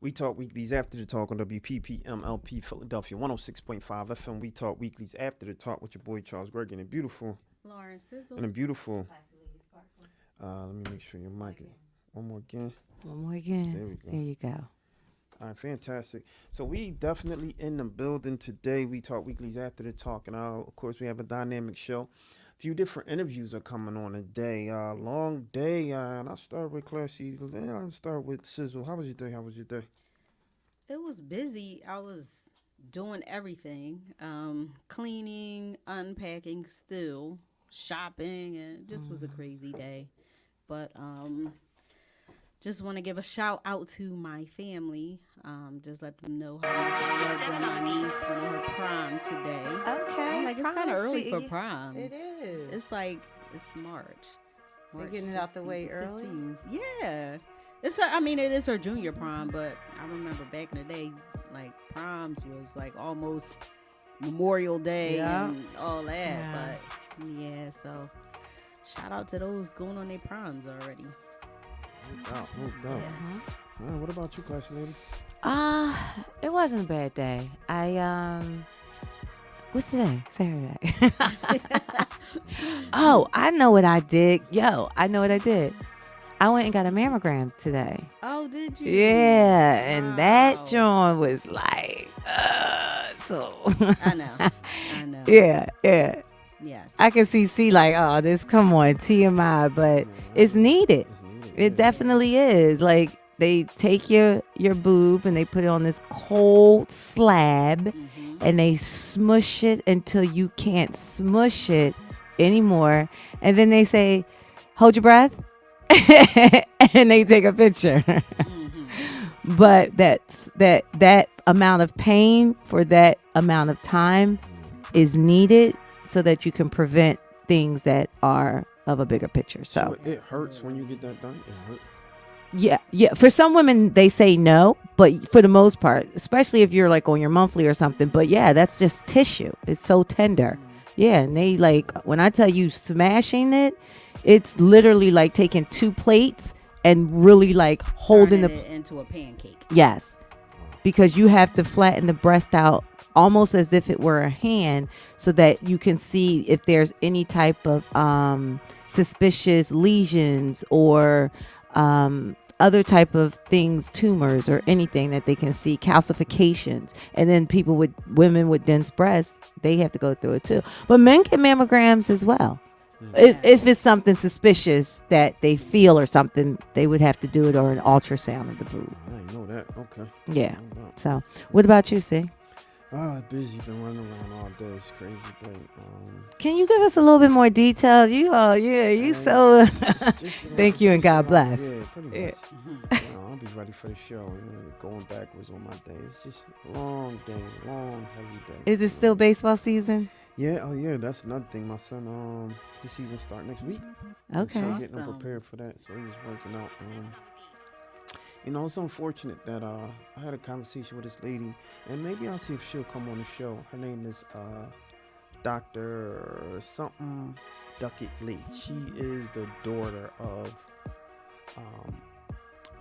We talk weeklies after the talk on WPPMLP Philadelphia 106.5 FM. We talk weeklies after the talk with your boy Charles Gregg and a beautiful Lauren Sizzle. and a beautiful. Let me make sure your mic is one more again. One more again. There we go. There you go. All right, fantastic. So we definitely in the building today. We talk weeklies after the talk, and of course we have a dynamic show. A few different interviews are coming on today. Long day, and I'll start with Classy. I'll start with Sizzle. How was your day? It was busy. I was doing everything. Cleaning, unpacking still, shopping, and it just was a crazy day. But just want to give a shout out to my family. Just let them know how much I love them. My niece went on her prom today. Okay. I'm like, it's kind of early for prom. It is. It's like, it's March. They're getting it out the way early? 15th. Yeah. It is her junior prom, but I remember back in the day, like, proms was like almost Memorial Day and all that. Yeah. But, yeah, so shout out to those going on their proms already. No doubt. Yeah. What about you, Classy lady? It wasn't a bad day. What's today? Saturday. Oh, I know what I did. I know what I did. I went and got a mammogram today. Oh, did you? Yeah, and Wow. that joint was like, so. I know. Yeah. Yes. I can see like, oh, this, come on, TMI, but it's needed. It definitely is. Like, they take your boob and they put it on this cold slab and they smush it until you can't smush it anymore. And then they say, hold your breath. And they take a picture. But that amount of pain for that amount of time is needed so that you can prevent things that are of a bigger picture. So it hurts when you get that done. It hurts. Yeah. For some women, they say no, but for the most part, especially if you're like on your monthly or something. But yeah, that's just tissue. It's so tender. Yeah, and they like, when I tell you smashing it, it's literally like taking two plates and really like holding Turning it into a pancake. Yes, because you have to flatten the breast out almost as if it were a hand so that you can see if there's any type of suspicious lesions or other type of things, tumors or anything that they can see, calcifications. And then women with dense breasts, they have to go through it too. But men get mammograms as well. If it's something suspicious that they feel or something, they would have to do it, or an ultrasound of the boob. I didn't know that. Okay. Yeah. So, what about you, C? Busy. Been running around all day. It's crazy day. Can you give us a little bit more detail? So. Thank you and God bless. Yeah, pretty much. I'll be ready for the show. Going backwards on my day. It's just a long day, long, heavy day. Is it still baseball season? Yeah. Oh, yeah. That's another thing. My son, his season start next week. Okay. So getting him prepared for that. So he was working out. It's unfortunate that I had a conversation with this lady, and maybe I'll see if she'll come on the show. Her name is Dr. something Duckett Lee. She is the daughter of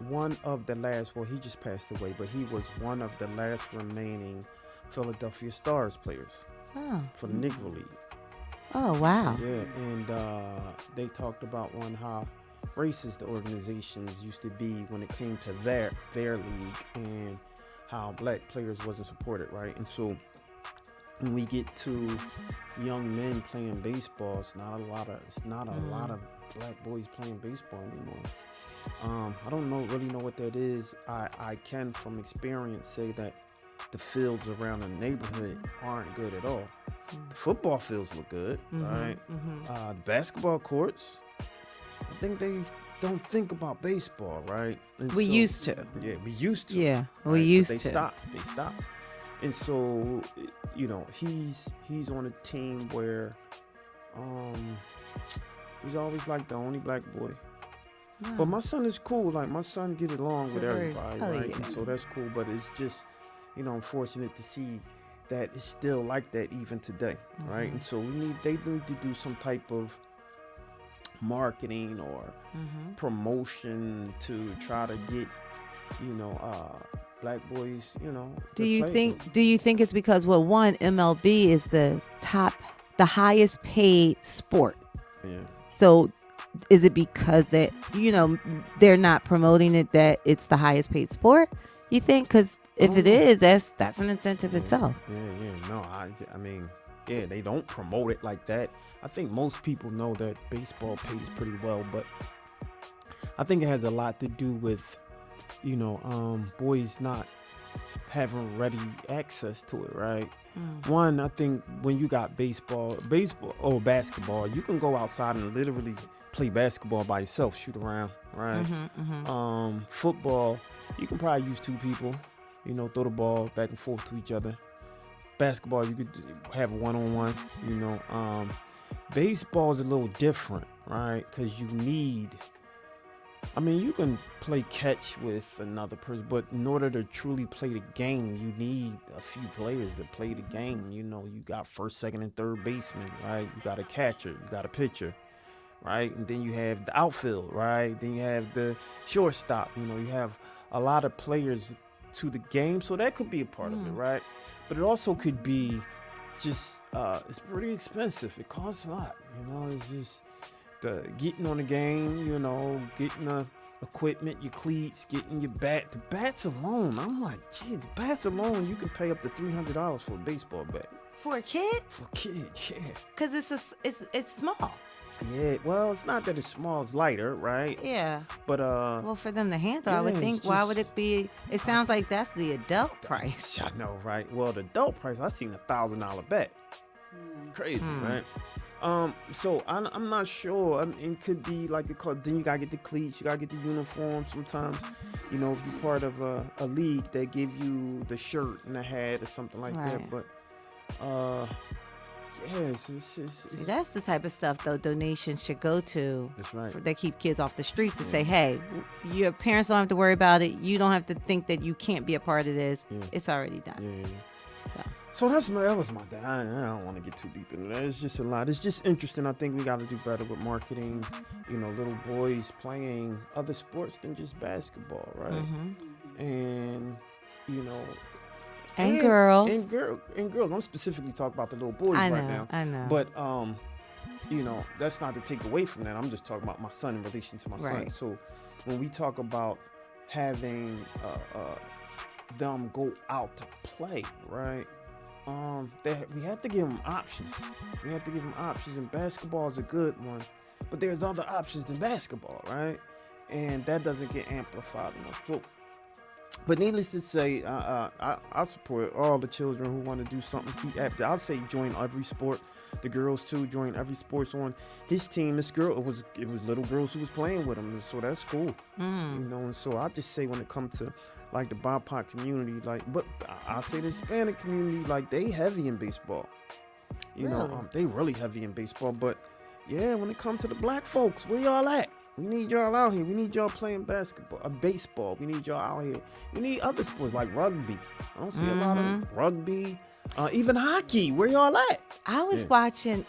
one of the last, well, he just passed away, but he was one of the last remaining Philadelphia Stars players for the Negro League. Oh, wow. Yeah, and they talked about how racist the organizations used to be when it came to their league, and how black players wasn't supported, right? And so when we get to young men playing baseball, it's not a lot of black boys playing baseball anymore. I don't really know what that is. I can from experience say that the fields around the neighborhood aren't good at all. The football fields look good, right? The basketball courts, I think they don't think about baseball, right? And we used to. Yeah, we used to. Yeah, right? we used to. They stopped. And so, he's on a team where he's always like the only black boy. Wow. But my son is cool. Like, my son gets along with everybody, right? Yeah. And so that's cool. But it's just, unfortunate to see that it's still like that even today, right? And so they need to do some type of marketing or promotion to try to get black boys, Do to you play think? with. Do you think it's because one MLB is the highest paid sport? Yeah. So is it because that they're not promoting it that it's the highest paid sport? You think? Because if it is, that's an incentive itself. Yeah. No, I mean, yeah, they don't promote it like that. I think most people know that baseball pays pretty well, but I think it has a lot to do with, boys not having ready access to it, right? One, I think when you got baseball or basketball, you can go outside and literally play basketball by yourself, shoot around, right? Football, you can probably use two people, throw the ball back and forth to each other. Basketball, you could have one-on-one, baseball is a little different, right? Because you can play catch with another person, but in order to truly play the game, you need a few players to play the game. You got first, second, and third baseman, right? You got a catcher, you got a pitcher, right? And then you have the outfield, right? Then you have the shortstop. You have a lot of players to the game, so that could be a part of it, right? But it also could be just it's pretty expensive. It costs a lot, It's just the getting on the game, getting the equipment, your cleats, getting your bat. The bats alone, I'm like, gee, the bats alone, you can pay up to $300 for a baseball bat. For a kid? For kids, yeah. Because it's small. Yeah, well, it's not that it's small, it's lighter, right? Yeah. But well, for them to handle, I would think, why would it be? It sounds like that's the adult price. I know, right? Well, the adult price, I seen $1,000 bet. Crazy, right? So I'm not sure. It could be like it called. Then you gotta get the cleats, you gotta get the uniform. Sometimes, if you're part of a league, they give you the shirt and the hat or something like that. But yes, See, that's the type of stuff though donations should go to. That's right. That keep kids off the street to say, hey, your parents don't have to worry about it. You don't have to think that you can't be a part of this. Yeah. It's already done. Yeah. So that was my day. I don't want to get too deep into that. It's just a lot. It's just interesting. I think we got to do better with marketing. Little boys playing other sports than just basketball, right? And and girls. And girls. I'm specifically talking about the little boys right now. I know. But that's not to take away from that. I'm just talking about my son in relation to my son. So when we talk about having them go out to play, right? We have to give them options. And basketball is a good one, but there's other options than basketball, right? And that doesn't get amplified enough. But needless to say, I support all the children who want to do something. Keep active. I'll say join every sport. The girls too, join every sports on his team. This girl, it was little girls who was playing with him, so that's cool. And so I just say when it comes to like the BIPOC community, but I say the Hispanic community, they heavy in baseball. They really heavy in baseball. But yeah, when it comes to the black folks, where y'all at? We need y'all out here. We need y'all playing baseball. We need y'all out here. We need other sports like rugby. I don't see a lot of rugby. Even hockey. Where y'all at? I was watching.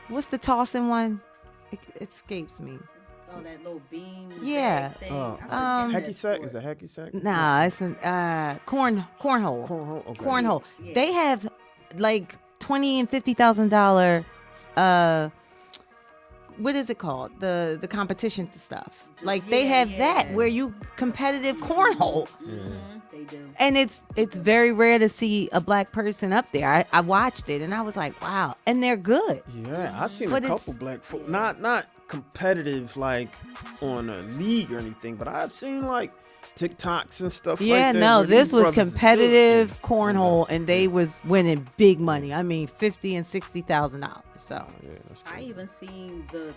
What's the tossing one? It escapes me. Oh, that little beam. Yeah. Thing. Hacky sack? Is it hacky sack? Nah, it's an cornhole. Cornhole. Okay. Cornhole. Yeah. They have like $20,000 and $50,000. What is it called? The competition stuff. They have that where you competitive cornhole. They do. And it's very rare to see a black person up there. I watched it and I was like, wow. And they're good. Yeah, I've seen a couple black folk. Not competitive on a league or anything, but I've seen TikToks and stuff like that. Yeah, no, this was competitive cornhole and they was winning big money. I mean, $50,000 and $60,000. So I even seen the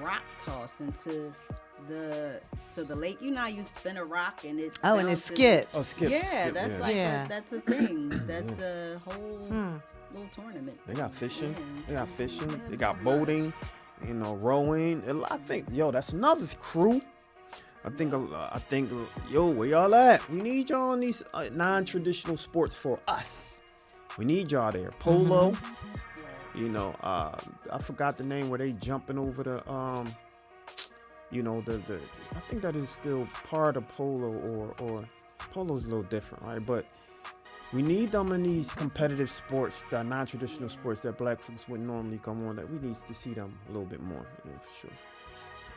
rock toss into the lake. You know how you spin a rock and it and it skips. Oh, skip. Yeah, that's that's a thing. That's a whole little tournament. They got fishing. They got boating. Rowing. I think that's another crew. I think, where y'all at? We need y'all on these non-traditional sports for us. We need y'all there. Polo. I forgot the name where they jumping over the I think that is still part of polo, or polo's a little different, right? But we need them in these competitive sports, the non-traditional sports that black folks wouldn't normally come on. That we need to see them a little bit more, for sure.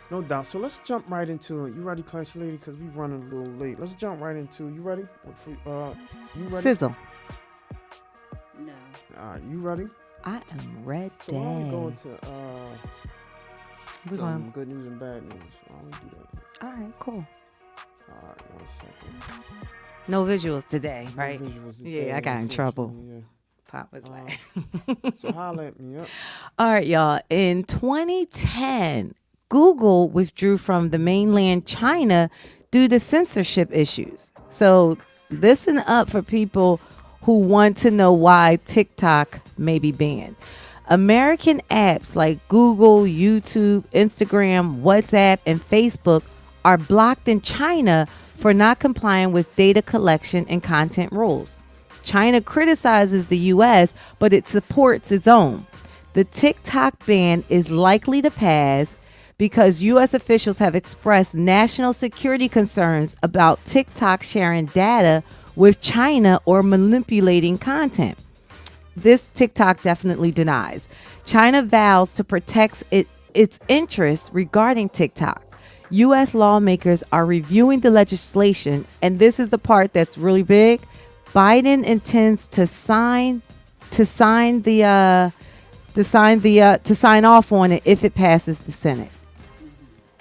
No doubt. So let's jump right into it. You ready, classy lady? Because we're running a little late. Let's jump right into it. You ready? You ready? Sizzle. No. All right, you ready? I am ready. So why don't we go into some good news and bad news? Why don't we do that? All right, cool. All right, 1 second. No visuals today, right? No visuals today, Yeah, I got in trouble. yeah. Pop was like. So holla at me up. All right, y'all. In 2010, Google withdrew from the mainland China due to censorship issues. So listen up for people who want to know why TikTok may be banned. American apps like Google, YouTube, Instagram, WhatsApp, and Facebook are blocked in China for not complying with data collection and content rules. China criticizes the U.S., but it supports its own. The TikTok ban is likely to pass because U.S. officials have expressed national security concerns about TikTok sharing data with China or manipulating content. This TikTok definitely denies. China vows to protect its interests regarding TikTok. U.S. lawmakers are reviewing the legislation, and this is the part that's really big. Biden intends to sign off on it if it passes the Senate.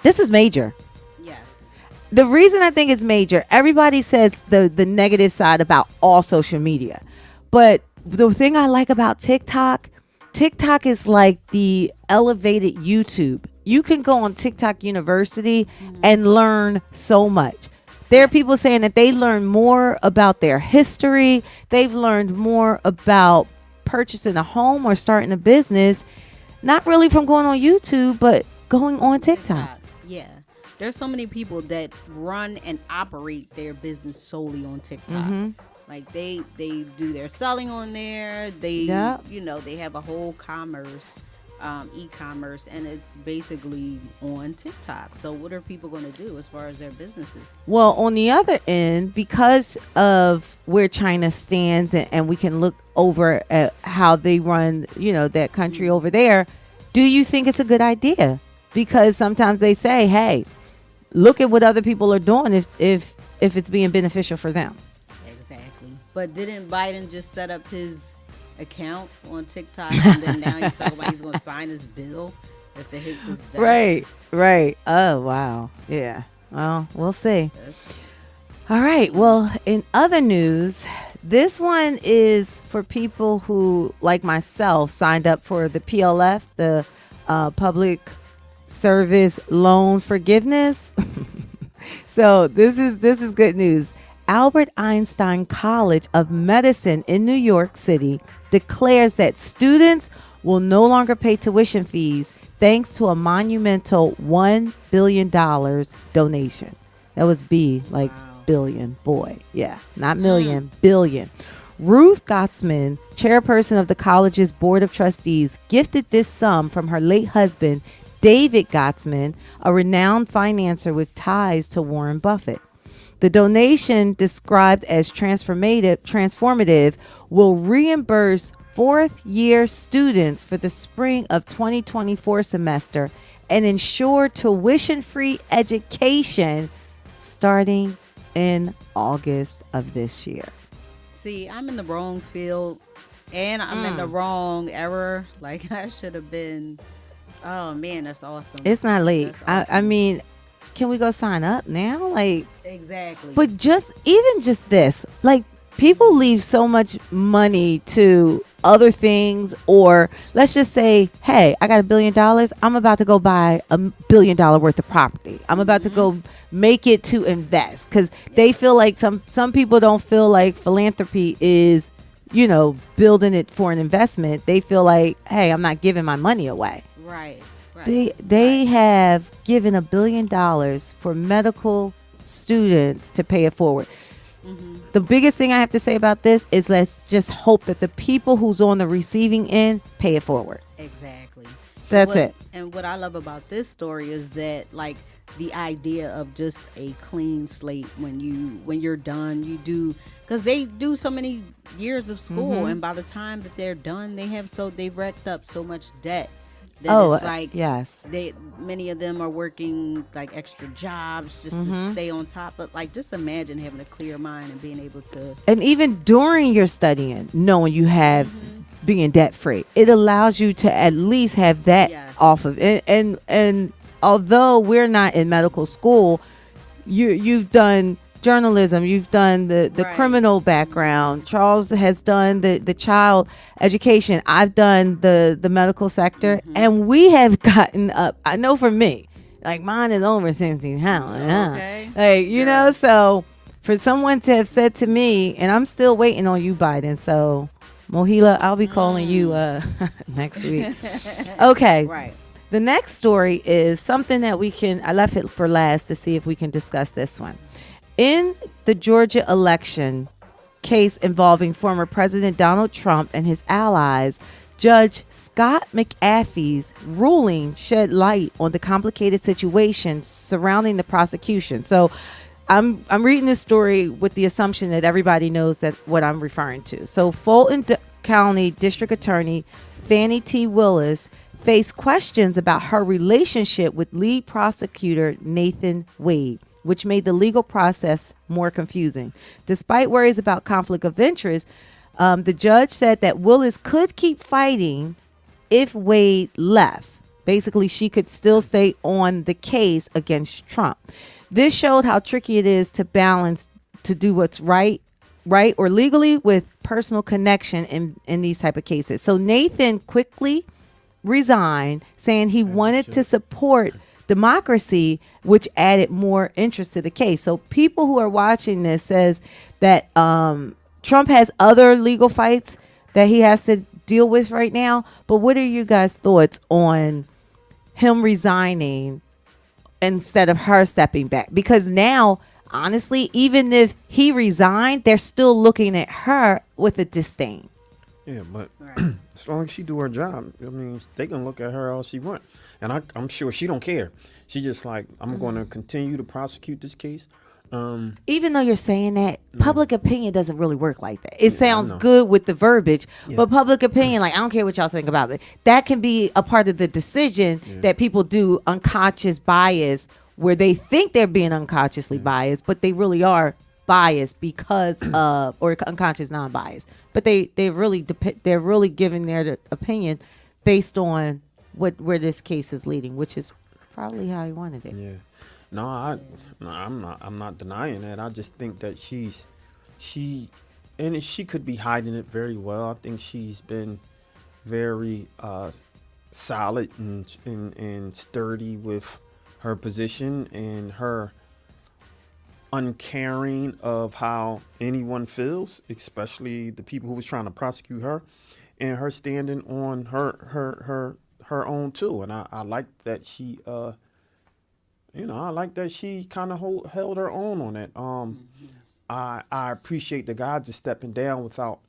This is major. Yes. The reason I think it's major, everybody says the negative side about all social media, but the thing I like about TikTok is like the elevated YouTube. You can go on TikTok University and learn so much. There are people saying that they learn more about their history. They've learned more about purchasing a home or starting a business, not really from going on YouTube, but going on TikTok. Yeah. There's so many people that run and operate their business solely on TikTok. Like they do their selling on there. They they have a whole commerce, e-commerce, and it's basically on TikTok. So what are people going to do as far as their businesses? Well, on the other end, because of where China stands, and we can look over at how they run, that country over there, do you think it's a good idea? Because sometimes they say, hey, look at what other people are doing if it's being beneficial for them. Exactly. But didn't Biden just set up his account on TikTok, and then now he's talking about he's going to sign his bill if it hits his desk? Right. Oh, wow. Yeah. Well, we'll see. Yes. All right. Well, in other news, this one is for people who, like myself, signed up for the PLF, the Public Service Loan Forgiveness. So this is good news. Albert Einstein College of Medicine in New York City declares that students will no longer pay tuition fees thanks to a monumental $1 billion donation. That was billion, boy. Yeah, not million, billion. Ruth Gottsman, chairperson of the college's board of trustees, gifted this sum from her late husband, David Gottsman, a renowned financier with ties to Warren Buffett. The donation, described as transformative, will reimburse fourth-year students for the spring of 2024 semester and ensure tuition-free education starting in August of this year. See, I'm in the wrong field, and I'm in the wrong era. Like, I should have been. Oh man, that's awesome. It's not late. Awesome. I mean, can we go sign up now? Like, exactly. But just this, like, people leave so much money to other things, or let's just say, hey, I got $1 billion. I'm about to go buy $1 billion worth of property. I'm about to go make it to invest, because they feel like some people don't feel like philanthropy is, building it for an investment. They feel like, hey, I'm not giving my money away. Right. They have given $1 billion for medical students to pay it forward. The biggest thing I have to say about this is let's just hope that the people who's on the receiving end pay it forward. Exactly. That's it. And what I love about this story is that, like, the idea of just a clean slate when you're done. You do, because they do so many years of school, and by the time that they're done, they've racked up so much debt that it's like yes. Many of them are working like extra jobs just to stay on top. But like, just imagine having a clear mind and being able to. And even during your studying, knowing you have being debt free, it allows you to at least have that off of it. And although we're not in medical school, you've done journalism, you've done the criminal background. Charles has done the child education. I've done the medical sector, and we have gotten up. I know for me, like mine is over 16 pounds. Like, you know, so for someone to have said to me, and I'm still waiting on you, Biden. So Mohila, I'll be calling you next week. Okay. Right. The next story is something that I left it for last to see if we can discuss this one. In the Georgia election case involving former President Donald Trump and his allies, Judge Scott McAfee's ruling shed light on the complicated situation surrounding the prosecution. So I'm reading this story with the assumption that everybody knows that what I'm referring to. So Fulton County District Attorney Fannie T. Willis faced questions about her relationship with lead prosecutor Nathan Wade, which made the legal process more confusing. Despite worries about conflict of interest, the judge said that Willis could keep fighting if Wade left. Basically, she could still stay on the case against Trump. This showed how tricky it is to balance to do what's right or legally with personal connection in these type of cases. So Nathan quickly resigned, saying he wanted to support democracy, which added more interest to the case. So people who are watching this says that Trump has other legal fights that he has to deal with right now. But what are you guys' thoughts on him resigning instead of her stepping back? Because now, honestly, even if he resigned, they're still looking at her with a disdain. Yeah, but as long as she do her job, I mean, they can look at her all she want. And I'm sure she don't care. She just like, I'm going to continue to prosecute this case. Even though you're saying that, public opinion doesn't really work like that. It sounds good with the verbiage, but public opinion, like, I don't care what y'all think about it. That can be a part of the decision that people do unconscious bias, where they think they're being unconsciously biased, but they really are biased because of, or unconscious non-biased. But they're really giving their opinion based on where this case is leading, which is probably how he wanted it. Yeah. No, I'm not denying that. I just think that she could be hiding it very well. I think she's been very solid and sturdy with her position and her uncaring of how anyone feels, especially the people who was trying to prosecute her, and her standing on her own too. And I like that she I like that she kind of held her own on it. I appreciate the guy just stepping down without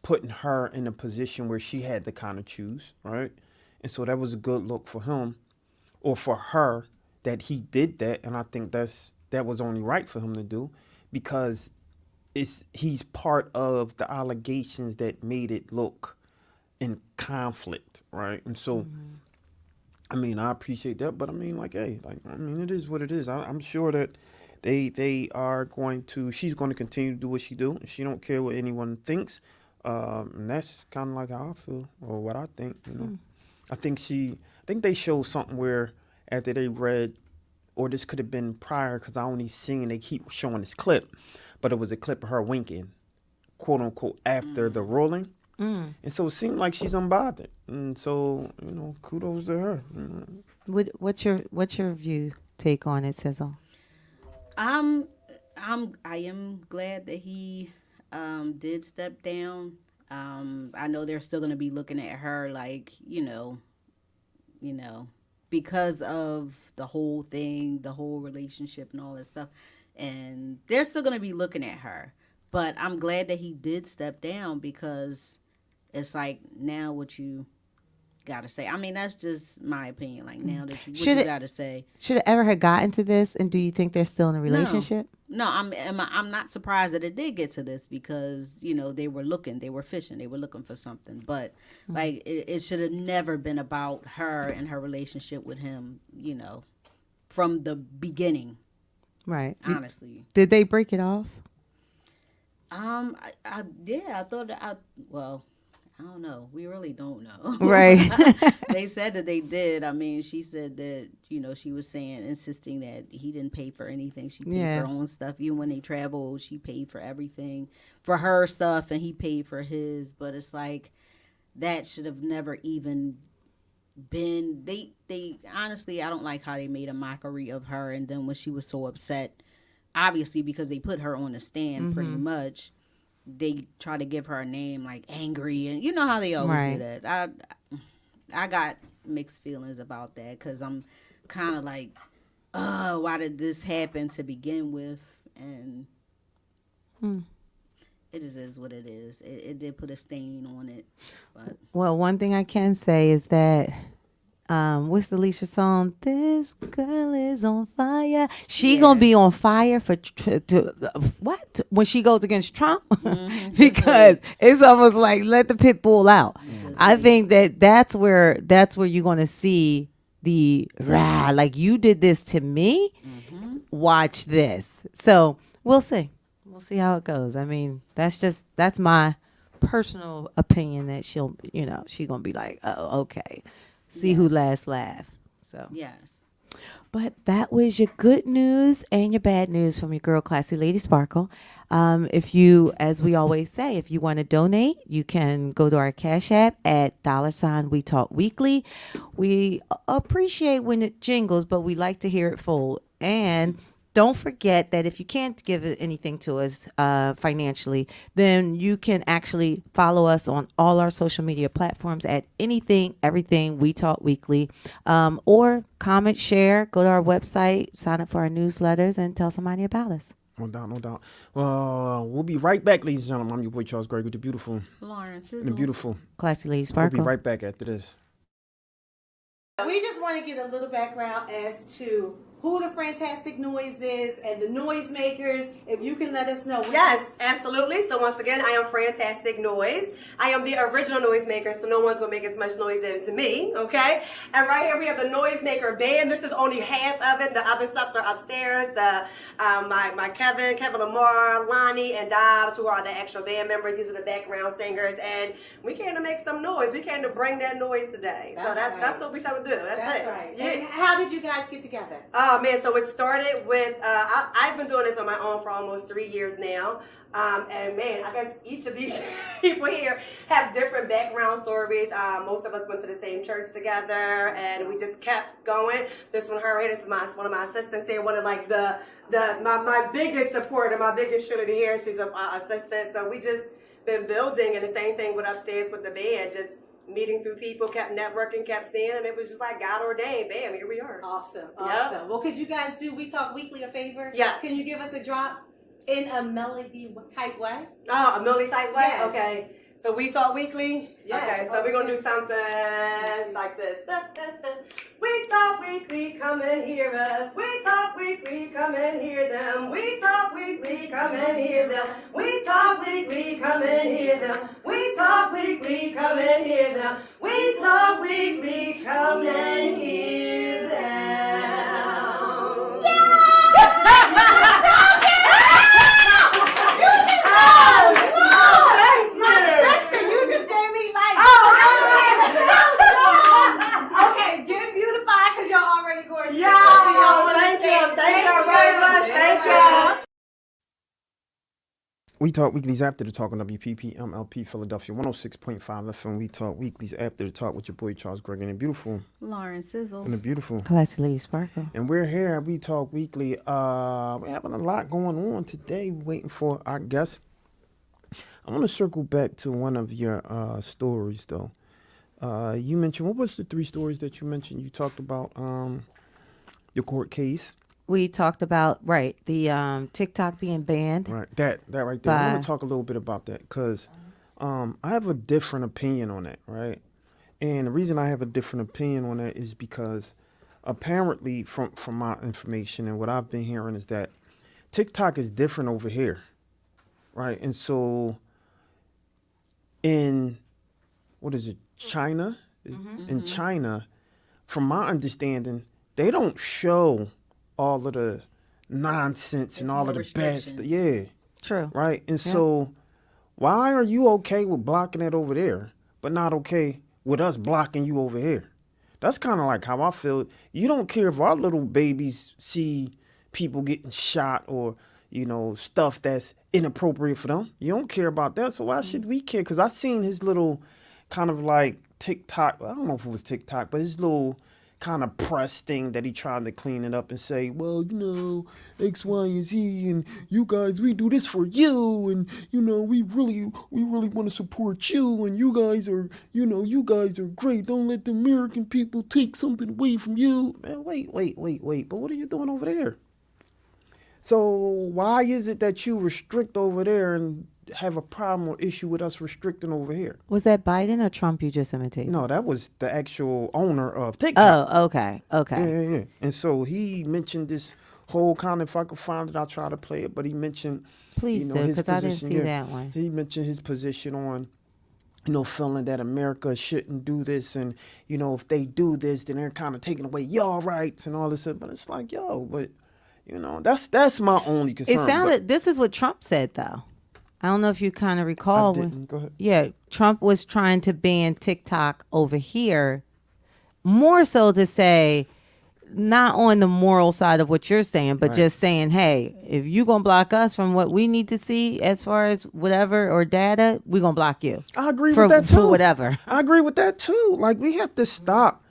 putting her in a position where she had to kind of choose, right? And so that was a good look for him, or for her, that he did that. And I think that was only right for him to do, because he's part of the allegations that made it look in conflict, right? And so, I mean, I appreciate that, but I mean, like, hey, like, I mean, it is what it is. I'm sure that they are she's going to continue to do what she do. She don't care what anyone thinks. And that's kind of like how I feel, or what I think, you know. I think they showed something where after they read, or this could have been prior, because I only seen they keep showing this clip, but it was a clip of her winking, quote unquote, after the ruling. And so it seemed like she's unbothered. And so, you know, kudos to her. What's your take on it, Sizzle? I am glad that he did step down. I know they're still going to be looking at her like, you know, because of the whole thing, the whole relationship and all that stuff. And they're still going to be looking at her. But I'm glad that he did step down, because it's like, now what you gotta say. I mean, that's just my opinion. Like now that you, what Should you it- gotta say. Should it ever have gotten to this? And do you think they're still in a relationship? No, I'm not surprised that it did get to this because they were fishing, they were looking for something. But like it should have never been about her and her relationship with him. From the beginning. Right. Honestly. Did they break it off? I thought I don't know. We really don't know. Right. They said that they did. I mean, she said that, she was insisting that he didn't pay for anything. She paid for her own stuff. Even when they traveled, she paid for everything for her stuff and he paid for his. But it's like, that should have never even been. They honestly, I don't like how they made a mockery of her. And then when she was so upset, obviously because they put her on the stand pretty much, they try to give her a name like Angry, and you know how they always do that. I got mixed feelings about that because I'm kind of like, why did this happen to begin with? And it just is what it is. It did put a stain on it. But Well, one thing I can say is that what's the Alicia song? This girl is on fire. She gonna be on fire for what when she goes against Trump because it's almost like let the pit bull out. I think that's where you're gonna see the rah, like you did this to me. Watch this. So we'll see. We'll see how it goes. I mean, that's my personal opinion that she gonna be like, oh, okay. See who last laugh. So yes. But that was your good news and your bad news from your girl, Classy Lady Sparkle. If you, as we always say, if you want to donate, you can go to our Cash App at $ We Talk Weekly. We appreciate when it jingles, but we like to hear it full. And don't forget that if you can't give anything to us financially, then you can actually follow us on all our social media platforms at anything, everything We Talk Weekly, or comment, share, go to our website, sign up for our newsletters, and tell somebody about us. No doubt. We'll be right back, ladies and gentlemen. I'm your boy Charles Gray with the beautiful Lawrence and the beautiful Classy Lady We'll Sparkle. be right back after this. We just want to get a little background as to who the Fantastic Noise is and the noisemakers, if you can let us know. Yes, absolutely. So once again, I am Fantastic Noise. I am the original noisemaker, so no one's going to make as much noise as me, okay? And right here we have the Noisemaker Band. This is only half of it. The other stuffs are upstairs. My Kevin Lamar, Lonnie, and Dobbs, who are the actual band members. These are the background singers. And we came to make some noise. We came to bring that noise today. That's what we try to do. That's it. Right. Yeah. And how did you guys get together? Oh man, so it started with, I've been doing this on my own for almost 3 years now. And man, I guess each of these people here have different background stories. Most of us went to the same church together and we just kept going. This one, her, this is one of my assistants here, one of like my biggest supporter, my biggest shooter here. She's an assistant. So we just been building, and the same thing with upstairs with the band, just meeting through people, kept networking, kept seeing, and it was just like God ordained. Bam, here we are. Awesome. Yep. Well, could you guys do We Talk Weekly a favor? Yes. Can you give us a drop in a melody type way? Oh, a melody type way? Yes. Okay. So We Talk Weekly? Yes. Okay, so we're going to do something like this. We Talk Weekly, come and hear us. We Talk Weekly, come and hear them. We Talk Weekly, come and hear them. We Talk Weekly, come and hear them. We Talk Weekly, come and hear them. We Talk Weekly, come and hear them. Okay, get beautified because y'all already gorgeous. Thank you very much. Thank you. We Talk Weeklies after the talk on WPP MLP Philadelphia 106.5 FM. We Talk Weeklies after the talk with your boy Charles Gregg and the beautiful Lawrence Sizzle. and the beautiful. Classy Lady Sparkle. And we're here at We Talk Weekly. We're having a lot going on today. Waiting for our guest. I want to circle back to one of your stories, though. You mentioned, what was the 3 stories that you mentioned? You talked about your court case. We talked about, the TikTok being banned. Right, that right there. I want to talk a little bit about that because I have a different opinion on that, right? And the reason I have a different opinion on that is because apparently from my information and what I've been hearing is that TikTok is different over here, right? And so in, what is it, China? In China, from my understanding, they don't show all of the nonsense and all of the bad stuff. Yeah. True. Right? And so why are you okay with blocking it over there, but not okay with us blocking you over here? That's kind of like how I feel. You don't care if our little babies see people getting shot or, you know, stuff that's inappropriate for them. You don't care about that. So why should we care? Because I seen his little kind of like TikTok. I don't know if it was TikTok, but his little kind of press thing that he tried to clean it up and say, well, you know, X, Y, and Z, and you guys, we do this for you, and you know, we really want to support you, and you guys are, you know, you guys are great. Don't let the American people take something away from you. Man, wait. But what are you doing over there? So why is it that you restrict over there and have a problem or issue with us restricting over here? Was that Biden or Trump you just imitated? No, that was the actual owner of TikTok. Oh, okay. Yeah. And so he mentioned this whole kind of, if I could find it, I'll try to play it, but he mentioned, Please do, because I didn't see that one. He mentioned his position on, you know, feeling that America shouldn't do this, and, you know, if they do this, then they're kind of taking away your rights and all this. But it's like, yo, but, you know, that's my only concern. It sounded, this is what Trump said, though. I don't know if you kind of recall. Go ahead. Yeah, Trump was trying to ban TikTok over here, more so to say, not on the moral side of what you're saying, but just saying, hey, if you're going to block us from what we need to see as far as whatever or data, we're going to block you. I agree with that too. For whatever. I agree with that too. Like, we have to stop.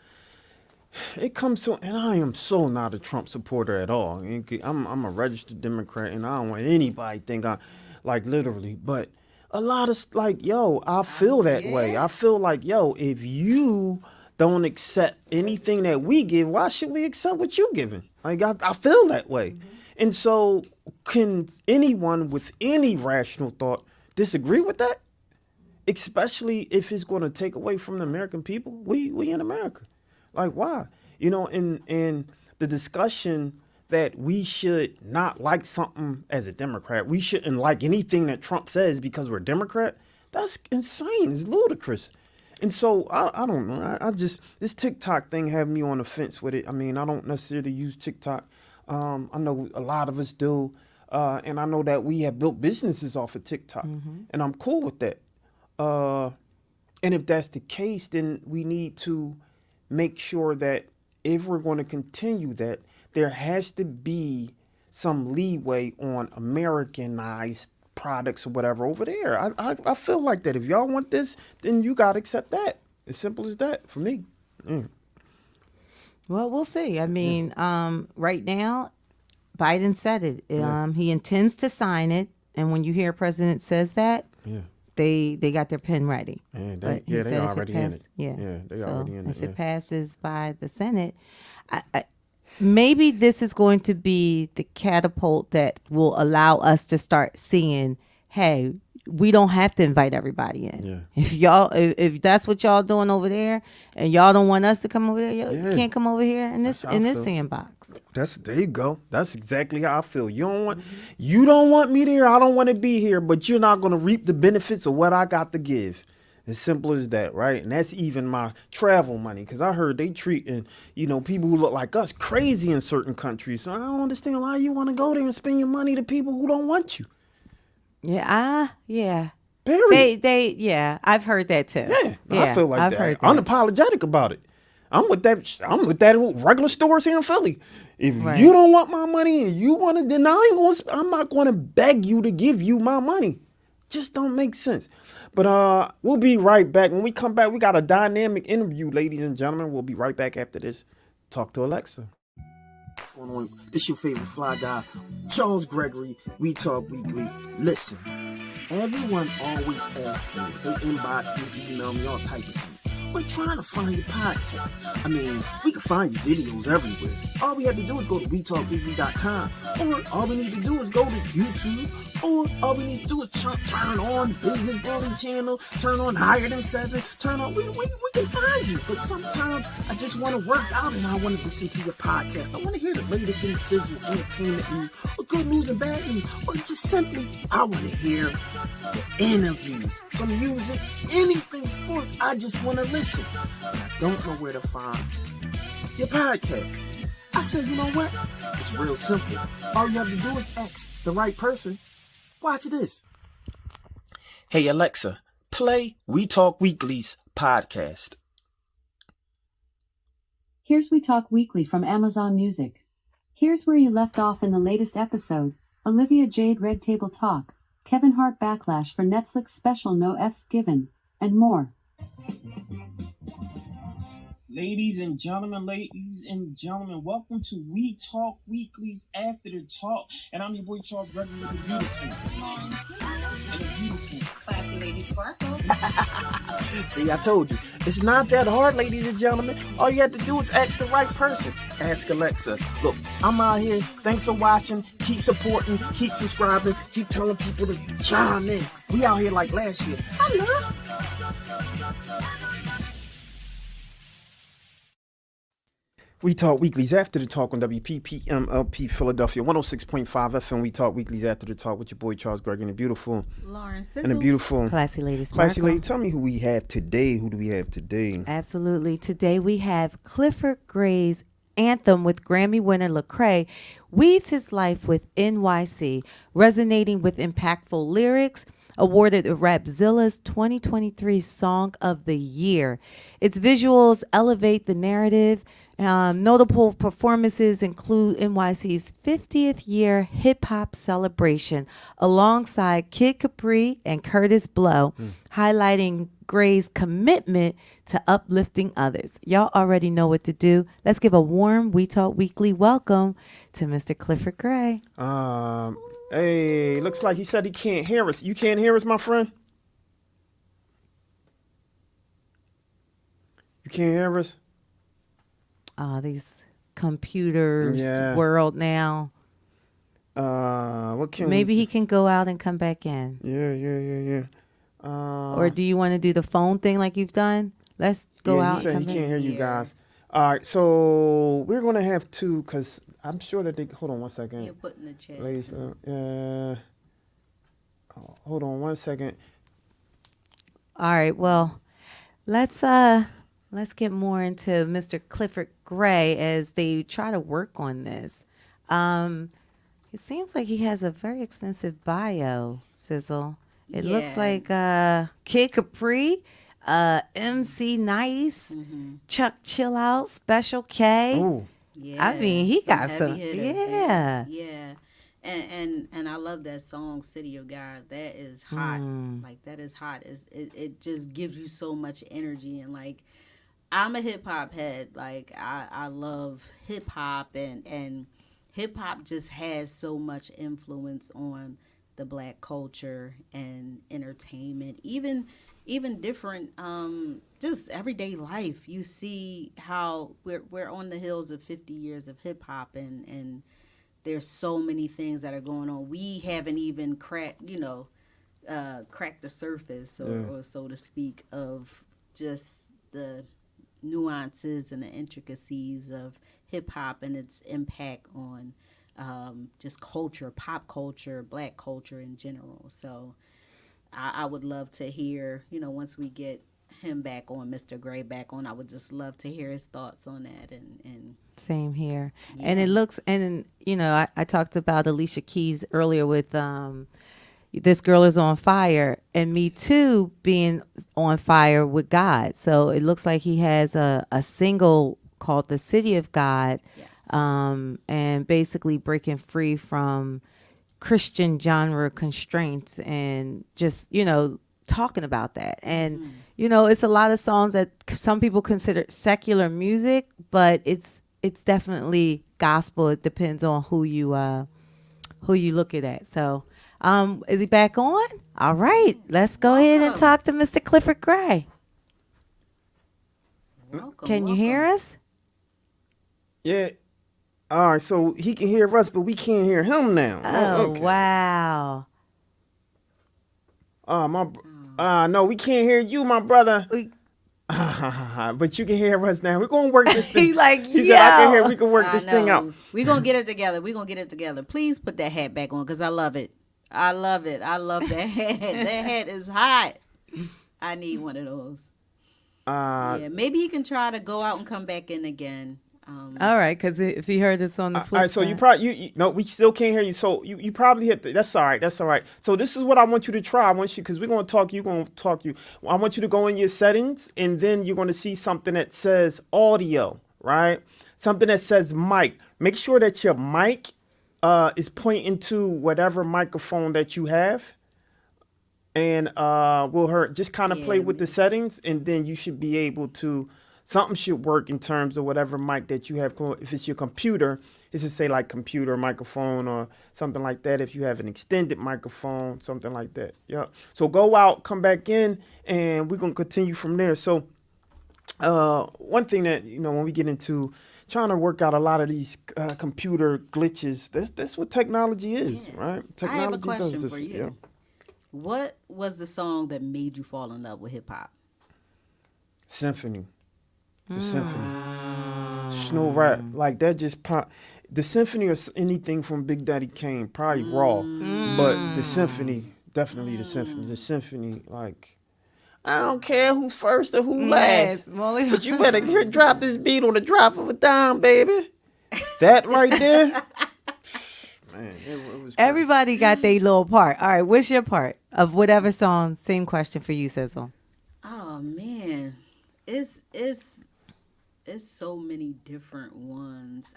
It comes to, and I am so not a Trump supporter at all. I'm a registered Democrat, and I don't want anybody to think I, like, literally, but a lot of, like, yo, I feel that way. I feel like, yo, if you don't accept anything that we give, why should we accept what you giving? Like, I feel that way. And so can anyone with any rational thought disagree with that? Especially if it's going to take away from the American people. We in America. Like, why? You know, in the discussion that we should not like something as a Democrat, we shouldn't like anything that Trump says because we're a Democrat, that's insane. It's ludicrous. And so I don't know. I just, this TikTok thing had me on the fence with it. I mean, I don't necessarily use TikTok. I know a lot of us do. And I know that we have built businesses off of TikTok. And I'm cool with that. And if that's the case, then we need to make sure that if we're going to continue that, there has to be some leeway on Americanized products or whatever over there. I feel like that. If y'all want this, then you got to accept that. As simple as that for me. Well, we'll see. I mean, right now, Biden said it. He intends to sign it. And when you hear a president says that, they got their pen ready. They already in it. They already in it. If it passes by the Senate, maybe this is going to be the catapult that will allow us to start seeing, hey, we don't have to invite everybody in. If that's what y'all doing over there, and y'all don't want us to come over there, you can't come over here in this sandbox. There you go. That's exactly how I feel. You don't want me there. I don't want to be here, but you're not going to reap the benefits of what I got to give. As simple as that, right? And that's even my travel money, because I heard they treating, you know, people who look like us crazy in certain countries. So I don't understand why you want to go there and spend your money to people who don't want you. Yeah. Period. I've heard that too. I feel like I've heard that. Unapologetic about it. I'm with that regular stores here in Philly. If you don't want my money and you want to deny, I'm not going to beg you to give you my money. Just don't make sense. But we'll be right back. When we come back, we got a dynamic interview, ladies and gentlemen. We'll be right back after this. Talk to Alexa. What's going on? This your favorite fly guy, Charles Gregory. We Talk Weekly. Listen, everyone always asks me, they inbox me, email me, all types of things. we're trying to find your podcast. I mean, we can find your videos everywhere. All we have to do is go to wetalkweekly.com, or all we need to do is go to YouTube, or all we need to do is turn on Business Bully Channel, turn on Higher Than 7, turn on, we can find you. But sometimes I just want to work out and I want to listen to your podcast. I want to hear the latest in the sizzle, entertainment news, or good news and bad news, or just simply, I want to hear the interviews, some music, anything sports. I just want to listen. I don't know where to find your podcast. I said, you know what? It's real simple. All you have to do is ask the right person. Watch this. Hey Alexa, play We Talk Weekly's podcast. Here's We Talk Weekly from Amazon Music. Here's where you left off in the latest episode. Olivia Jade Red Table Talk, Kevin Hart Backlash for Netflix special No F's Given, and more. Ladies and gentlemen, welcome to We Talk Weekly's After the Talk. And I'm your boy Charles Gregory with the beautiful. And the beautiful. Classy Lady Sparkle. See, I told you. It's not that hard, ladies and gentlemen. All you have to do is ask the right person. Ask Alexa. Look, I'm out here. Thanks for watching. Keep supporting. Keep subscribing. Keep telling people to chime in. We out here like last year. Hello. We Talk Weekly's After the Talk on WPPMLP Philadelphia 106.5 FM. We Talk Weekly's After the Talk with your boy Charles Gregory and the beautiful Lauren and the beautiful Classy Lady Sparkle. Classy Lady. Tell me who we have today. Who do we have today? Absolutely. Today we have Clifford Gray's anthem with Grammy winner Lecrae weaves his life with NYC, resonating with impactful lyrics, awarded Rapzilla's 2023 Song of the Year. Its visuals elevate the narrative. Notable performances include NYC's 50th year hip hop celebration alongside Kid Capri and Curtis Blow, highlighting Gray's commitment to uplifting others. Y'all already know what to do. Let's give a warm We Talk Weekly welcome to Mr. Clifford Gray. Hey, looks like he said he can't hear us. You can't hear us, my friend? You can't hear us? These computers world now. What can Maybe he can go out and come back in. Yeah. Or do you want to do the phone thing like you've done? Let's go out. He said and he come can't in. hear you guys. All right, so we're gonna have to, cause I'm sure that they. Hold on one second. You're putting the chat. Ladies, hold on one second. All right. Well, let's get more into Mr. Clifford Gray as they try to work on this. It seems like he has a very extensive bio, Sizzle. It looks like Kid Capri, MC Nice, Chuck Chill Out, Special K. Ooh. Yeah, I mean, he got heavy some. hitters. Yeah. Yeah. And I love that song, City of God. That is hot. Like, that is hot. It just gives you so much energy. And, like, I'm a hip-hop head. Like, I love hip-hop. And hip-hop just has so much influence on the black culture and entertainment. Even different, just everyday life. You see how we're on the heels of 50 years of hip-hop. And there's so many things that are going on. We haven't even cracked the surface, or so to speak, of just the nuances and the intricacies of hip hop and its impact on just culture, pop culture, black culture in general. So I would love to hear, once we get him back on, Mr. Gray back on, I would just love to hear his thoughts on that. And Same here. Yeah. And it looks, and I talked about Alicia Keys earlier with This Girl Is on Fire, and Me Too being on fire with God. So it looks like he has a single called The City of God, and basically breaking free from Christian genre constraints and just, talking about that. And, it's a lot of songs that some people consider secular music, but it's definitely gospel. It depends on who you look at. So, is he back on? All right, let's go ahead and talk to Mr. Clifford Gray. Welcome. Can you hear welcome. us? Yeah. All right. So he can hear us, but we can't hear him now. Oh, Okay. wow. My. No, we can't hear you, my brother. We- But you can hear us now. We're gonna work this thing. He like, He said, "I can hear. yo. We can work I this thing out." know. We're going to get it together. We're going to get it together. Please put that hat back on because I love it. I love it. I love that hat. That hat is hot. I need one of those. Yeah, maybe he can try to go out and come back in again. All right, because if he heard us on the All flip right, so you side. probably you no, we still can't hear you. So you probably hit that's all right. That's all right. So this is what I want you to try. I want you because we're gonna talk. You're gonna talk. I want you to go in your settings, and then you're gonna see something that says audio, right? Something that says mic. Make sure that your mic is pointing to whatever microphone that you have, and we'll just kind of play with the settings, and then you should be able to. Something should work in terms of whatever mic that you have. If it's your computer, it should say like computer microphone or something like that. If you have an extended microphone, something like that. Yeah. So go out, come back in, and we're gonna continue from there. So, one thing that when we get into trying to work out a lot of these computer glitches, that's what technology is, right? Technology I have a question does this. for you. Yeah. What was the song that made you fall in love with hip hop? Symphony. The symphony. Snow rap. Like that just pop. The symphony or anything from Big Daddy Kane, probably raw. But the symphony, definitely the symphony. The symphony, like, I don't care who's first or who last. Molly. But you better drop this beat on the drop of a dime, baby. That right there. Man, it was crazy. Everybody got their little part. All right, what's your part of whatever song? Same question for you, Sizzle. Oh man, it's so many different ones.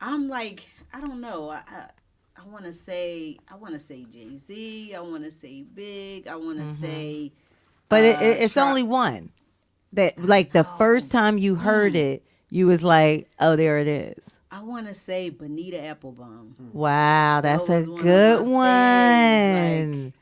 I'm like, I don't know. I want to say Jay-Z. I want to say Big. I want to say. But it's only one. That like the first time you heard it, you was like, oh, there it is. I want to say Bonita Applebum. Wow, that's That a was good one. of my faves, one. like,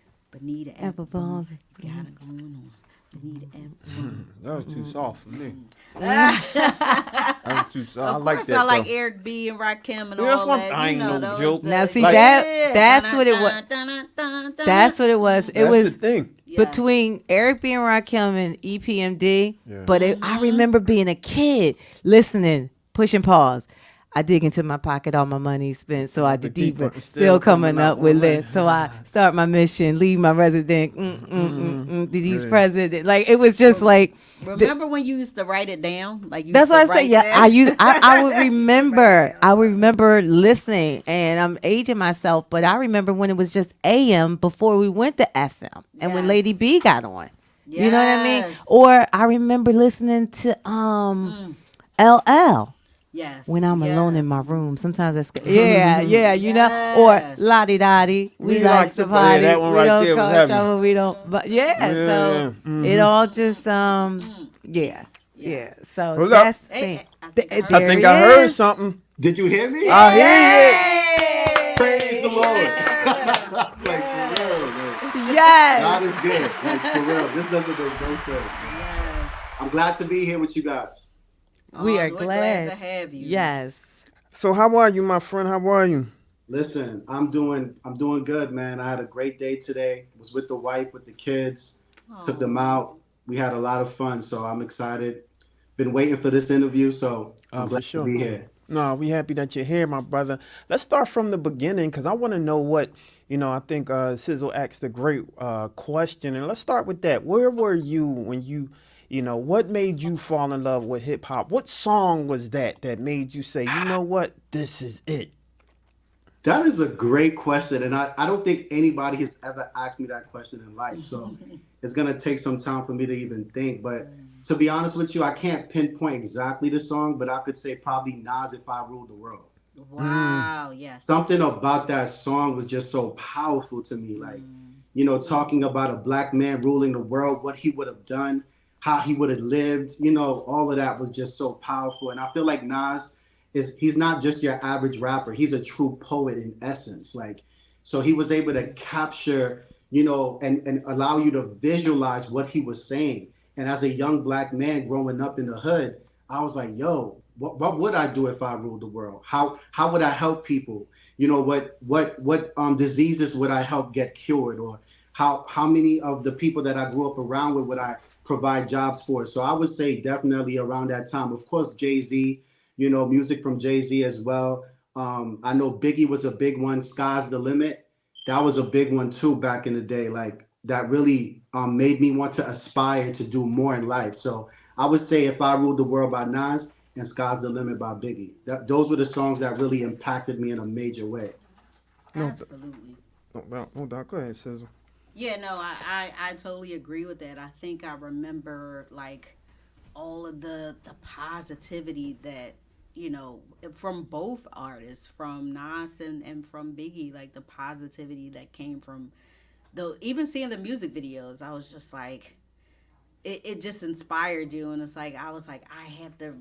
Bonita Applebum. Got it going on. Bonita Applebum. That was too soft for me. That was too soft. I Of like course, that. I like though. Eric B and Rakim and Yeah, that's all what that. I ain't no those joke. Now see Like- that's what it was. That's what it was. It That's was the thing. between Eric B and Rakim and EPMD. Yeah. But I remember being a kid listening, pushing pause. I dig into my pocket, all my money spent, so I did deeper. Still coming up with lint. So I start my mission, leave my resident. These president, like it was just like. Remember when you used to write it down? Like you That's used to what I said. write Yeah, down? I would remember. I would remember listening, and I'm aging myself, but I remember when it was just AM before we went to FM, and when Yes. Lady B got on. You know what I mean? Yes. Or I remember listening to LL. Yes. When I'm yeah. alone in my room, sometimes that's you know, or Yes. Lottie Dottie, we We like like to to play. party. That one We right don't there was call heavy. shower, we don't. But so it all just yeah. So Hold up. that's the Hey, thing. I think I heard I There think he I heard is. something. Did you hear me? I hear Praise the Lord. Like, for real, man. God Yes. is good. Like, for real. This doesn't make no sense. Yes. I'm glad to be here with you guys. We are we're glad. to have you. Yes. So how are you, my friend? How are you? Listen, I'm doing good, man. I had a great day today. Was with the wife, with the kids. Took them out. We had a lot of fun, so I'm excited. Been waiting for this interview, so I'm For glad sure. to be here. No, we happy that you're here, my brother. Let's start from the beginning because I want to know what, I think Sizzle asked a great question. And let's start with that. Where were you when what made you fall in love with hip hop? What song was that made you say, you know what, this is it? That is a great question, and I don't think anybody has ever asked me that question in life. So it's gonna take some time for me to even think. But to be honest with you, I can't pinpoint exactly the song, but I could say probably Nas "If I Ruled the World." Wow. Yes. Something about that song was just so powerful to me. Like, talking about a black man ruling the world, what he would have done, how he would have lived, all of that was just so powerful. And I feel like Nas he's not just your average rapper. He's a true poet in essence. Like, so he was able to capture, and allow you to visualize what he was saying And as a young black man growing up in the hood, I was like, yo, what would I do if I ruled the world? How would I help people? You know, what diseases would I help get cured? Or how many of the people that I grew up around with would I provide jobs for? So I would say definitely around that time. Of course, Jay-Z, you know, music from Jay-Z as well. I know Biggie was a big one. Sky's the Limit. That was a big one too back in the day. Like that really made me want to aspire to do more in life. So I would say If I Ruled the World by Nas and Sky's the Limit by Biggie. Those were the songs that really impacted me in a major way. Absolutely. No doubt. Go ahead, Sizzle. Yeah, no, I totally agree with that. I think I remember like all of the positivity that, you know, from both artists, from Nas and from Biggie, like the positivity that came from the, even seeing the music videos, I was just like, it just inspired you. And it's like, I was like, I have to,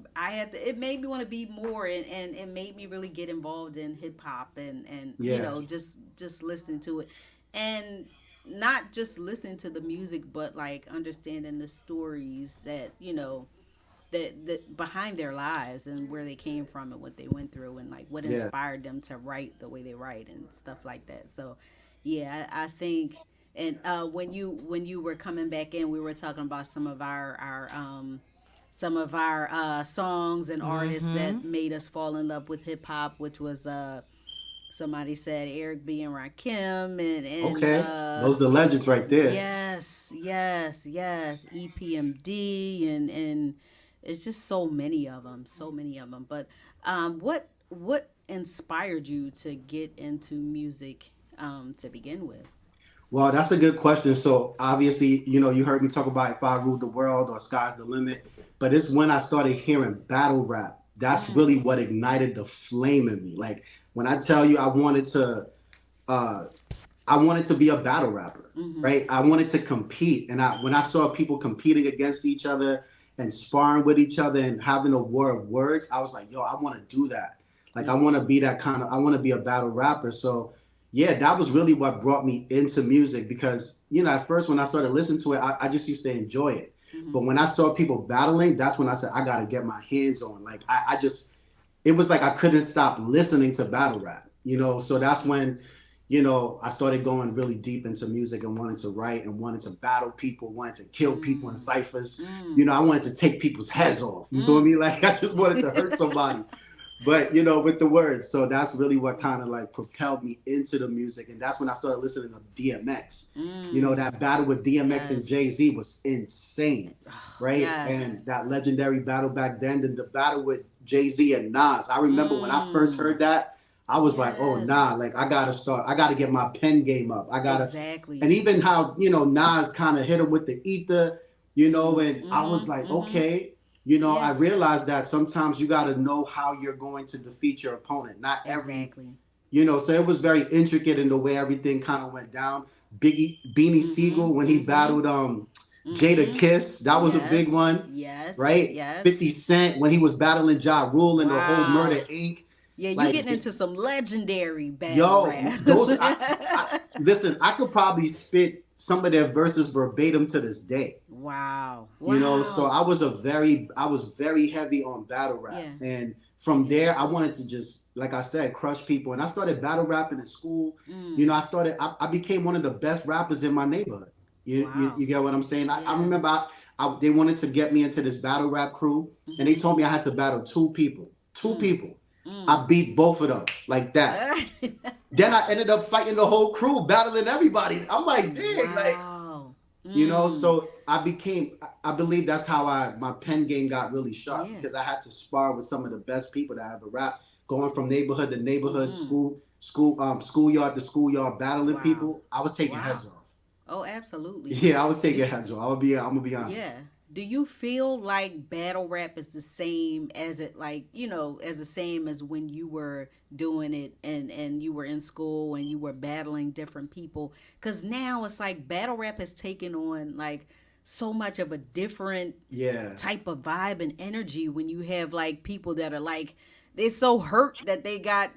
it made me want to be more, and it made me really get involved in hip hop and Yeah. you know, just listening to it. And not just listening to the music, but like understanding the stories that, you know, that behind their lives and where they came from and what they went through and like what Yeah. inspired them to write the way they write and stuff like that. So yeah, I think, and when you were coming back in, we were talking about some of our songs and artists that made us fall in love with hip hop, which was somebody said Eric B and Rakim and Okay. Those are the legends right there. yes, EPMD and it's just so many of them. But what inspired you to get into music to begin with? Well, that's a good question. So obviously, you know, you heard me talk about If I Ruled the World or Sky's the Limit, but it's when I started hearing battle rap. That's really what ignited the flame in me. Like when I tell you I wanted to be a battle rapper, right? I wanted to compete. And when I saw people competing against each other and sparring with each other and having a war of words, I was like, yo, I want to do that. Like I want to be I want to be a battle rapper. So yeah, that was really what brought me into music because, you know, at first when I started listening to it, I just used to enjoy it. But when I saw people battling, that's when I said, I got to get my hands on. Like it was like I couldn't stop listening to battle rap, you know? So that's when, you know, I started going really deep into music and wanted to write and wanted to battle people, wanted to kill people in ciphers. You know, I wanted to take people's heads off. You feel me? Like I just wanted to hurt somebody. But, you know, with the words. So that's really what kind of like propelled me into the music. And that's when I started listening to DMX. You know, that battle with DMX and Jay-Z was insane, right? And that legendary battle back then, and the battle with Jay-Z and Nas. I remember when I first heard that, I was like, oh, nah, like I gotta get my pen game up. Exactly. And even how, you know, Nas kind of hit him with the ether, you know, and I was like, okay. You know, I realized that sometimes you got to know how you're going to defeat your opponent. Not every, you know, so it was very intricate in the way everything kind of went down. Beanie Siegel, when he battled Jada Kiss, that was a big one. Yes. Right? Yes. 50 Cent, when he was battling Ja Rule and the whole Murder Inc. Yeah, you're getting into some legendary battle Yo, those, listen, I could probably spit some of their verses verbatim to this day. Wow. You know, so I was very heavy on battle rap. And from there, I wanted to just, like I said, crush people. And I started battle rapping in school. You know, I became one of the best rappers in my neighborhood. You get what I'm saying? I remember they wanted to get me into this battle rap crew, and they told me I had to battle two people. I beat both of them like that. Then I ended up fighting the whole crew, battling everybody. I'm like, dang, like, you know, so I believe that's how my pen game got really sharp because I had to spar with some of the best people that I ever rapped, going from neighborhood to neighborhood, schoolyard to schoolyard, battling people. I was taking heads off. Oh, absolutely. Yeah, I was taking heads off. I'm gonna be honest. Yeah. Do you feel like battle rap is the same as it, like, you know, as the same as when you were doing it and you were in school and you were battling different people? Because now it's like battle rap has taken on like so much of a different type of vibe and energy when you have like people that are like they so hurt that they got,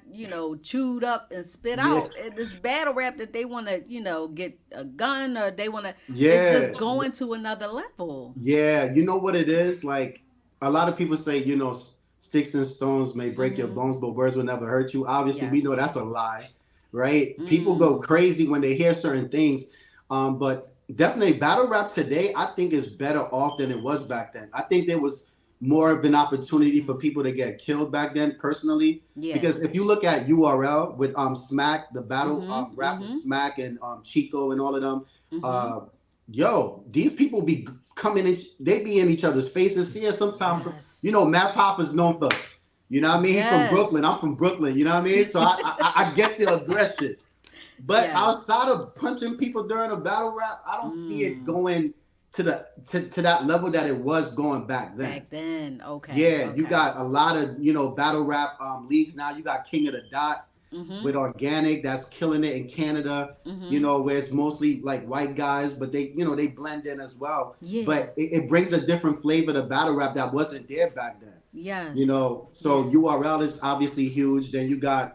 chewed up and spit Yeah, out. And this battle rap that they want to, get a gun, or they want to, it's yeah, just going to another level. yeah. You know what it is? Like a lot of people say, sticks and stones may break your bones, but words will never hurt you. Obviously, we know Yes. that's a lie, right? People go crazy when they hear certain things. But definitely battle rap today, I think is better off than it was back then. I think there was more of an opportunity for people to get killed back then personally. Yeah. Because if you look at URL with Smack, the battle rap with Mm-hmm. Smack and Chico and all of them, Mm-hmm. uh, these people be coming in, they be in each other's faces here sometimes. Yes. Matt Papa's known for, he's from Brooklyn. Yes. I'm from Brooklyn, you know what I mean? So I get the aggression. But Yes. outside of punching people during a battle rap, I don't see it going to that level that it was going back then. Back then, okay. Yeah, Okay. you got a lot of battle rap leagues now. You got King of the Dot with Organic that's killing it in Canada. Where it's mostly like white guys, but they blend in as well. Yeah. But it brings a different flavor to battle rap that wasn't there back then. Yes. So Yeah. URL is obviously huge. Then you got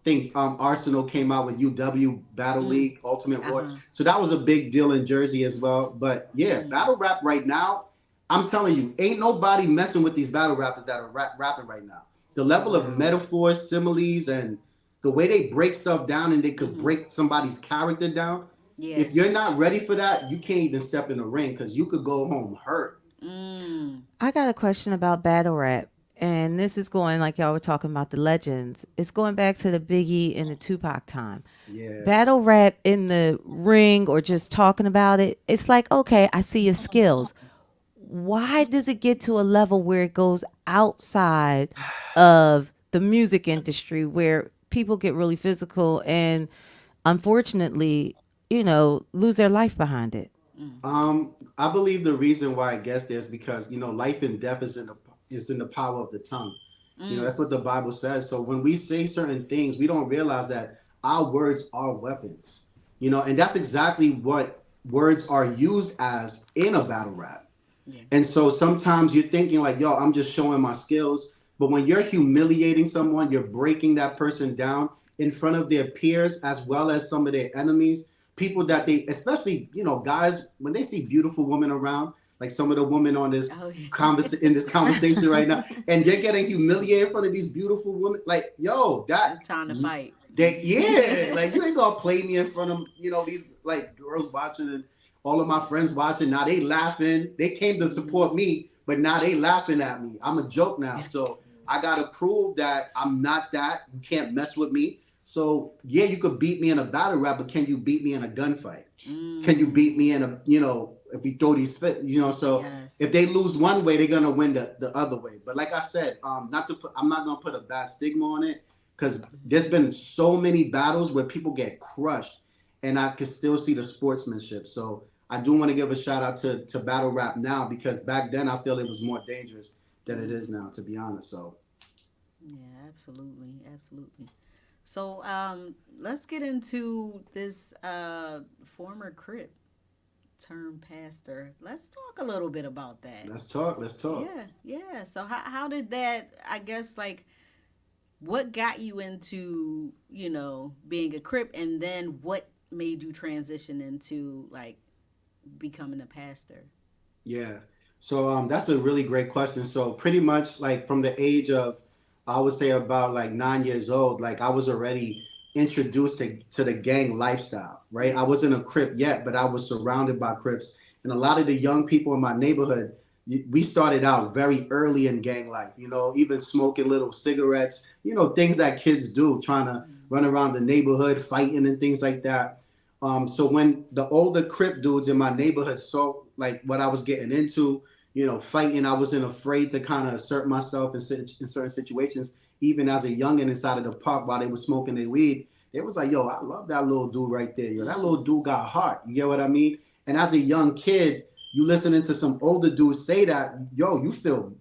think Arsenal came out with UW Battle League Ultimate War. So that was a big deal in Jersey as well. But yeah, battle rap right now, I'm telling you, ain't nobody messing with these battle rappers that are rapping right now. The level of metaphors, similes, and the way they break stuff down, and they could break somebody's character down. Yeah. If you're not ready for that, you can't even step in the ring because you could go home hurt. I got a question about battle rap. And this is going, like y'all were talking about the legends. It's going back to the Biggie and the Tupac time. Yeah. Battle rap in the ring or just talking about it, it's like, okay, I see your skills. Why does it get to a level where it goes outside of the music industry where people get really physical and unfortunately, lose their life behind it? I believe the reason why I guess there is because life and death is in the power of the tongue. That's what the Bible says. So when we say certain things, we don't realize that our words are weapons. And that's exactly what words are used as in a battle rap. Yeah. And so sometimes you're thinking like, yo, I'm just showing my skills. But when you're humiliating someone, you're breaking that person down in front of their peers as well as some of their enemies. People that they, especially, guys, when they see beautiful women around, like some of the women on this in this conversation right now, and they're getting humiliated in front of these beautiful women, like, yo, it's time to fight. Like you ain't gonna play me in front of these like girls watching and all of my friends watching. Now they laughing. They came to support me, but now they laughing at me. I'm a joke now, so I gotta prove that I'm not that. You can't mess with me. So yeah, you could beat me in a battle rap, but can you beat me in a gunfight? Can you beat me in a if we throw these fit, so if they lose one way, they're gonna win the other way. But like I said, I'm not gonna put a bad stigma on it because there's been so many battles where people get crushed, and I can still see the sportsmanship. So I do want to give a shout out to battle rap now because back then I feel it was more dangerous than it is now, to be honest. So yeah, absolutely. So let's get into this former Crip turned pastor. Let's talk a little bit about that. Let's talk. Yeah. So how did that, I guess, like, what got you into, being a Crip, and then what made you transition into, like, becoming a pastor? Yeah. So that's a really great question. So pretty much, like, from the age of, I would say about like 9 years old, like I was already introduced to the gang lifestyle, right? I wasn't a Crip yet, but I was surrounded by Crips. And a lot of the young people in my neighborhood, we started out very early in gang life, even smoking little cigarettes, things that kids do, trying to run around the neighborhood, fighting and things like that. So when the older Crip dudes in my neighborhood saw like what I was getting into, fighting, I wasn't afraid to kind of assert myself in certain situations. Even as a youngin' inside of the park while they were smoking their weed, they was like, yo, I love that little dude right there. Yo, that little dude got heart. You get what I mean? And as a young kid, you listening to some older dudes say that, yo, you feel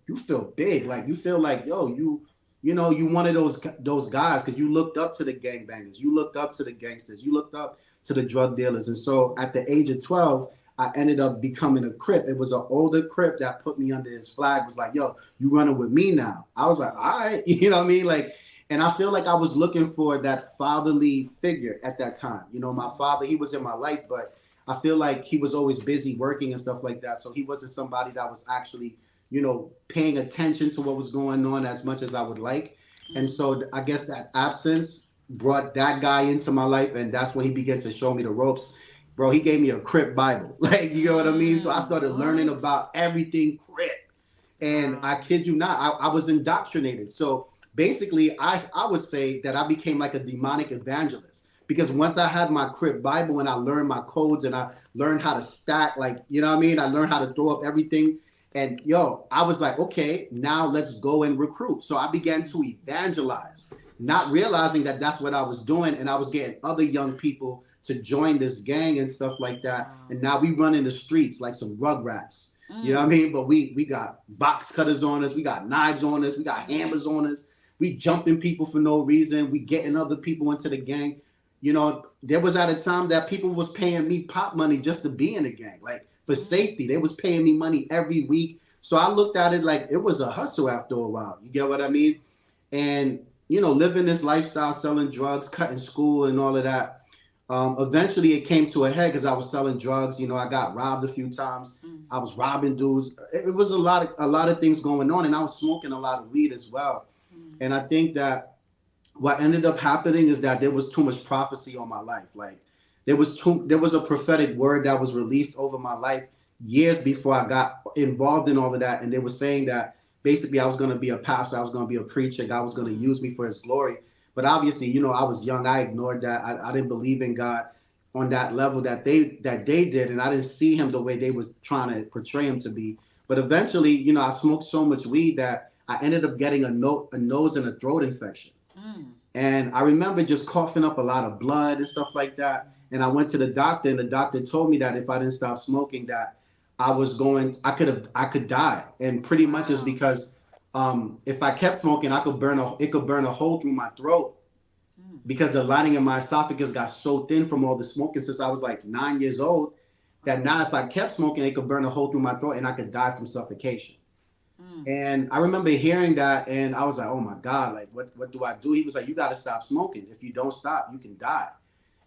big. Like you feel like, yo, you one of those guys because you looked up to the gangbangers, you looked up to the gangsters, you looked up to the drug dealers. And so at the age of 12, I ended up becoming a Crip. It was an older Crip that put me under his flag, was like, yo, you running with me now. I was like, all right, you know what I mean? Like, and I feel like I was looking for that fatherly figure at that time. You know, my father, he was in my life, but I feel like he was always busy working and stuff like that. So he wasn't somebody that was actually, you know, paying attention to what was going on as much as I would like. And so I guess that absence brought that guy into my life, and that's when he began to show me the ropes. Bro, he gave me a Crip Bible. Like, you know what I mean? So I started learning about everything Crip. And I kid you not, I was indoctrinated. So basically, I would say that I became like a demonic evangelist. Because once I had my Crip Bible and I learned my codes and I learned how to stack, like, you know what I mean? I learned how to throw up everything. And yo, I was like, okay, now let's go and recruit. So I began to evangelize, not realizing that that's what I was doing. And I was getting other young people to join this gang and stuff like that. And now we run in the streets like some rugrats. You know what I mean? But we got box cutters on us. We got knives on us. We got hammers on us. We jumping people for no reason. We getting other people into the gang. You know, there was at a time that people was paying me pop money just to be in the gang, like for safety. They was paying me money every week. So I looked at it like it was a hustle after a while. You get what I mean? And, you know, living this lifestyle, selling drugs, cutting school and all of that. Eventually it came to a head because I was selling drugs. You know, I got robbed a few times. I was robbing dudes. It was a lot of things going on, and I was smoking a lot of weed as well. And I think that what ended up happening is that there was too much prophecy on my life. Like there was a prophetic word that was released over my life years before I got involved in all of that. And they were saying that basically I was going to be a pastor. I was going to be a preacher. God was going to use me for his glory. But obviously, you know, I was young. I ignored that. I didn't believe in God on that level that they did. And I didn't see him the way they was trying to portray him to be. But eventually, you know, I smoked so much weed that I ended up getting a nose and a throat infection. And I remember just coughing up a lot of blood and stuff like that. And I went to the doctor, and the doctor told me that if I didn't stop smoking, that I could die. And pretty much is because if I kept smoking, it could burn a hole through my throat because the lining of my esophagus got so thin from all the smoking since I was like 9 years old that now if I kept smoking, it could burn a hole through my throat and I could die from suffocation. And I remember hearing that, and I was like, oh my God, like what do I do? He was like, you got to stop smoking. If you don't stop, you can die.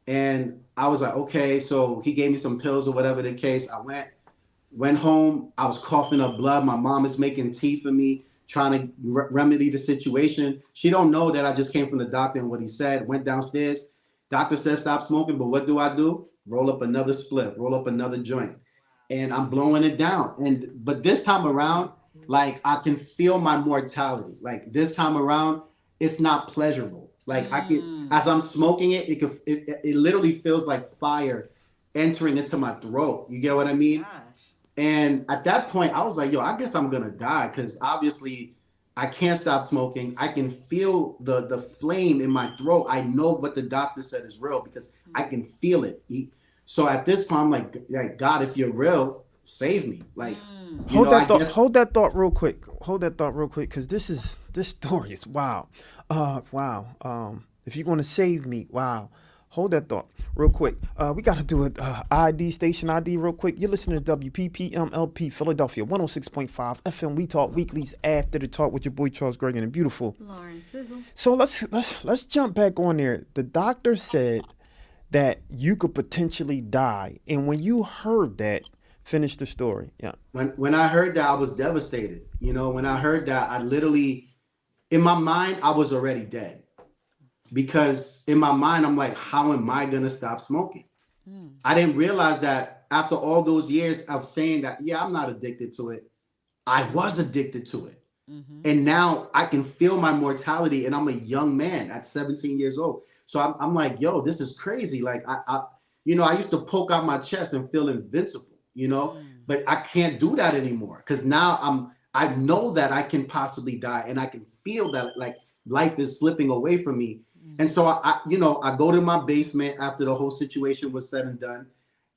And I was like, okay. So he gave me some pills or whatever the case. I went home. I was coughing up blood. My mom is making tea for me, trying to remedy the situation. She don't know that I just came from the doctor and what he said. Went downstairs. Doctor said stop smoking, but what do? Roll up another spliff, roll up another joint, and I'm blowing it down. But this time around, like I can feel my mortality. Like this time around, it's not pleasurable. Like I can, as I'm smoking it, it literally feels like fire entering into my throat. You get what I mean? Gosh. And at that point, I was like, yo, I guess I'm gonna die because obviously I can't stop smoking. I can feel the flame in my throat. I know what the doctor said is real because I can feel it. So at this point, I'm like, God, if you're real, save me. Like, hold that thought real quick. Because this story is wow. If you're going to save me, wow. Hold that thought real quick. We got to do it. Station ID real quick. You're listening to WPPMLP Philadelphia 106.5 FM. We talk weeklies after the talk with your boy Charles Gregan and beautiful Lauren Sizzle. So let's jump back on there. The doctor said that you could potentially die, and when you heard that, finish the story. Yeah. When I heard that, I was devastated. You know, when I heard that, I literally, in my mind, I was already dead. Because in my mind, I'm like, how am I going to stop smoking? I didn't realize that after all those years of saying that, yeah, I'm not addicted to it. I was addicted to it. And now I can feel my mortality, and I'm a young man at 17 years old. So I'm like, yo, this is crazy. Like, I used to poke out my chest and feel invincible, you know, but I can't do that anymore because now I know that I can possibly die, and I can feel that like life is slipping away from me. And so I go to my basement after the whole situation was said and done,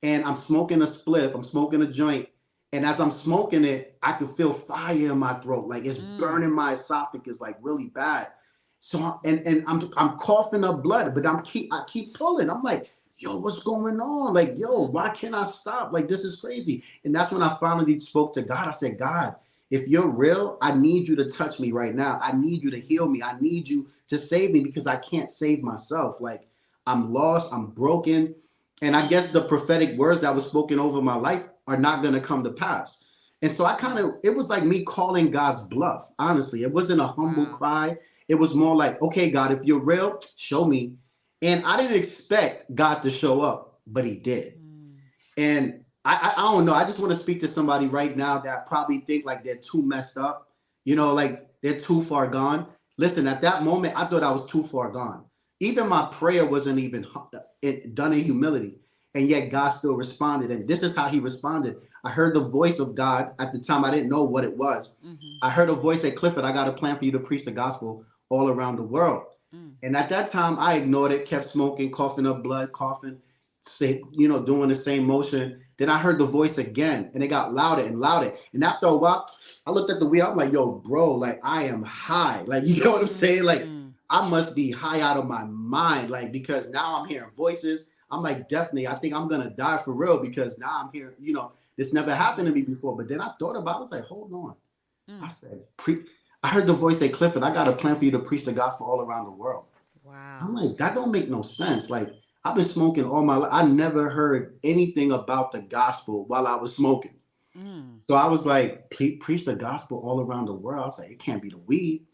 and I'm smoking a spliff, I'm smoking a joint. And as I'm smoking it, I can feel fire in my throat. Like it's burning my esophagus like really bad. So, and I'm coughing up blood, but I keep pulling. I'm like, yo, what's going on? Like, yo, why can't I stop? Like, this is crazy. And that's when I finally spoke to God. I said, God, if you're real, I need you to touch me right now. I need you to heal me. I need you to save me because I can't save myself. Like, I'm lost, I'm broken. And I guess the prophetic words that was spoken over my life are not going to come to pass. And so it was like me calling God's bluff. Honestly, it wasn't a humble cry. It was more like, okay, God, if you're real, show me. And I didn't expect God to show up, but he did. And I don't know. I just want to speak to somebody right now that probably think like they're too messed up, like they're too far gone. Listen, at that moment, I thought I was too far gone. Even my prayer wasn't even done in humility. And yet God still responded. And this is how he responded. I heard the voice of God. At the time, I didn't know what it was. I heard a voice say, Clifford, I got a plan for you to preach the gospel all around the world. And at that time, I ignored it, kept smoking, coughing up blood, coughing, doing the same motion. Then I heard the voice again, and it got louder and louder. And after a while, I looked at the wheel. I'm like, yo, bro, like, I am high. Like, you know what I'm saying? Like, I must be high out of my mind. Like, because now I'm hearing voices. I'm like, definitely, I think I'm going to die for real because now I'm here. This never happened to me before. But then I thought about it. I was like, hold on. I said, I heard the voice say, Clifford, I got a plan for you to preach the gospel all around the world. Wow. I'm like, that don't make no sense. Like, I've been smoking all my life. I never heard anything about the gospel while I was smoking. So I was like, preach the gospel all around the world. I was like, it can't be the weed.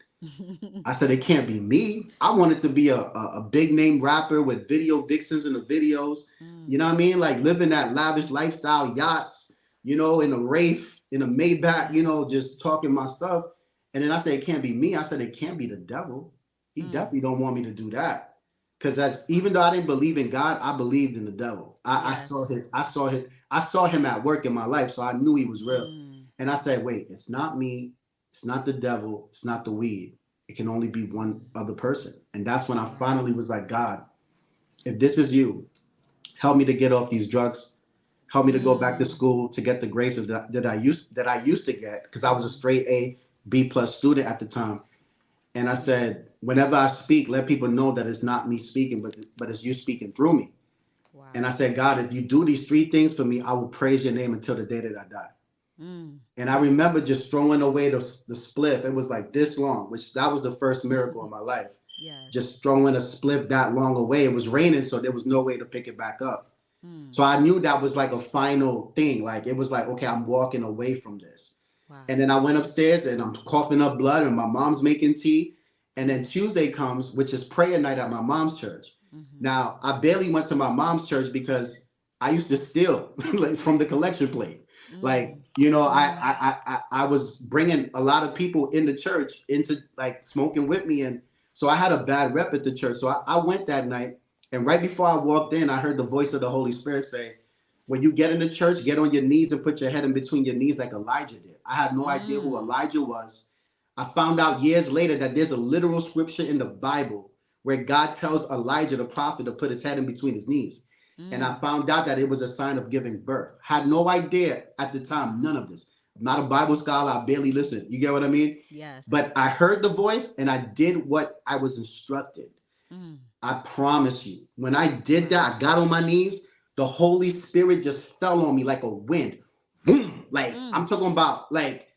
I said, it can't be me. I wanted to be a big name rapper with video vixens in the videos. You know what I mean? Like living that lavish lifestyle, yachts, in a Wraith, in a Maybach, just talking my stuff. And then I said, it can't be me. I said, it can't be the devil. He definitely don't want me to do that. Because even though I didn't believe in God, I believed in the devil. I saw him at work in my life, so I knew he was real. And I said, wait, it's not me, it's not the devil, it's not the weed. It can only be one other person. And that's when I finally was like, God, if this is you, help me to get off these drugs. Help me to go back to school to get the grades that I used to get, because I was a straight A, B+ student at the time. And I said, whenever I speak, let people know that it's not me speaking, but it's you speaking through me. Wow. And I said, God, if you do these 3 things for me, I will praise your name until the day that I die. And I remember just throwing away the spliff. It was like this long, which that was the first miracle in my life. Yes. Just throwing a spliff that long away. It was raining, so there was no way to pick it back up. So I knew that was like a final thing. Like, it was like, okay, I'm walking away from this. Wow. And then I went upstairs and I'm coughing up blood and my mom's making tea. And then Tuesday comes, which is prayer night at my mom's church. Now, I barely went to my mom's church because I used to steal like, from the collection plate. Like, I was bringing a lot of people in the church into like smoking with me. And so I had a bad rep at the church. So I went that night. And right before I walked in, I heard the voice of the Holy Spirit say, when you get in the church, get on your knees and put your head in between your knees like Elijah did. I had no idea who Elijah was. I found out years later that there's a literal scripture in the Bible where God tells Elijah, the prophet, to put his head in between his knees. And I found out that it was a sign of giving birth. Had no idea at the time, none of this. I'm not a Bible scholar. I barely listen. You get what I mean? Yes. But I heard the voice and I did what I was instructed. I promise you, when I did that, I got on my knees. The Holy Spirit just fell on me like a wind. Boom! Like, I'm talking about, like,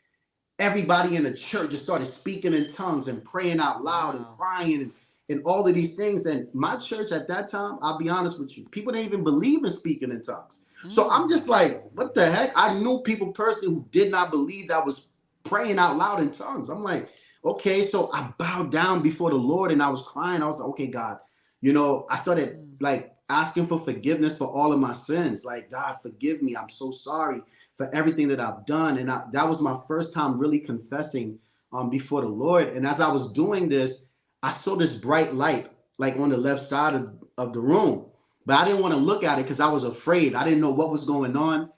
everybody in the church just started speaking in tongues and praying out loud and crying and all of these things. And my church at that time, I'll be honest with you, people didn't even believe in speaking in tongues. So I'm just like, what the heck? I knew people personally who did not believe that I was praying out loud in tongues. I'm like, okay, so I bowed down before the Lord and I was crying. I was like, okay, God, I started like asking for forgiveness for all of my sins. Like, God, forgive me. I'm so sorry for everything that I've done. And that was my first time really confessing before the Lord. And as I was doing this, I saw this bright light, like on the left side of the room, but I didn't want to look at it because I was afraid. I didn't know what was going on.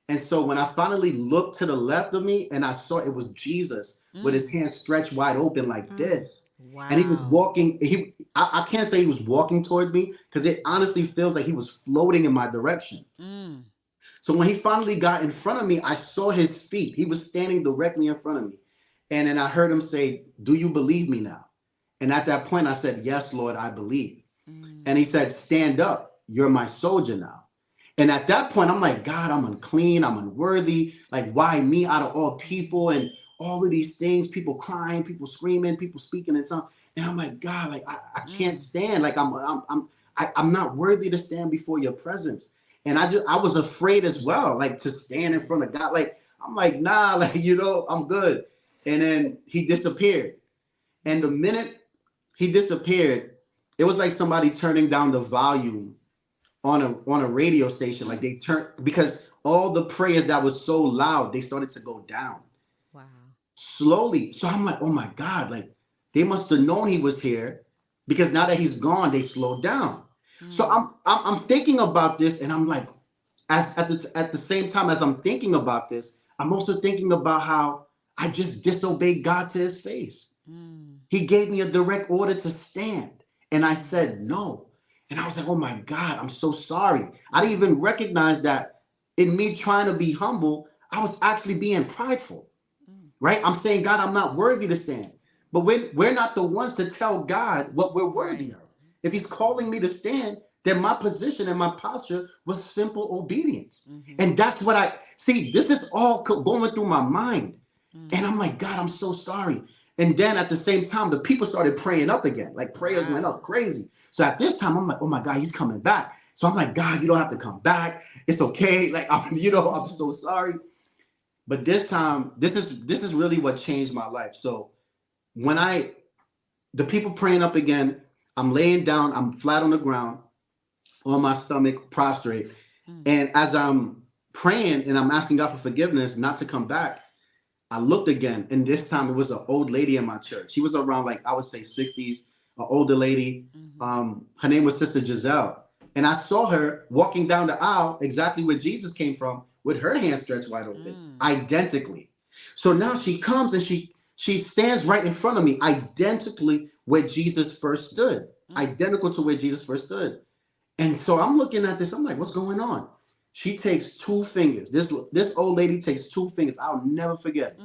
And so when I finally looked to the left of me and I saw it was Jesus with his hands stretched wide open like this. Wow. And he was walking. I can't say he was walking towards me because it honestly feels like he was floating in my direction. So when he finally got in front of me, I saw his feet. He was standing directly in front of me. And then I heard him say, do you believe me now? And at that point, I said, yes, Lord, I believe. And he said, stand up. you're my soldier now. And at that point, I'm like, God, I'm unclean, I'm unworthy. Like, why me out of all people? And all of these things, people crying, people screaming, people speaking in tongues. And I'm like, God, like I can't stand. Like I'm not worthy to stand before your presence. And I was afraid as well, like to stand in front of God. Like I'm like, nah, like I'm good. And then he disappeared. And the minute he disappeared, it was like somebody turning down the volume on a radio station. Like they turned, because all the prayers that was so loud, they started to go down. Wow. Slowly. So I'm like, oh my God, like they must have known he was here, because now that he's gone, they slowed down. So I'm thinking about this, and I'm like, at the same time as I'm thinking about this, I'm also thinking about how I just disobeyed God to his face. He gave me a direct order to stand, and I said no. And I was like, oh my God, I'm so sorry. I didn't even recognize that in me trying to be humble, I was actually being prideful, right? I'm saying, God, I'm not worthy to stand. But we're not the ones to tell God what we're worthy of. If he's calling me to stand, then my position and my posture was simple obedience. And that's what I see. This is all going through my mind. And I'm like, God, I'm so sorry. And then at the same time, the people started praying up again. Like prayers went up crazy. So at this time, I'm like, oh my God, he's coming back. So I'm like, God, you don't have to come back. It's okay. Like, I'm so sorry. But this time, this is really what changed my life. So when the people praying up again, I'm laying down, I'm flat on the ground, on my stomach, prostrate. And as I'm praying and I'm asking God for forgiveness, not to come back, I looked again, and this time it was an old lady in my church. She was around, like, I would say 60s, an older lady. Her name was Sister Giselle. And I saw her walking down the aisle exactly where Jesus came from, with her hands stretched wide open, identically. So now she comes and she stands right in front of me, identically where Jesus first stood, identical to where Jesus first stood. And so I'm looking at this, I'm like, what's going on? She takes two fingers. This old lady takes two fingers. I'll never forget.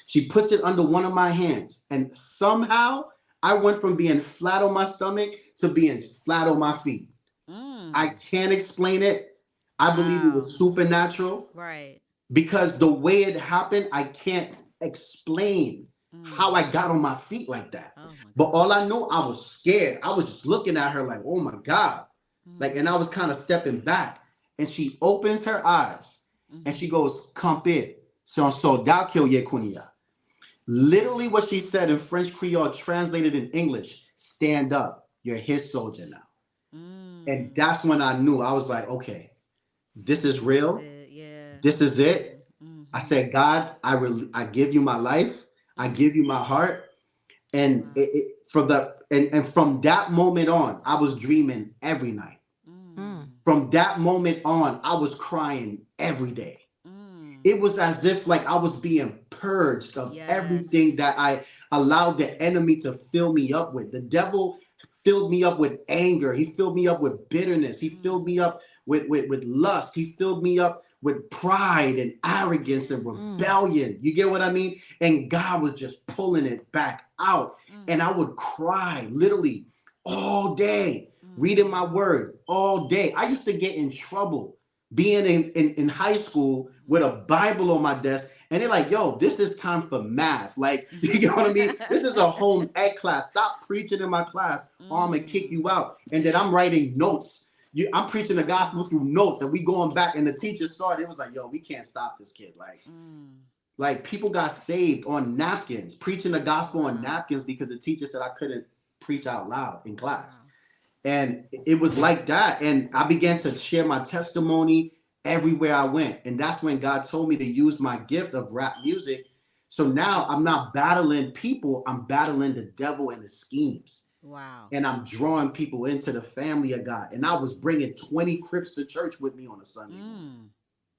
She puts it under one of my hands. And somehow I went from being flat on my stomach to being flat on my feet. I can't explain it. I believe it was supernatural. Right. Because the way it happened, I can't explain how I got on my feet like that. But all I know, I was scared. I was just looking at her like, oh my God. Like, and I was kind of stepping back. And she opens her eyes and she goes, "Campe, son soldat que oye kunia." Literally what she said in French Creole, translated in English, stand up, you're his soldier now. And that's when I knew. I was like, okay, this is real. This is it. I said, God, I give you my life. I give you my heart. And from that moment on, I was dreaming every night. From that moment on, I was crying every day. It was as if like I was being purged of everything that I allowed the enemy to fill me up with. The devil filled me up with anger. He filled me up with bitterness. He filled me up with lust. He filled me up with pride and arrogance and rebellion. You get what I mean? And God was just pulling it back out. And I would cry literally all day, reading my word all day. I used to get in trouble being in high school with a Bible on my desk. And they're like, yo, this is time for math. Like, you know what I mean? This is a home ec class. Stop preaching in my class or I'm going to kick you out. And then I'm writing notes. I'm preaching the gospel through notes. And we going back. And the teacher saw it. It was like, yo, we can't stop this kid. Like people got saved on napkins, preaching the gospel on napkins because the teacher said I couldn't preach out loud in class. And it was like that. And I began to share my testimony everywhere I went. And that's when God told me to use my gift of rap music. So now I'm not battling people. I'm battling the devil and the schemes. Wow. And I'm drawing people into the family of God. And I was bringing 20 Crips to church with me on a Sunday.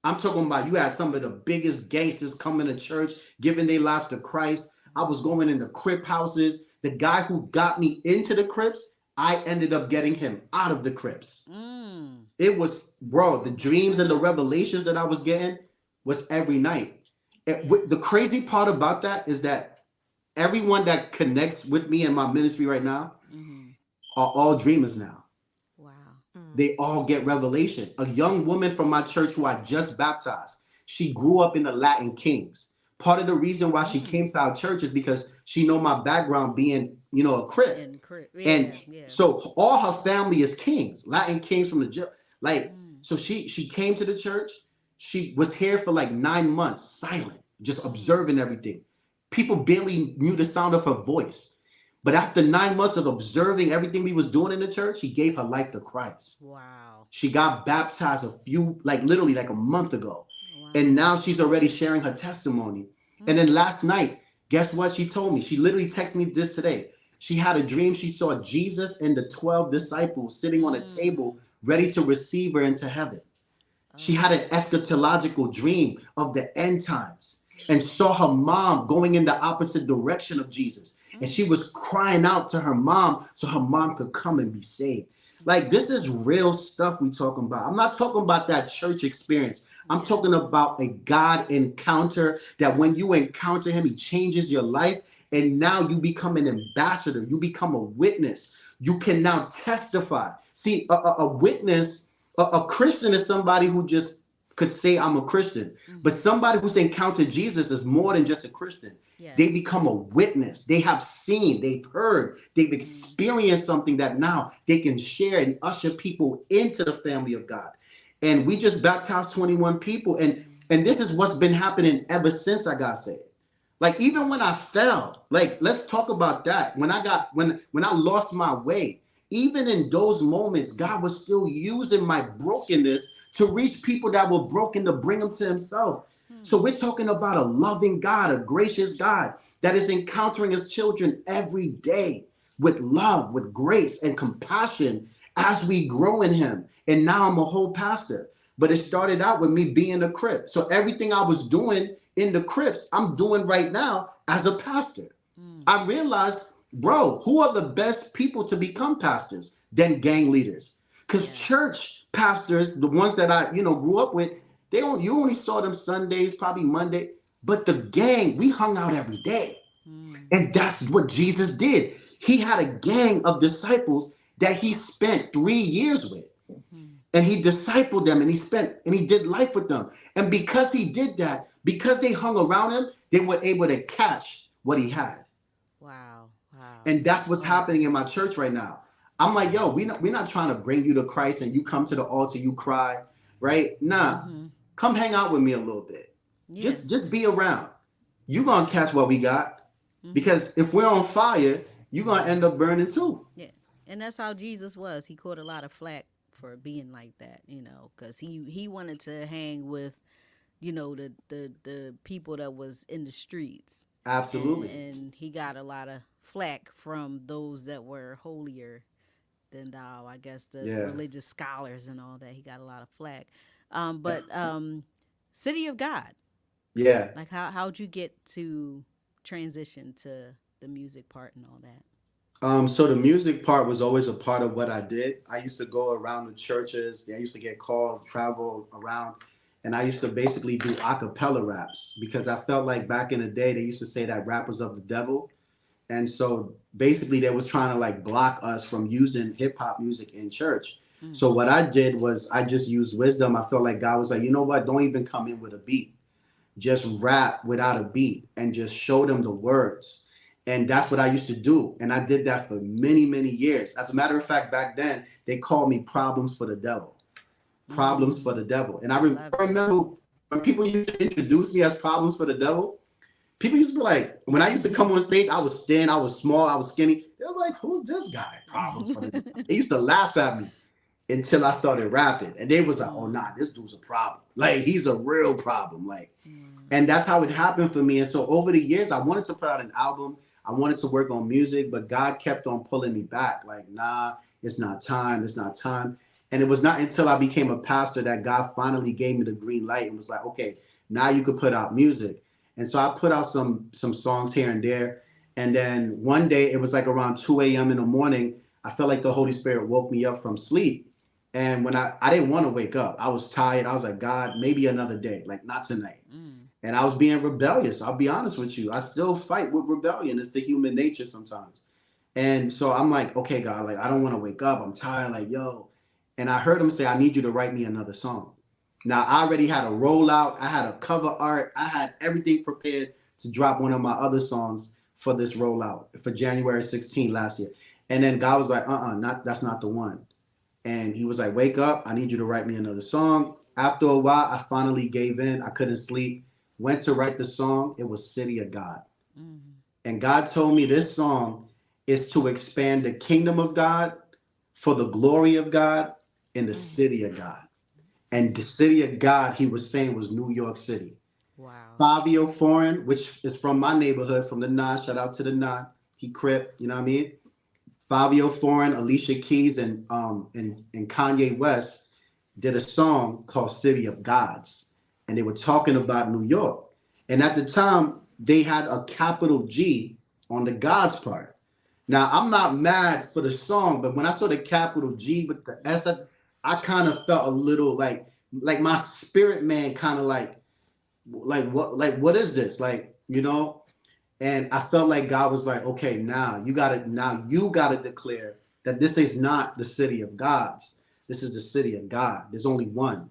I'm talking about, you had some of the biggest gangsters coming to church, giving their lives to Christ. I was going into Crip houses. The guy who got me into the Crips, I ended up getting him out of the Crips. It was, bro, the dreams and the revelations that I was getting was every night. The crazy part about that is that everyone that connects with me in my ministry right now are all dreamers now. Wow. they all get revelation. A young woman from my church who I just baptized, she grew up in the Latin Kings. Part of the reason why she came to our church is because she know my background being, a Crip. And so all her family is kings, Latin kings from the so she came to the church. She was here for like 9 months, silent, just observing everything. People barely knew the sound of her voice. But after 9 months of observing everything we was doing in the church, she gave her life to Christ. Wow. She got baptized literally like a month ago. Wow. And now she's already sharing her testimony. And then last night, guess what she told me? She literally texted me this today. She had a dream. She saw Jesus and the 12 disciples sitting on a table ready to receive her into heaven. She had an eschatological dream of the end times and saw her mom going in the opposite direction of Jesus. And she was crying out to her mom so her mom could come and be saved. Like, this is real stuff we talking about. I'm not talking about that church experience. I'm talking about a God encounter that when you encounter him, he changes your life. And now you become an ambassador. You become a witness. You can now testify. See, a witness, a Christian is somebody who just could say, I'm a Christian. But somebody who's encountered Jesus is more than just a Christian. They become a witness. They have seen, they've heard, they've experienced something that now they can share and usher people into the family of God. And we just baptized 21 people. And this is what's been happening ever since I got saved. Like, even when I fell, like, let's talk about that. When I lost my way, even in those moments, God was still using my brokenness to reach people that were broken, to bring them to himself. So we're talking about a loving God, a gracious God that is encountering his children every day with love, with grace and compassion as we grow in him. And now I'm a whole pastor. But it started out with me being a Crip. So everything I was doing in the Crips, I'm doing right now as a pastor. I realized, bro, who are the best people to become pastors than gang leaders? Because church pastors, the ones that I, grew up with, you only saw them Sundays, probably Monday. But the gang, we hung out every day. And that's what Jesus did. He had a gang of disciples that he spent 3 years with. And he discipled them and he did life with them. And because he did that, because they hung around him, they were able to catch what he had. Wow. And that's what's happening in my church right now. I'm like, yo, we're not trying to bring you to Christ and you come to the altar, you cry, right? Nah, come hang out with me a little bit. Yeah. Just be around. You're going to catch what we got. Because if we're on fire, you're going to end up burning too. Yeah. And that's how Jesus was. He caught a lot of flack for being like that, because he wanted to hang with, the people that was in the streets. Absolutely. And he got a lot of flack from those that were holier than thou, I guess, the religious scholars and all that. He got a lot of flack. But City of God. Yeah. Like, how'd you get to transition to the music part and all that? So the music part was always a part of what I did. I used to go around the churches. I used to get called, travel around, and I used to basically do a cappella raps because I felt like back in the day, they used to say that rap was of the devil. And so basically they was trying to like block us from using hip hop music in church. So what I did was I just used wisdom. I felt like God was like, you know what? Don't even come in with a beat. Just rap without a beat and just show them the words. And that's what I used to do. And I did that for many, many years. As a matter of fact, back then, they called me Problems for the Devil. Problems for the Devil. And I remember when people used to introduce me as Problems for the Devil, people used to be like, when I used to come on stage, I was thin, I was small, I was skinny. They were like, who's this guy? Problems for the Devil. They used to laugh at me until I started rapping. And they was like, oh, nah, this dude's a problem. Like, he's a real problem. Like, and that's how it happened for me. And so over the years, I wanted to put out an album. I wanted to work on music, but God kept on pulling me back. Like, nah, it's not time. It's not time. And it was not until I became a pastor that God finally gave me the green light and was like, okay, now you could put out music. And so I put out some songs here and there. And then one day it was like around 2 a.m. in the morning. I felt like the Holy Spirit woke me up from sleep. And when I didn't want to wake up, I was tired. I was like, God, maybe another day, like not tonight. And I was being rebellious. I'll be honest with you. I still fight with rebellion. It's the human nature sometimes. And so I'm like, okay, God, like, I don't want to wake up. I'm tired. Like, yo. and I heard him say, I need you to write me another song. Now, I already had a rollout. I had a cover art. I had everything prepared to drop one of my other songs for this rollout for January 16th last year. And then God was like, that's not the one. And he was like, wake up. I need you to write me another song. After a while, I finally gave in. I couldn't sleep. Went to write the song. It was City of God. Mm-hmm. And God told me this song is to expand the kingdom of God for the glory of God in the city of God. And the city of God, he was saying, was New York City. Wow. Fabio Foreign, which is from my neighborhood, from the Nine. Shout out to the Nine. He Crip, you know what I mean? Fabio Foreign, Alicia Keys, and Kanye West did a song called City of Gods. And they were talking about New York. And at the time, they had a capital G on the Gods part. Now, I'm not mad for the song, but when I saw the capital G with the S, I kind of felt a little like my spirit man kind of like what is this? Like, you know? And I felt like God was like, okay, now you gotta declare that this is not the city of gods. This is the city of God. There's only one.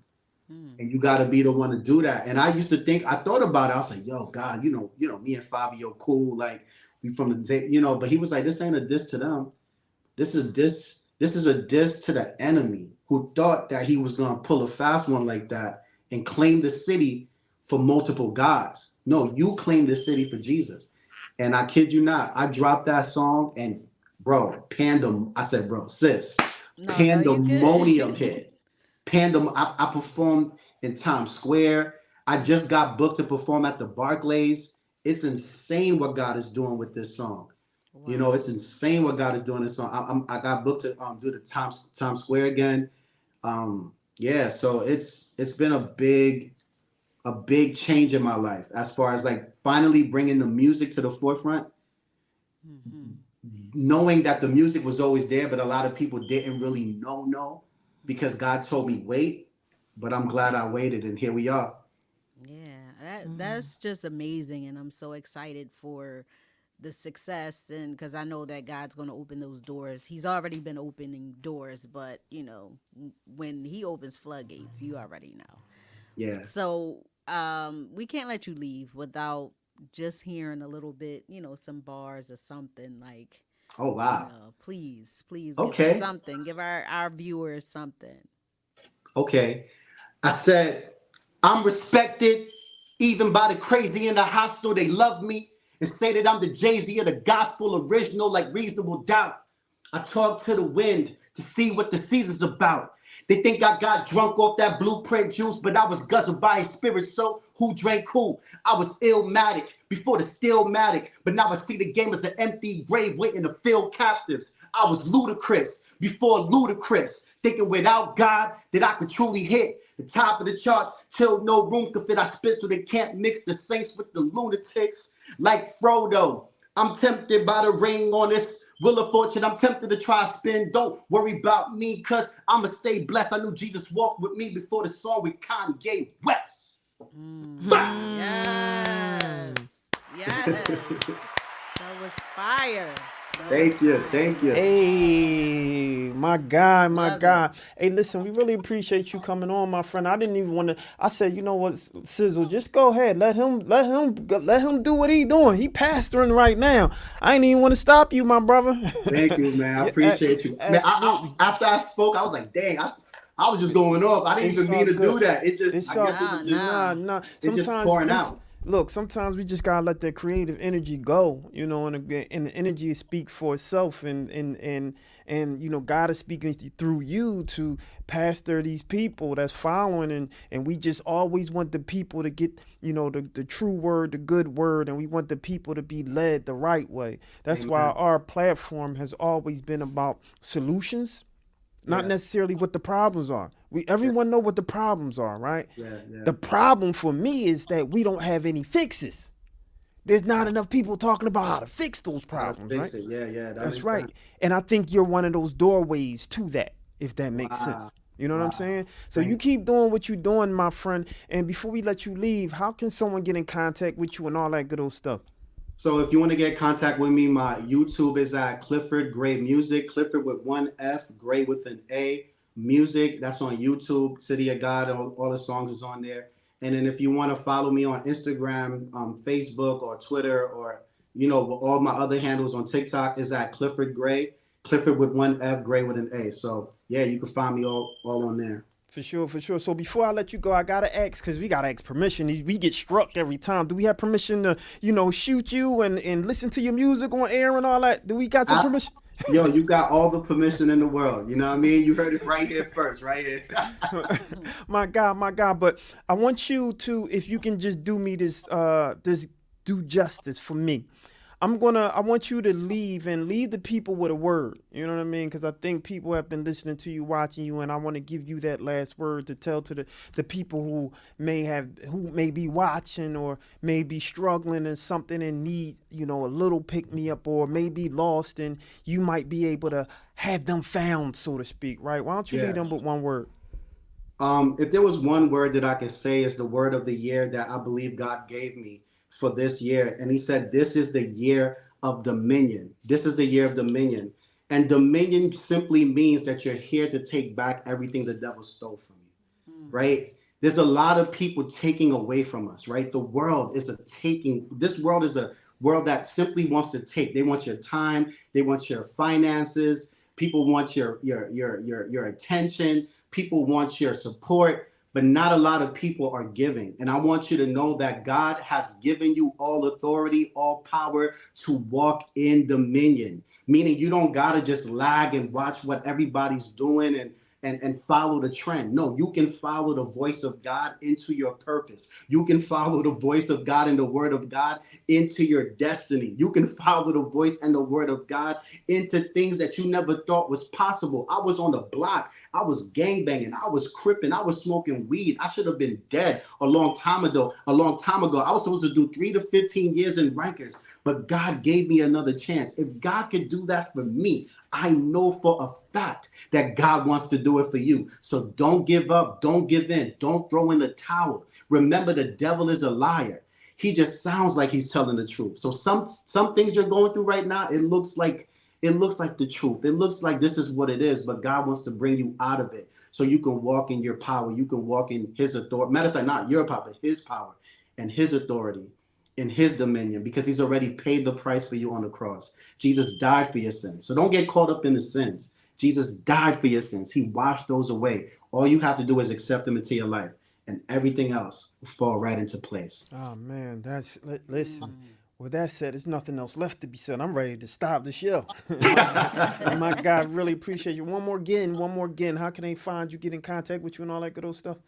And you gotta be the one to do that. And I thought about it. I was like, yo, God, you know, me and Fabio cool, like we from the, you know, but he was like, this ain't a diss to them. This is a diss to the enemy who thought that he was going to pull a fast one like that and claim the city for multiple gods. No, you claim the city for Jesus. And I kid you not, I dropped that song and I said, pandemonium hit. I performed in Times Square. I just got booked to perform at the Barclays. It's insane what God is doing with this song. Wow. You know, it's insane what God is doing this song. I got booked to do the Times Square again. So it's been a big change in my life as far as like finally bringing the music to the forefront. Mm-hmm. Knowing that the music was always there, but a lot of people didn't really know because God told me wait, but I'm glad I waited and here we are. Yeah, that's just amazing, and I'm so excited for the success, and because I know that God's going to open those doors. He's already been opening doors, but you know, when he opens floodgates, you already know. Yeah. So we can't let you leave without just hearing a little bit, you know, some bars or something like. Oh wow! You know, please, okay. Give us something. Give our viewers something. Okay, I said I'm respected even by the crazy in the hostel. They love me and say that I'm the Jay-Z of the gospel original, like Reasonable Doubt. I talk to the wind to see what the season's about. They think I got drunk off that blueprint juice, but I was guzzled by his spirit, so who drank who? I was illmatic before the stillmatic, but now I see the game as an empty grave waiting to fill captives. I was ludicrous before ludicrous, thinking without God that I could truly hit the top of the charts till no room could fit. I spit so they can't mix the saints with the lunatics. Like Frodo, I'm tempted by the ring on this Wheel of Fortune. I'm tempted to try spin. Don't worry about me, cause I'ma stay blessed. I knew Jesus walked with me before the song with Kanye West. Yes. That was fire. Thank you. Hey, my guy. Hey, listen, we really appreciate you coming on, my friend. I didn't even want to. I said, you know what, Sizzle, just go ahead. Let him do what he doing. He pastoring right now. I ain't even want to stop you, my brother. Thank you, man. I appreciate you. Man, after I spoke, I was like, dang, I was just going off. I didn't even mean to do that. It just, it's I guess it was just pouring out. Look, sometimes we just gotta let that creative energy go, you know, and the energy speak for itself, and you know, God is speaking through you to pastor these people that's following, and we just always want the people to get, you know, the true word, the good word, and we want the people to be led the right way. That's Amen. Why our platform has always been about solutions, not necessarily what the problems are. Everyone know what the problems are, right? Yeah. The problem for me is that we don't have any fixes. There's not enough people talking about how to fix those problems, right? Yeah. That's right. Sense. And I think you're one of those doorways to that, if that makes sense. You know what I'm saying? So you keep doing what you're doing, my friend. And before we let you leave, how can someone get in contact with you and all that good old stuff? So if you want to get in contact with me, my YouTube is at Clifford Gray Music. Clifford with one F, Gray with an A. Music. That's on YouTube. City of God. All the songs is on there. And then if you want to follow me on Instagram, Facebook, or Twitter, or all my other handles on TikTok is at Clifford Gray. Clifford with one F, Gray with an A. So yeah, you can find me all on there. For sure, for sure. So before I let you go, I gotta ask, because we gotta ask permission. We get struck every time. Do we have permission to, shoot you and listen to your music on air and all that? Do we got your permission? Yo, you got all the permission in the world. You know what I mean? You heard it right here first, right here. My God. But I want you to, if you can just do me this do justice for me. I want you to leave the people with a word. You know what I mean? Because I think people have been listening to you, watching you, and I want to give you that last word to tell to the people who may be watching or may be struggling in something and need, a little pick me up, or may be lost, and you might be able to have them found, so to speak, right? Why don't you leave them with one word? If there was one word that I could say is the word of the year that I believe God gave me for this year. And he said, this is the year of dominion. This is the year of dominion. And dominion simply means that you're here to take back everything the devil stole from you, right? There's a lot of people taking away from us, right? The world is this world is a world that simply wants to take. They want your time. They want your finances. People want your attention. People want your support. But not a lot of people are giving. And I want you to know that God has given you all authority, all power to walk in dominion. Meaning you don't got to just lag and watch what everybody's doing and follow the trend. No, you can follow the voice of God into your purpose. You can follow the voice of God and the word of God into your destiny. You can follow the voice and the word of God into things that you never thought was possible. I was on the block. I was gangbanging. I was cripping. I was smoking weed. I should have been dead a long time ago. I was supposed to do 3 to 15 years in Rikers, but God gave me another chance. If God could do that for me, I know for a fact that God wants to do it for you. So don't give up. Don't give in. Don't throw in the towel. Remember, the devil is a liar. He just sounds like he's telling the truth. So some things you're going through right now, it looks like the truth. It looks like this is what it is, but God wants to bring you out of it so you can walk in your power. You can walk in his authority. Matter of fact, not your power, but his power and his authority in his dominion, because he's already paid the price for you on the cross. Jesus died for your sins. So don't get caught up in the sins. Jesus died for your sins. He washed those away. All you have to do is accept him into your life, and everything else will fall right into place. Oh, man, listen. With that said, there's nothing else left to be said. I'm ready to stop the show. My God, really appreciate you. One more again. How can they find you, get in contact with you, and all that good old stuff?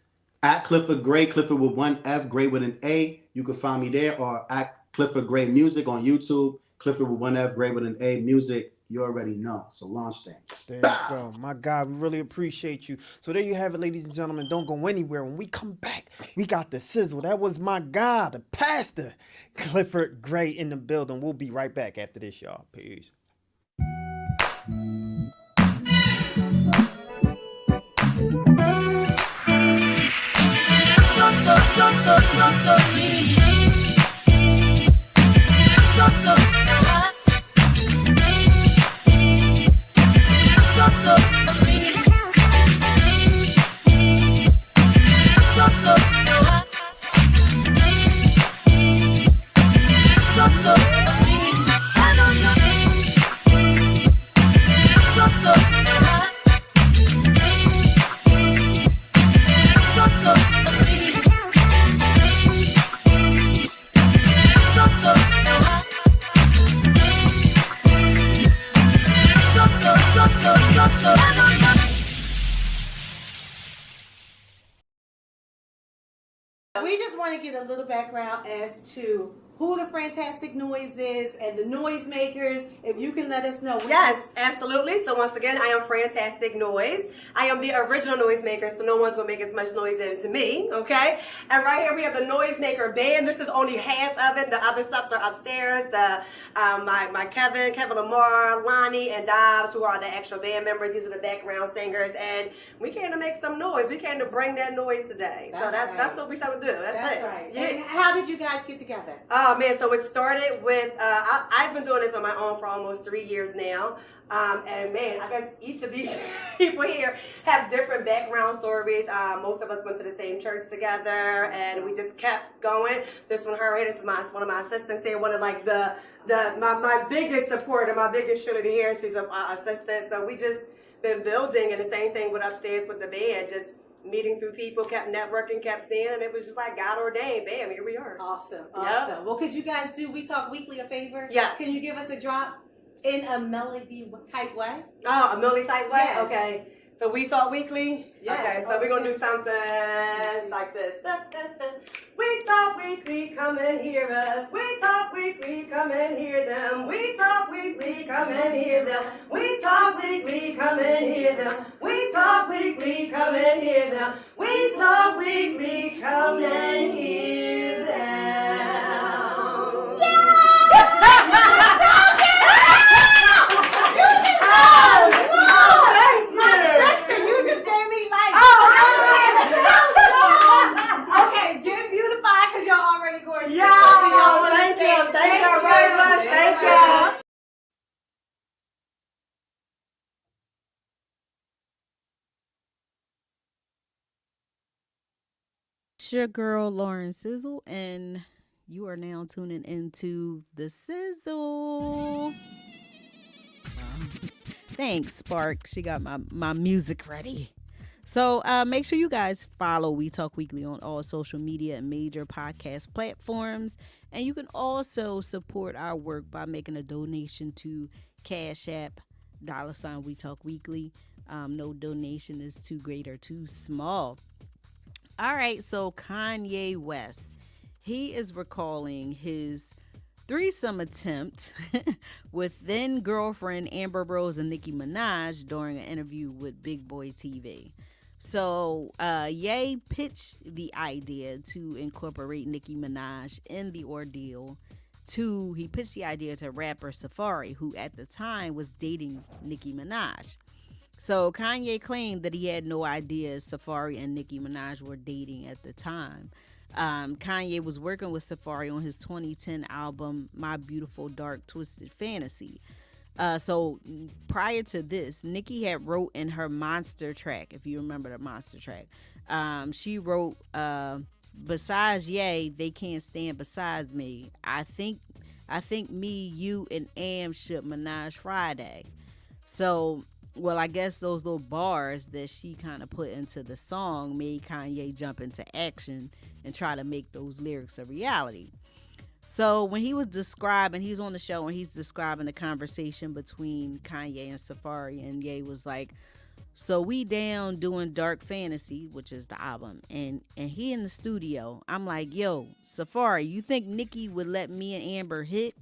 At Clifford Gray, Clifford with one F, Gray with an A. You can find me there, or at Clifford Gray Music on YouTube. Clifford with one F, Gray with an A, Music. You already know. So launch things. There you go. My God, we really appreciate you. So there you have it, ladies and gentlemen. Don't go anywhere. When we come back, we got the sizzle. That was my God, the pastor, Clifford Gray, in the building. We'll be right back after this, y'all. Peace. We just want to get a little background as to who the Fantastic Noise is and the noisemakers, if you can let us know. Yes, absolutely. So once again, I am Fantastic Noise. I am the original noisemaker, so no one's going to make as much noise as me, okay? And right here we have the Noisemaker Band. This is only half of it. The other stuffs are upstairs. My Kevin Lamar, Lonnie, and Dobbs, who are the actual band members. These are the background singers. And we came to make some noise. We came to bring that noise today. That's what we try to do. That's it. Right. Yeah. And how did you guys get together? Oh man, so it started with I've been doing this on my own for almost 3 years now. And man, I guess each of these people here have different background stories. Most of us went to the same church together, and we just kept going. This one, her, this is one of my assistants here, one of like my biggest supporter, my biggest shooter here. She's an assistant, so we just been building, and the same thing with upstairs with the band, just meeting through people, kept networking, kept seeing, and it was just like God ordained. Bam, here we are. Awesome. Yep. Well, could you guys do We Talk Weekly a favor? Yes. Can you give us a drop in a melody type way? Oh, a melody type way? Yes. Okay. So we talk weekly? Yes. Okay, so we're going to do something like this. We talk weekly, come and hear us. We talk weekly, come and hear them. We talk weekly, come and hear them. We talk weekly, come and hear them. We talk weekly, come and hear them. We talk weekly, come and hear them. Okay, get beautified because y'all already gorgeous. Yeah, thank you. Thank you very much. Thank you. It's your girl Lauren Sizzle, and you are now tuning into the Sizzle. Thanks, Spark. She got my music ready. So make sure you guys follow We Talk Weekly on all social media and major podcast platforms. And you can also support our work by making a donation to Cash App, $ We Talk Weekly. No donation is too great or too small. All right, so Kanye West, he is recalling his threesome attempt with then girlfriend Amber Rose and Nicki Minaj during an interview with Big Boy TV. So Ye pitched the idea to incorporate Nicki Minaj in the ordeal. He pitched the idea to rapper Safari, who at the time was dating Nicki Minaj. So Kanye claimed that he had no idea Safari and Nicki Minaj were dating at the time. Kanye was working with Safari on his 2010 album, My Beautiful Dark Twisted Fantasy. So prior to this, Nicki had wrote in her Monster track, if you remember the Monster track, she wrote, besides Ye, they can't stand besides me. I think me, you, and Am should Minaj Friday. So, well, I guess those little bars that she kind of put into the song made Kanye jump into action and try to make those lyrics a reality. So when he was on the show and he's describing the conversation between Kanye and Safari, and Ye was like, so we down doing Dark Fantasy, which is the album, and he in the studio. I'm like, yo, Safari, you think Nicki would let me and Amber hit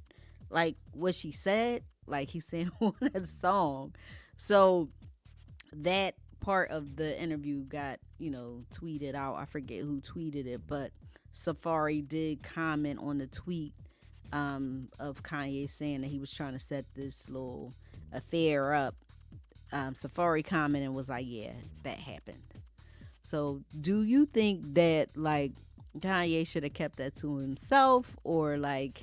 like what she said? Like he said on that song. So that part of the interview got, tweeted out. I forget who tweeted it, but Safari did comment on the tweet of Kanye saying that he was trying to set this little affair up. Safari commented and was like, yeah, that happened. So do you think that like Kanye should have kept that to himself, or like...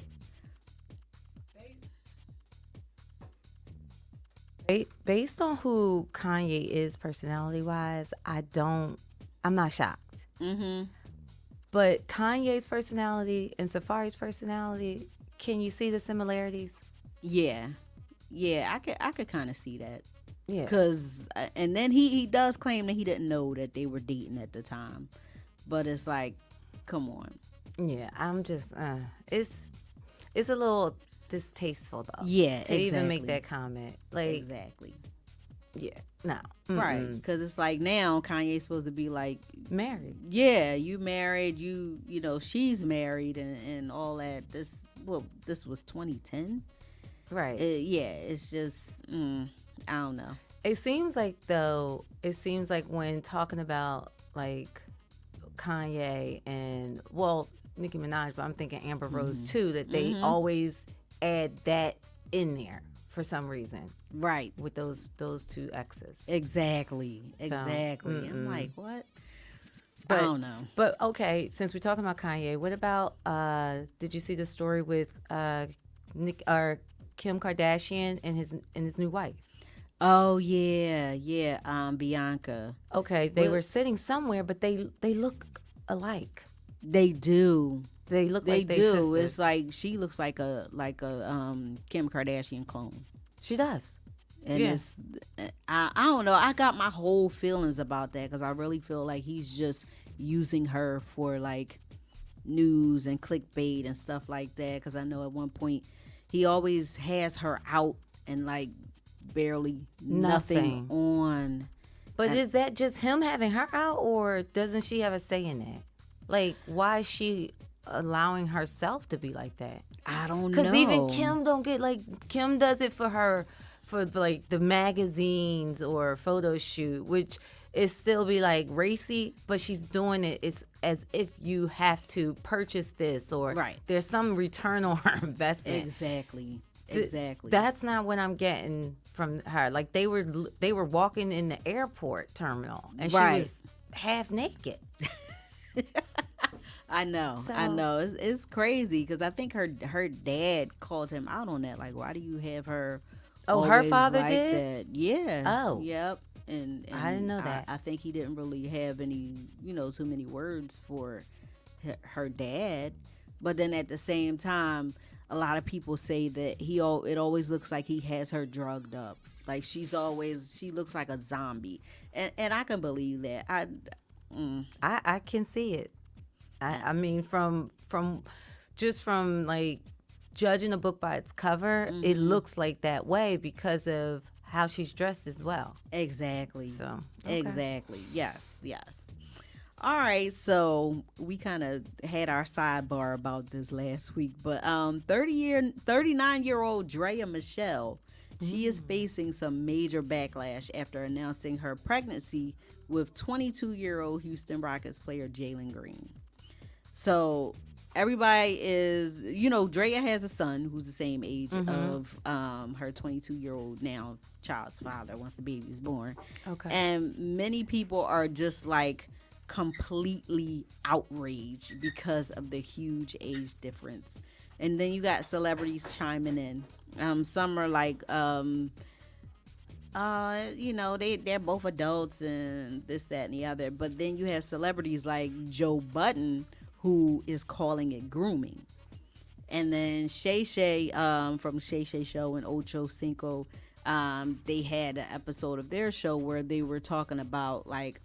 Based on who Kanye is personality-wise, I'm not shocked. Mm-hmm. But Kanye's personality and Safari's personality, can you see the similarities? Yeah, I could kind of see that. Yeah. Cause and then he does claim that he didn't know that they were dating at the time, but it's like, come on. Yeah, I'm just it's a little distasteful though. Yeah, to even make that comment. Like exactly. Yeah, no. Right, because it's like now Kanye's supposed to be like married. Yeah, you married. She's married and all that. This was 2010. Right. It's just I don't know. It seems like when talking about like Kanye and Nicki Minaj, but I'm thinking Amber Rose too, that they always add that in there for some reason. Right. With those two exes. Exactly. I'm like, what? But, I don't know. But okay, since we're talking about Kanye, what about did you see the story with Kim Kardashian and his new wife? Oh yeah. Bianca. Okay, they Well- were sitting somewhere, but they look alike. They do. They look They like they do. sisters. It's like she looks like a Kim Kardashian clone. She does. And Yeah. it's I don't know. I got my whole feelings about that because I really feel like he's just using her for like news and clickbait and stuff like that. Because I know at one point he always has her out and like barely nothing on. But is that just him having her out, or doesn't she have a say in that? Like, why is she allowing herself to be like that? I don't know. Because even Kim don't get like Kim does it for like the magazines or photo shoot, which is still be like racy, but she's doing it. It's as if you have to purchase this or Right. there's some return on her investment. Exactly. That's not what I'm getting from her. Like they were walking in the airport terminal and she Right. was half naked. I know. It's crazy because I think her dad called him out on that. Like, why do you have her? Oh, her always father like did? that? Yeah. Oh. Yep. And I didn't know that. I think he didn't really have any, too many words for her dad. But then at the same time, a lot of people say that it always looks like he has her drugged up. Like she looks like a zombie, and I can believe that. I can see it. I mean, from like judging a book by its cover, it looks like that way because of how she's dressed as well. Exactly. So okay. Exactly. Yes. All right, so we kind of had our sidebar about this last week, but 39-year-old Drea Michelle, she is facing some major backlash after announcing her pregnancy with 22-year-old Houston Rockets player Jalen Green. So everybody is, Drea has a son who's the same age of her 22-year-old now child's father once the baby's born. Okay. And many people are just like completely outraged because of the huge age difference. And then you got celebrities chiming in. Some are like, they're both adults and this, that, and the other. But then you have celebrities like Joe Budden who is calling it grooming. And then Shay Shay from Shay Shay Show and Ocho Cinco, they had an episode of their show where they were talking about like,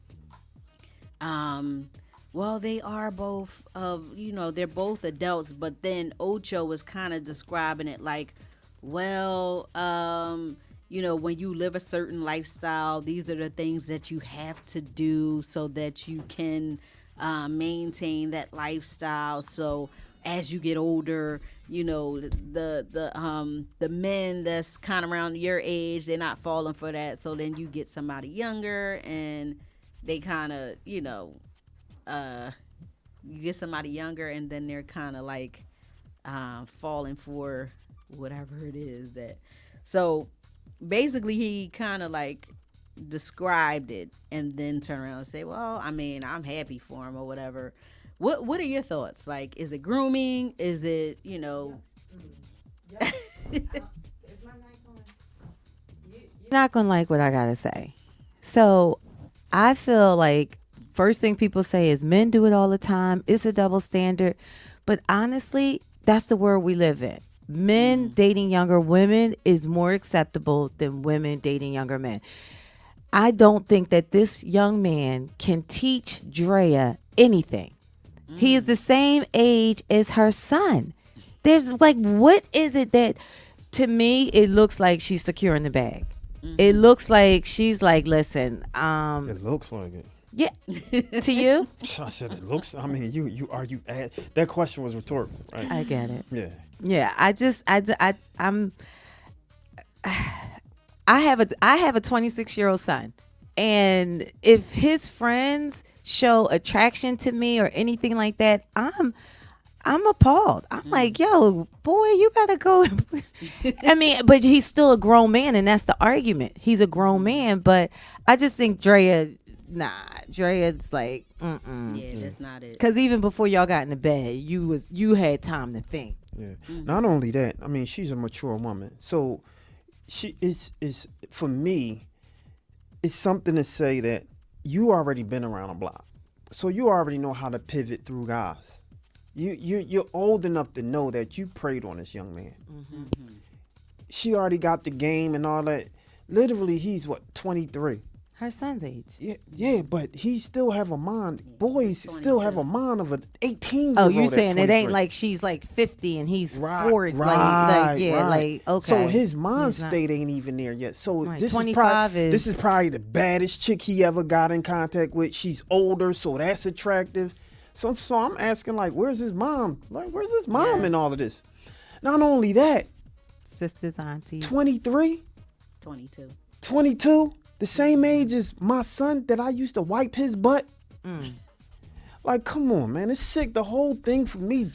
well, they are both they're both adults, but then Ocho was kind of describing it like, well, when you live a certain lifestyle, these are the things that you have to do so that you can maintain that lifestyle. So as you get older, the men that's kind of around your age, they're not falling for that. So then you get somebody younger and they kind of, you get somebody younger and then they're kind of like falling for whatever it is that. So basically he kind of like described it and then turn around and say, well, I mean, I'm happy for him or whatever. What are your thoughts? Like, is it grooming? Is it, You're not gonna like what I gotta say. So I feel like first thing people say is men do it all the time. It's a double standard. But honestly, that's the world we live in. Men dating younger women is more acceptable than women dating younger men. I don't think that this young man can teach Drea anything. He is the same age as her son. There's like, what is it that, to me, it looks like she's securing the bag. It looks like she's like, listen, It looks like it. yeah, to you? I said it looks. I mean, you that question was rhetorical, right? I get it. Yeah. Yeah, I have a 26-year-old son, and if his friends show attraction to me or anything like that, I'm appalled. I'm like, yo, boy, you better go. I mean, but he's still a grown man, and that's the argument. He's a grown man, but I just think Drea's like, Yeah, that's not it. because even before y'all got in the bed, you had time to think. Yeah. Not only that, I mean, she's a mature woman. So she is for me, it's something to say that you already been around a block, so you already know how to pivot through guys. You're old enough to know that you preyed on this young man. She already got the game and all that. Literally, he's 23. Her son's age. Yeah, but he still have a mind. Boys still have a mind of an 18-year-old. Oh, you're saying it ain't like she's like 50 and he's 40. Like okay. So his mind state ain't even there yet. So this 25 this is probably the baddest chick he ever got in contact with. She's older, so that's attractive. So I'm asking, like, where's his mom? Like, where's his mom in all of this? Not only that, sisters, aunties. 22. 22. The same age as my son that I used to wipe his butt. Like, come on, man. It's sick. The whole thing for me, it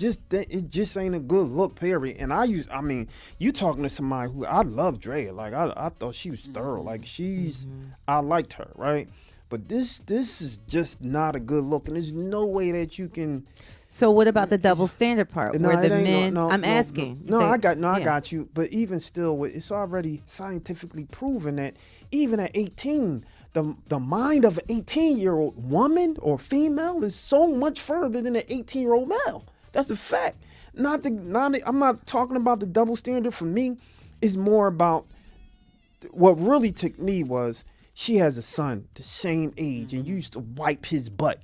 just ain't a good look, period. And I mean, you talking to somebody who, I love Drea. Like, I thought she was thorough. Like, I liked her, right? But this is just not a good look. And there's no way that you can. So what about the double standard part? No, where the men, I'm asking. I got you. But even still, it's already scientifically proven that even at 18, the mind of an 18-year-old woman or female is so much further than an 18-year-old male. That's a fact. I'm not talking about the double standard. For me, it's more about what really took me was she has a son the same age and you used to wipe his butt.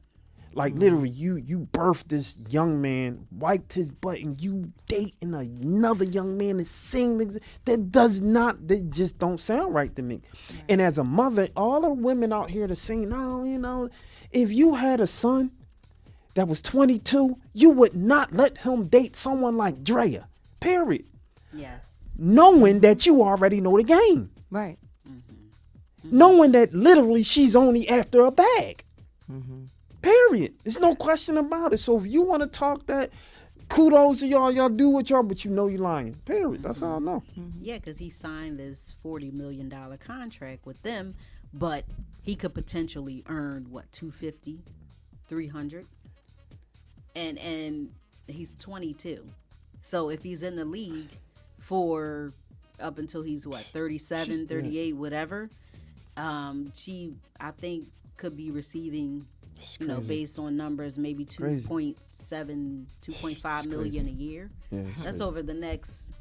Like, literally, you birthed this young man, wiped his butt, and you dating another young man the same. That just don't sound right to me. Right. And as a mother, all the women out here that saying, no, if you had a son that was 22, you would not let him date someone like Drea, period. Yes. Knowing that you already know the game. Right. Knowing that literally she's only after a bag. Period. There's no question about it. So if you want to talk that, kudos to y'all do what y'all, but you know you're lying. Period. That's all I know. Yeah, because he signed this $40 million contract with them, but he could potentially earn $250, $300, and he's 22. So if he's in the league for up until he's 37, 38, whatever, she, I think, could be receiving, based on numbers, maybe 2.7, 2.5 million a year. Yeah, that's over the next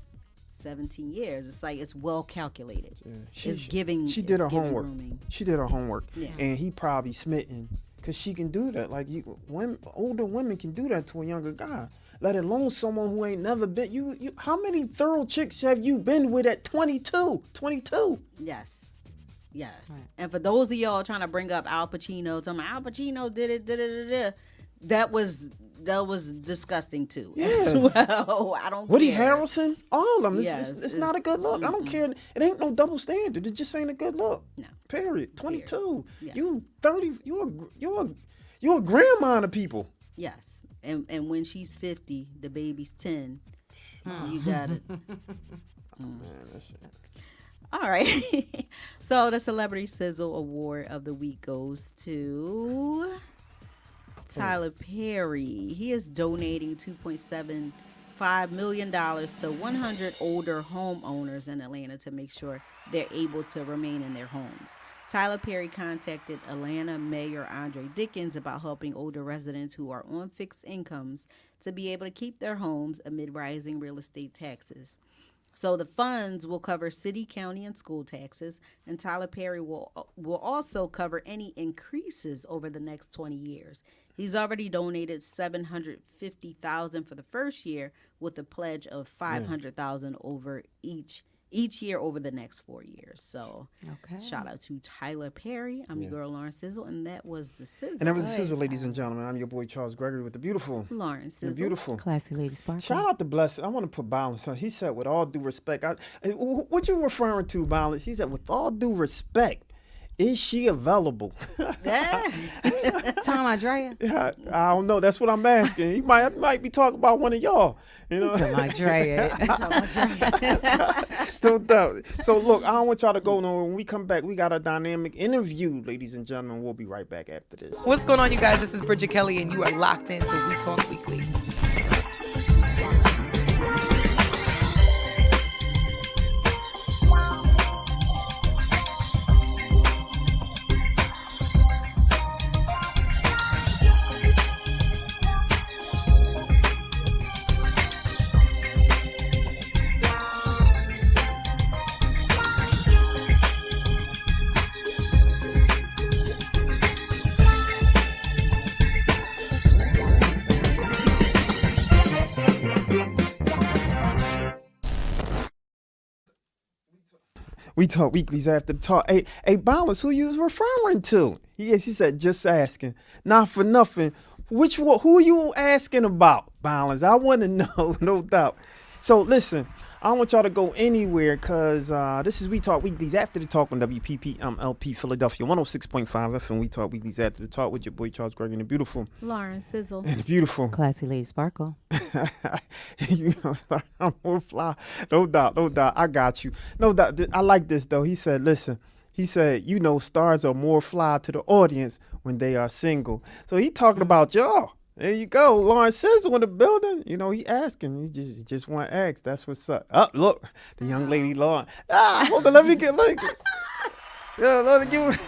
17 years. It's like, it's well calculated. Yeah. She did her homework. She did her homework. Yeah. And he probably smitten because she can do that. Like, older women can do that to a younger guy, let alone someone who ain't never been. You how many thorough chicks have you been with at 22? Yes. Right. And for those of y'all trying to bring up Al Pacino, talking about Al Pacino did it, that was disgusting too. Yeah. As well. I don't Woody care. Harrelson, all of them. It's not a good look. I don't care. It ain't no double standard. It just ain't a good look. No. Period. 22. Yes. You 30. You're a grandma to people. Yes. And when she's 50, the baby's 10. You got it. Man, that's it. All right. So the Celebrity Sizzle Award of the week goes to Tyler Perry. He is donating $2.75 million to 100 older homeowners in Atlanta to make sure they're able to remain in their homes. Tyler Perry contacted Atlanta Mayor Andre Dickens about helping older residents who are on fixed incomes to be able to keep their homes amid rising real estate taxes. So the funds will cover city, county, and school taxes, and Tyler Perry will also cover any increases over the next 20 years. He's already donated $750,000 for the first year, with a pledge of $500,000 over each year over the next 4 years. So shout out to Tyler Perry. I'm your girl, Lauren Sizzle, and that was the Sizzle. And that was the Sizzle, ladies and gentlemen. I'm your boy, Charles Gregory, with the beautiful Lauren Sizzle. Beautiful. Classy Lady Sparkle. Shout out to Blessed. I want to put Balance on. He said, with all due respect. What you referring to, Balance? He said, with all due respect, is she available? Talking about Drea? Yeah, I don't know. That's what I'm asking. He might be talking about one of y'all. Talking about Drea. No doubt. So look, I don't want y'all to go nowhere. When we come back, we got a dynamic interview, ladies and gentlemen. We'll be right back after this. What's going on, you guys? This is Bridget Kelly, and you are locked into We Talk Weekly. We Talk Weekly's After the Talk. Hey, Balance, who you was referring to? Yes, he said, just asking. Not for nothing. Which one? Who you asking about, Balance? I want to know, no doubt. So listen, I don't want y'all to go anywhere because this is We Talk Weekly's After the Talk on WPP LP Philadelphia 106.5 FM. We Talk Weekly's After the Talk with your boy Charles Gregory and the beautiful Lauren Sizzle. and the beautiful Classy Lady Sparkle. you know, I'm more fly. No doubt. I got you. No doubt. I like this though. He said, listen. He said, you know, stars are more fly to the audience when they are single. So he talking about y'all. There you go. Lauren Sizzle in the building. You know, he asking. He just want to ask. That's what's up. Oh, look, the young lady Lauren. Hold on. Let me get like. Yeah, let me give.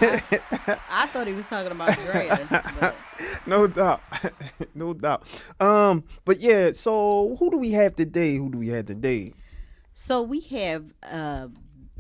I thought he was talking about Drea. But. No doubt. No doubt. But yeah. So who do we have today? So we have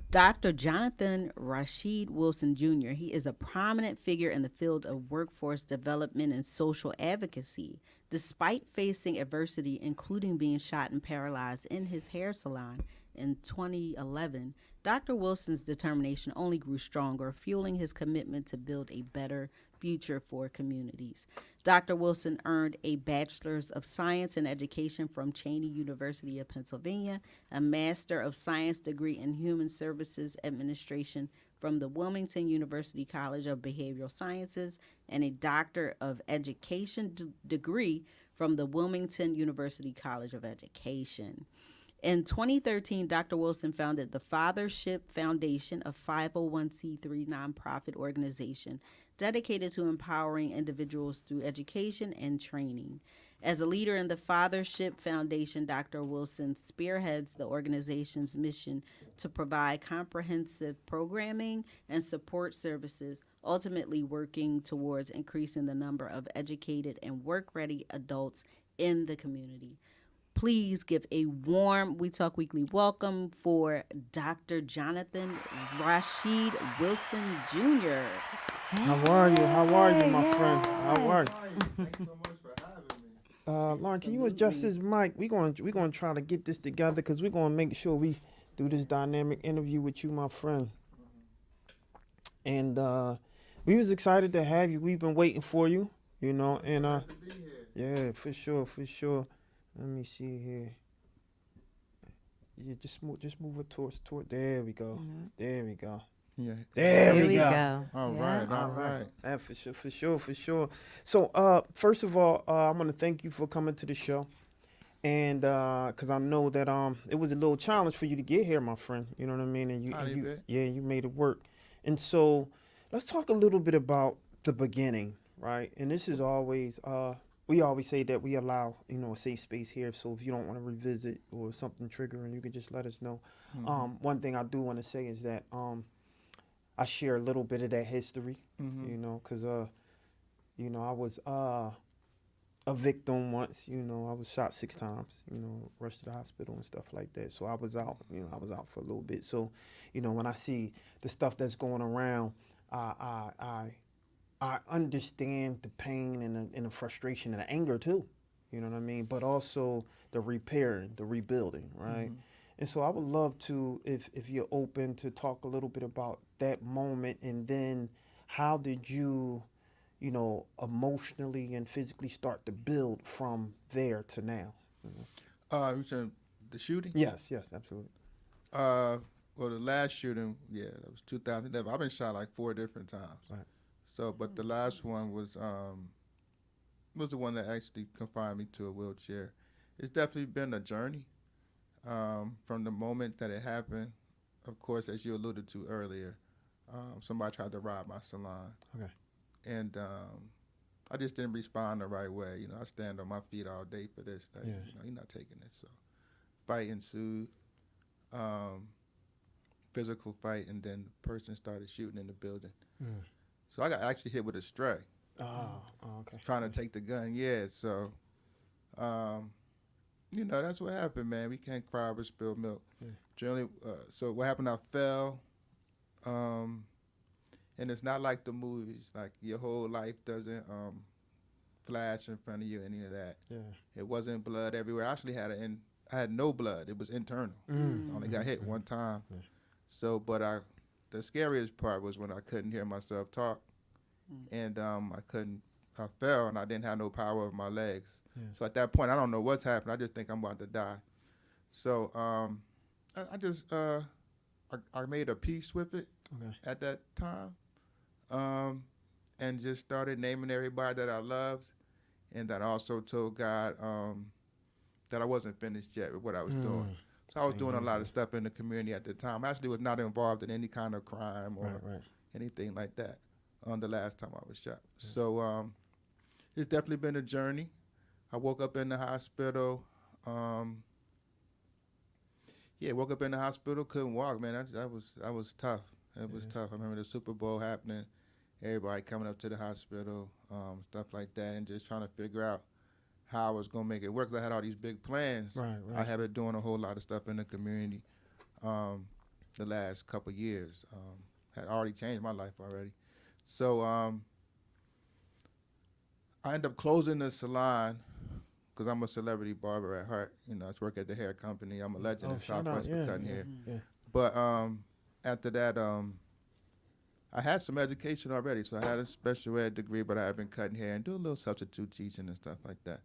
Dr. Jonathan Rashid Wilson Jr. He is a prominent figure in the field of workforce development and social advocacy. Despite facing adversity, including being shot and paralyzed in his hair salon in 2011, Dr. Wilson's determination only grew stronger, fueling his commitment to build a better future for communities. Dr. Wilson earned a Bachelor's of Science in Education from Cheyney University of Pennsylvania, a Master of Science degree in Human Services Administration from the Wilmington University College of Behavioral Sciences, and a Doctor of Education degree from the Wilmington University College of Education. In 2013, Dr. Wilson founded the Fathership Foundation, a 501c3 nonprofit organization dedicated to empowering individuals through education and training. As a leader in the Fathership Foundation, Dr. Wilson spearheads the organization's mission to provide comprehensive programming and support services, ultimately working towards increasing the number of educated and work-ready adults in the community. Please give a warm We Talk Weekly welcome for Dr. Jonathan Rashid Wilson Jr. How are you, my friend? How are you? Thanks so much for having me. Lauren, can you adjust his mic? We're going to try to get this together because we're going to make sure we do this dynamic interview with you, my friend. And we was excited to have you. We've been waiting for you, you know. And Glad to be here. yeah, for sure. Let me see here. Yeah, just move it toward. There we go. Mm-hmm. There we go. Yeah. There Here we we go. go. All Yeah. right. All right. For sure. So, first of all, I want to thank you for coming to the show, and because I know that it was a little challenge for you to get here, my friend. You know what I mean? And you made it work. And so, let's talk a little bit about the beginning, right? And this is always we always say that we allow a safe space here. So if you don't want to revisit or something triggering, you can just let us know. Mm-hmm. One thing I do want to say is that I share a little bit of that history, Mm-hmm. because I was a victim once. I was shot 6 times. Rushed to the hospital and stuff like that. So I was out. I was out for a little bit. So, when I see the stuff that's going around, I understand the pain and the frustration and the anger too. You know what I mean? But also the repairing, the rebuilding, right? Mm-hmm. And so I would love to, if you're open, to talk a little bit about that moment, and then how did you, emotionally and physically start to build from there to now? You said the shooting? Yes, absolutely. Well, the last shooting, that was 2011. I've been shot like 4 different times. Right. So, but the last one was the one that actually confined me to a wheelchair. It's definitely been a journey. From the moment that it happened, of course, as you alluded to earlier, somebody tried to rob my salon. Okay. And I just didn't respond the right way. I stand on my feet all day for this. Like, you're not taking this. So fight ensued, physical fight, and then the person started shooting in the building. Mm. So I got actually hit with a stray. Oh, okay. Trying to take the gun, so that's what happened, man. We can't cry over spilled milk. Yeah. Generally, so what happened, I fell, and it's not like the movies, like your whole life doesn't flash in front of you, any of that. Yeah. It wasn't blood everywhere. I actually I had no blood. It was internal. Mm. I only got hit one time. Yeah. So, but the scariest part was when I couldn't hear myself talk, and I fell and I didn't have no power over my legs. Yeah. So at that point, I don't know what's happened. I just think I'm about to die. So I made a peace with it at that time, and just started naming everybody that I loved, and that I also told God that I wasn't finished yet with what I was doing. So I was doing a lot of stuff in the community at the time. I actually was not involved in any kind of crime or anything like that the last time I was shot. Yeah. So it's definitely been a journey. I woke up in the hospital. Woke up in the hospital, couldn't walk, man. That was tough. It was tough. I remember the Super Bowl happening, everybody coming up to the hospital, stuff like that, and just trying to figure out how I was gonna make it work. 'Cause I had all these big plans. Right. I have been doing a whole lot of stuff in the community the last couple years. Had already changed my life already. So I ended up closing the salon because I'm a celebrity barber at heart. You know, I work at the hair company. I'm a legend in Southwest for cutting hair. Yeah. But after that, I had some education already. So I had a special ed degree, but I had been cutting hair and do a little substitute teaching and stuff like that.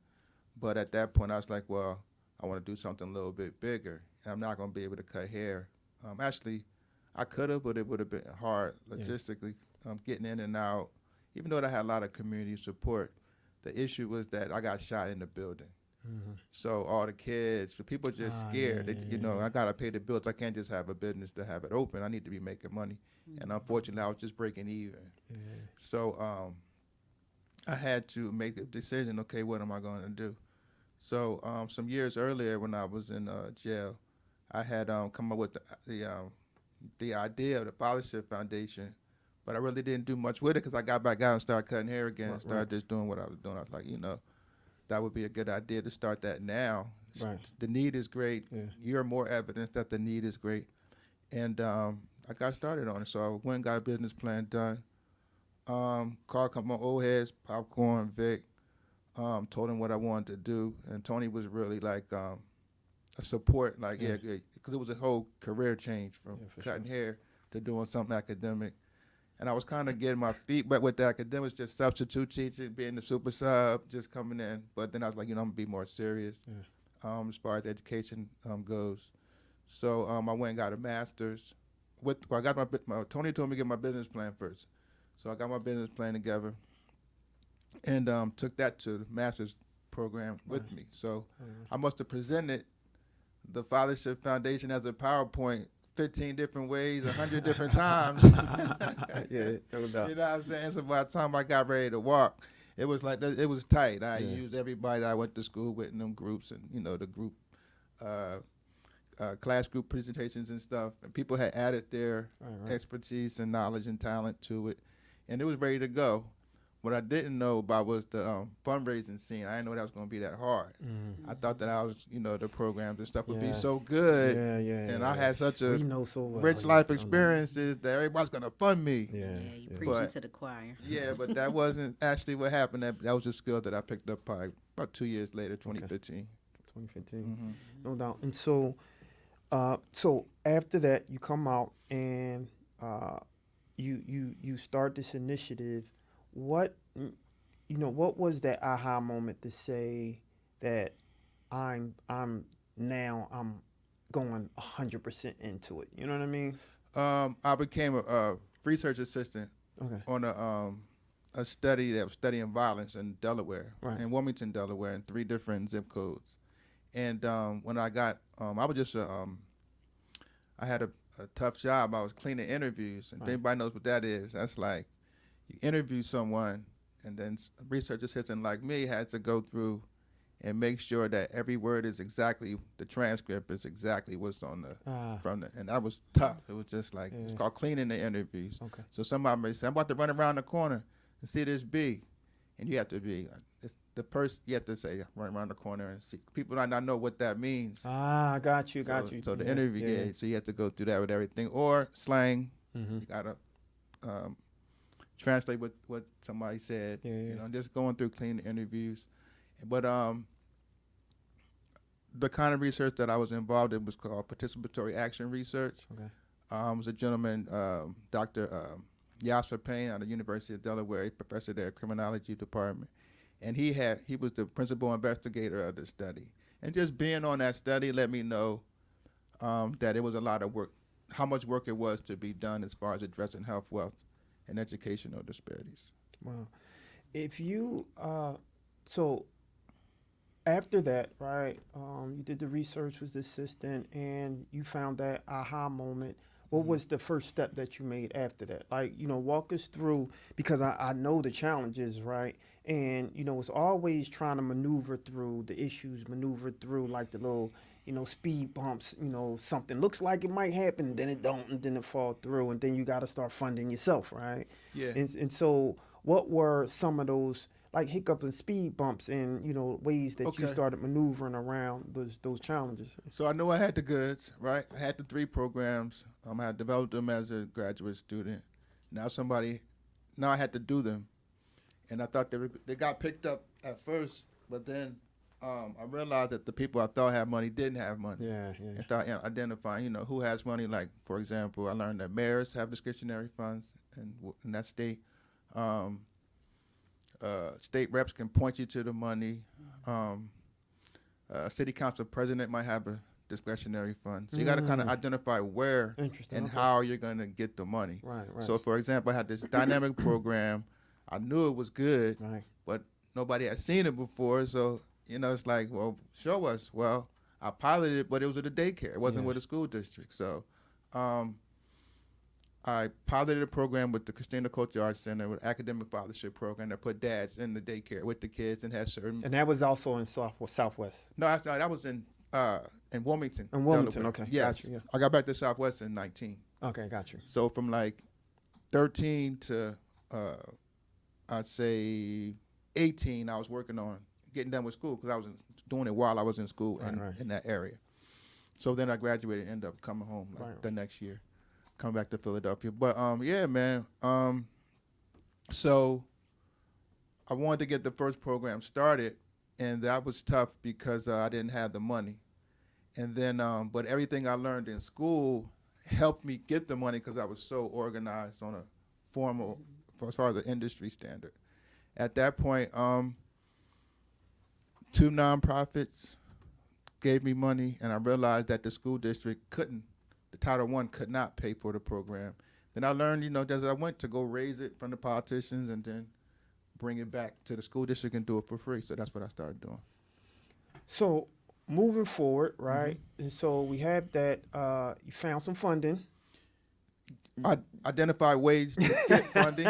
But at that point, I was like, well, I want to do something a little bit bigger. And I'm not going to be able to cut hair. Actually, I could have, but it would have been hard logistically, getting in and out. Even though I had a lot of community support, the issue was that I got shot in the building. Mm-hmm. So all the kids, the people just scared. I got to pay the bills. I can't just have a business to have it open. I need to be making money. Mm-hmm. And unfortunately, I was just breaking even. Yeah. So I had to make a decision, okay, what am I going to do? So some years earlier when I was in jail, I had come up with the idea of the Fathership Foundation, but I really didn't do much with it because I got back out and started cutting hair again and started just doing what I was doing. I was like, that would be a good idea to start that now. Right. The need is great. Yeah. You're more evidence that the need is great. And I got started on it. So I went and got a business plan done. Called a couple of old heads, Popcorn, Vic, told him what I wanted to do. And Tony was really like a support, because it was a whole career change from cutting hair to doing something academic. And I was kind of getting my feet wet with the academics, just substitute teaching, being the super sub, just coming in. But then I was like, I'm going to be more serious as far as education goes. So I went and got a master's. I got Tony told me to get my business plan first. So I got my business plan together and took that to the master's program with me. So I must have presented the Fathership Foundation as a PowerPoint 15 different ways, 100 different times. Yeah, no doubt. You know what I'm saying? So by the time I got ready to walk, it was like, it was tight. I used everybody that I went to school with in them groups and, the group, class group presentations and stuff. And people had added their expertise and knowledge and talent to it. And it was ready to go. What I didn't know about was the fundraising scene. I didn't know that was going to be that hard. Mm-hmm. I thought that I was, the programs and stuff would be so good. And I had such a rich life experiences that everybody's going to fund me. Yeah, you preaching to the choir. Yeah, but that wasn't actually what happened. That was a skill that I picked up probably about 2 years later, 2015. 2015, no doubt. And so after that, you come out and you start this initiative. What was that aha moment to say that I'm going 100% into it? You know what I mean? I became a research assistant on a study that was studying violence in Delaware, in Wilmington, Delaware, in 3 different zip codes. And when I got, I was just I had a tough job. I was cleaning interviews, and if anybody knows what that is, that's like, you interview someone, and then a research assistant like me has to go through and make sure that every word is exactly, the transcript is exactly what's on the, and that was tough. It was just like, it's called cleaning the interviews. Okay. So somebody may say, I'm about to run around the corner and see this bee, and you have to be, it's the person, you have to say, run around the corner and see. People might not know what that means. Got you. So the interview, so you have to go through that with everything. Or slang, you got to translate what somebody said, just going through clean interviews. But the kind of research that I was involved in was called participatory action research. Okay. was a gentleman, Dr. Yasser Payne out of the University of Delaware, a professor there, criminology department. And he was the principal investigator of the study. And just being on that study let me know that it was a lot of work, how much work it was to be done as far as addressing health, wealth, and educational disparities. Wow. If you, so after that, right, you did the research, was the assistant, and you found that aha moment. What was the first step that you made after that? Like, walk us through, because I know the challenges, right? And, it's always trying to maneuver through the issues, maneuver through like the little, speed bumps, something looks like it might happen, then it don't, and then it fall through, and then you got to start funding yourself, right? Yeah. And so what were some of those like hiccups and speed bumps and, ways that you started maneuvering around those challenges? So I knew I had the goods, right? I had the 3 programs. I had developed them as a graduate student. Now I had to do them. And I thought they got picked up at first, but then I realized that the people I thought had money didn't have money. Yeah. And start identifying, who has money. Like, for example, I learned that mayors have discretionary funds in that state. State reps can point you to the money. City council president might have a discretionary fund. So you got to kind of identify where and how you're going to get the money. Right. So, for example, I had this dynamic program. I knew it was good, Right. but nobody had seen it before. So, it's like, well, show us. Well, I piloted it, but it was at a daycare. It wasn't with a school district. So I piloted a program with the Christina Culture Arts Center with academic fathership program that put dads in the daycare with the kids and had certain. And that was also in Southwest. No, that was in Wilmington. In Wilmington, Delaware. okay. Yes. Got you, yeah. I got back to Southwest in 19. Okay, got you. So from like 13 to I'd say 18, I was working on getting done with school because I was doing it while I was in school in that area. So then I graduated and ended up coming home the next year, coming back to Philadelphia. But yeah, man. So I wanted to get the first program started, and that was tough because I didn't have the money. And then, but everything I learned in school helped me get the money because I was so organized on a formal, as far as the industry standard. At that point, 2 nonprofits gave me money, and I realized that the school district the Title I could not pay for the program. Then I learned, as I went to go raise it from the politicians and then bring it back to the school district and do it for free. So that's what I started doing. So moving forward, right? And so we have that, you found some funding. I identify ways to get funding.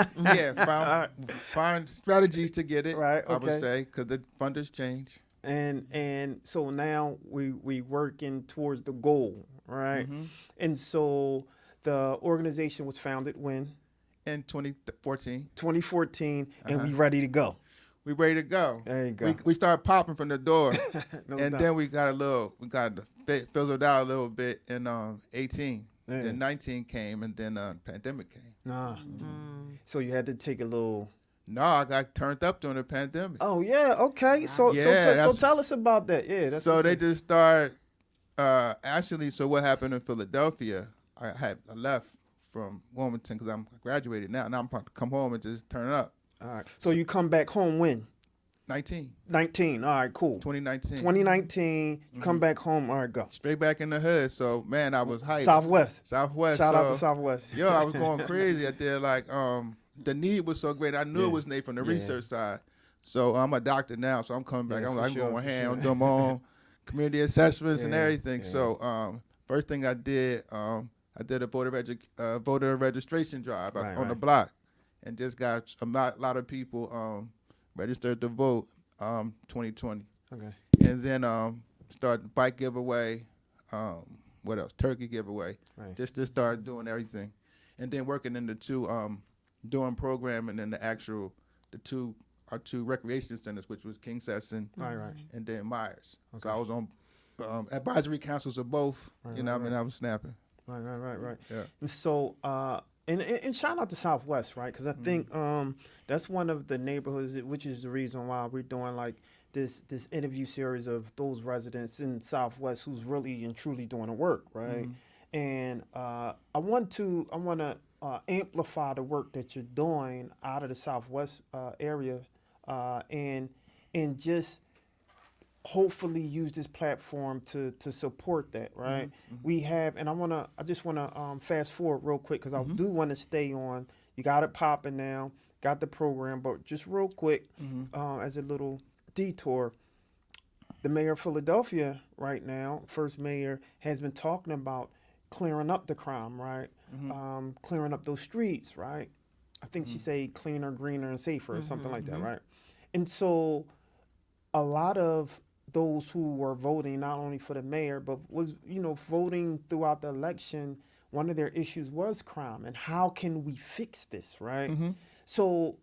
Find strategies to get it. Right. Okay. I would say because the funders change. And so now we working towards the goal, right? And so the organization was founded when? In 2014. 2014, and we ready to go. We ready to go. There you go. We started popping from the door, No and doubt. then we got fizzled out a little bit in 18. Yeah. Then 19 came, and then pandemic came. Nah. So you had to take a little. No, I got turned up during the pandemic. Oh yeah, okay. So tell us about that. Yeah. That's so they just started. Actually, so what happened in Philadelphia? I left from Wilmington because I graduated now. Now I'm about to come home and just turn up. All right. So you come back home when? 19. 19. All right, cool. 2019. 2019, you come back home. All right, go. Straight back in the hood. So, man, I was hyped. Southwest. Shout out to Southwest. Yo, I was going crazy. I did the need was so great. I knew it was needed from the research side. So I'm a doctor now, so I'm coming back. I'm going hand. I'm doing my own community assessments and everything. Yeah. So first thing I did a voter registration drive on the block, and just got a lot of people registered to vote 2020. Okay. And then started bike giveaway, what else? Turkey giveaway. Right. Just to start doing everything. And then working in the 2 doing programming in our two recreation centers, which was King Sesson and then Myers. Okay. So I was on advisory councils of both. I was snapping. Right. Yeah. And so and shout out to Southwest, right? Because I think that's one of the neighborhoods, which is the reason why we're doing like this interview series of those residents in Southwest who's really and truly doing the work, right? and I want to amplify the work that you're doing out of the Southwest area, and just hopefully use this platform to support that, right? We have, and I just wanna fast forward real quick because I do want to stay on. You got it popping now, got the program, but just real quick, as a little detour, the mayor of Philadelphia right now, first mayor, has been talking about clearing up the crime, right? Clearing up those streets, right? I think she say cleaner, greener, and safer, or something like that, right? And so a lot of those who were voting not only for the mayor, but was, voting throughout the election, one of their issues was crime. And how can we fix this, right? So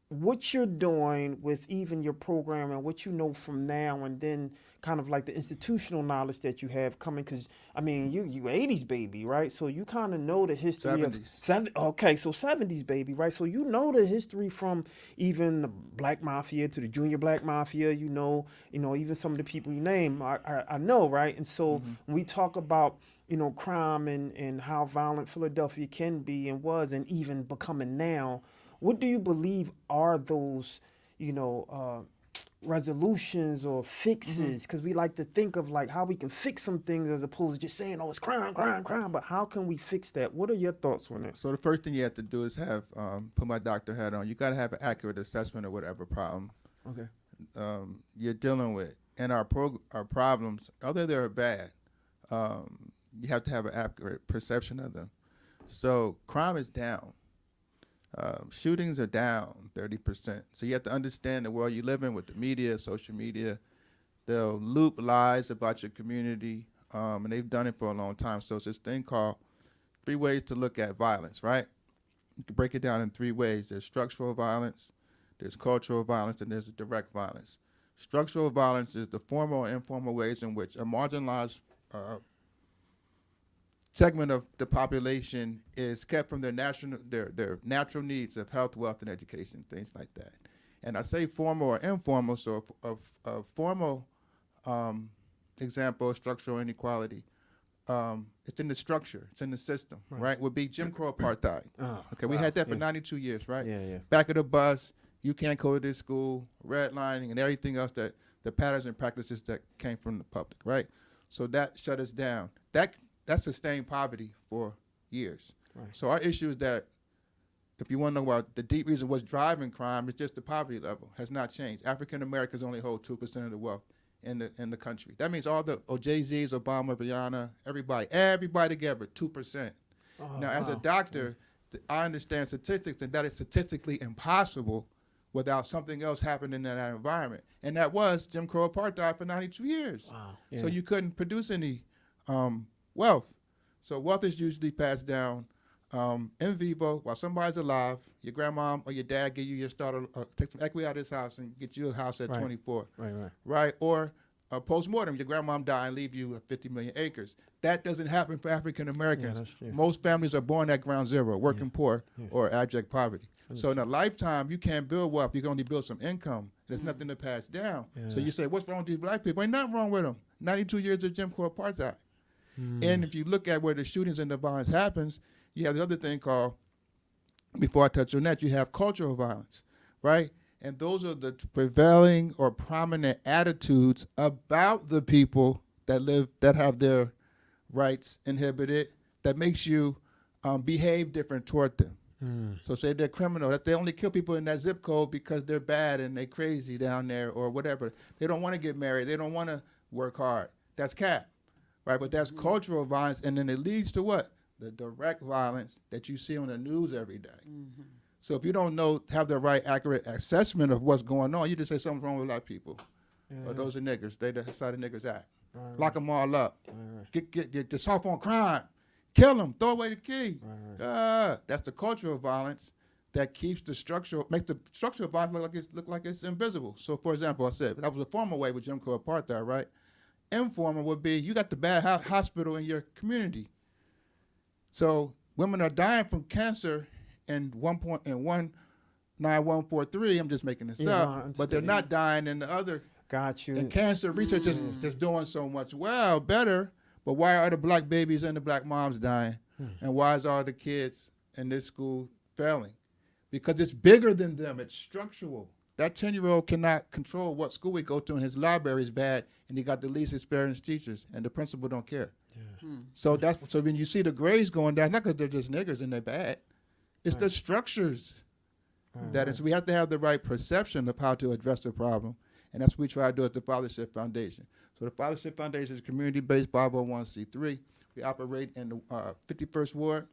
what you're doing with even your program and what you know from now and then kind of like the institutional knowledge that you have coming, because I mean you 80s baby, right? So you kind of know the history 70s. Okay, so 70s baby, right? So you know the history from even the Black Mafia to the Junior Black Mafia, even some of the people you name, I know, right? And so when we talk about crime and how violent Philadelphia can be and was and even becoming now, what do you believe are those, resolutions or fixes? Because we like to think of like how we can fix some things as opposed to just saying, oh, it's crime. But how can we fix that? What are your thoughts on that? So the first thing you have to do is have, put my doctor hat on. You got to have an accurate assessment of whatever problem you're dealing with. And our problems, although they're bad, you have to have an accurate perception of them. So crime is down. Shootings are down 30%. So you have to understand the world you live in with the media, social media. They'll loop lies about your community, and they've done it for a long time. So it's this thing called 3 ways to look at violence, right? You can break it down in 3 ways. There's structural violence, there's cultural violence, and there's direct violence. Structural violence is the formal or informal ways in which a marginalized segment of the population is kept from their natural needs of health, wealth, and education, things like that. And I say formal or informal, so a formal example of structural inequality, it's in the structure, it's in the system, right? Would be Jim Crow apartheid. We had that for 92 years, right? Back of the bus, you can't go to this school, redlining, and everything else that the patterns and practices that came from the public, right? So that shut us down. That sustained poverty for years. So our issue is that if you want to know about the deep reason what's driving crime, it's just the poverty level has not changed. African Americans only hold 2% of the wealth in the country. That means all the Jay-Z's, Obama, Rihanna, everybody together, 2%. Now, as a doctor, I understand statistics, and that is statistically impossible without something else happening in that environment. And that was Jim Crow apartheid for 92 years. So you couldn't produce any wealth. So wealth is usually passed down in vivo while somebody's alive. Your grandma or your dad give you your starter, take some equity out of this house and get you a house at 24. Right. Or post-mortem, your grandma die and leave you 50 million acres. That doesn't happen for African Americans. Most families are born at ground zero, working poor or abject poverty. So in a lifetime, you can't build wealth. You can only build some income. There's nothing to pass down. So you say, what's wrong with these black people? Ain't nothing wrong with them. 92 years of Jim Crow apartheid. And if you look at where the shootings and the violence happens, you have the other thing called, before I touch on that, you have cultural violence, right? And those are the prevailing or prominent attitudes about the people that have their rights inhibited that makes you behave different toward them. So say they're criminal, that they only kill people in that zip code because they're bad and they're crazy down there or whatever. They don't want to get married. They don't want to work hard. That's cap, right? But that's cultural violence, and then it leads to what? The direct violence that you see on the news every day. So if you don't have the right accurate assessment of what's going on, you just say something's wrong with black people. Or those are niggers. They the side of niggers act. Lock them all up. Get the soft on crime. Kill them. Throw away the key. That's the cultural violence that keeps makes the structural violence look like it's invisible. So for example, I said that was a formal way with Jim Crow apartheid, right? Informal would be you got the bad hospital in your community. So women are dying from cancer in 19143. I'm just making this up, but they're not dying in the other. Got you. And cancer research is doing so much better, But why are the black babies and the black moms dying? And why is all the kids in this school failing? Because it's bigger than them. It's structural. That 10-year-old cannot control what school we go to, and his library is bad, and he got the least experienced teachers, and the principal don't care. So when you see the grades going down, not because they're just niggers and they're bad, it's the structures. So we have to have the right perception of how to address the problem, and that's what we try to do at the Fathership Foundation. So the Fathership Foundation is a community-based 501c3. We operate in the 51st Ward,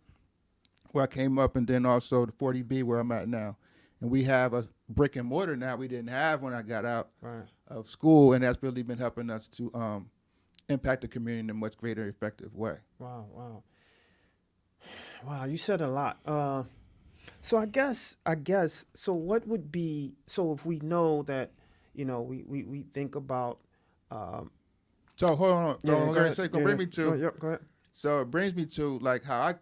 where I came up, and then also the 40B, where I'm at now. And we have a brick and mortar now we didn't have when I got out of school, and that's really been helping us to impact the community in a much greater, effective way. Wow. You said a lot. So I guess. So what would be? So if we know that, we think about. So hold on. Go ahead. Go ahead. So it brings me to like how I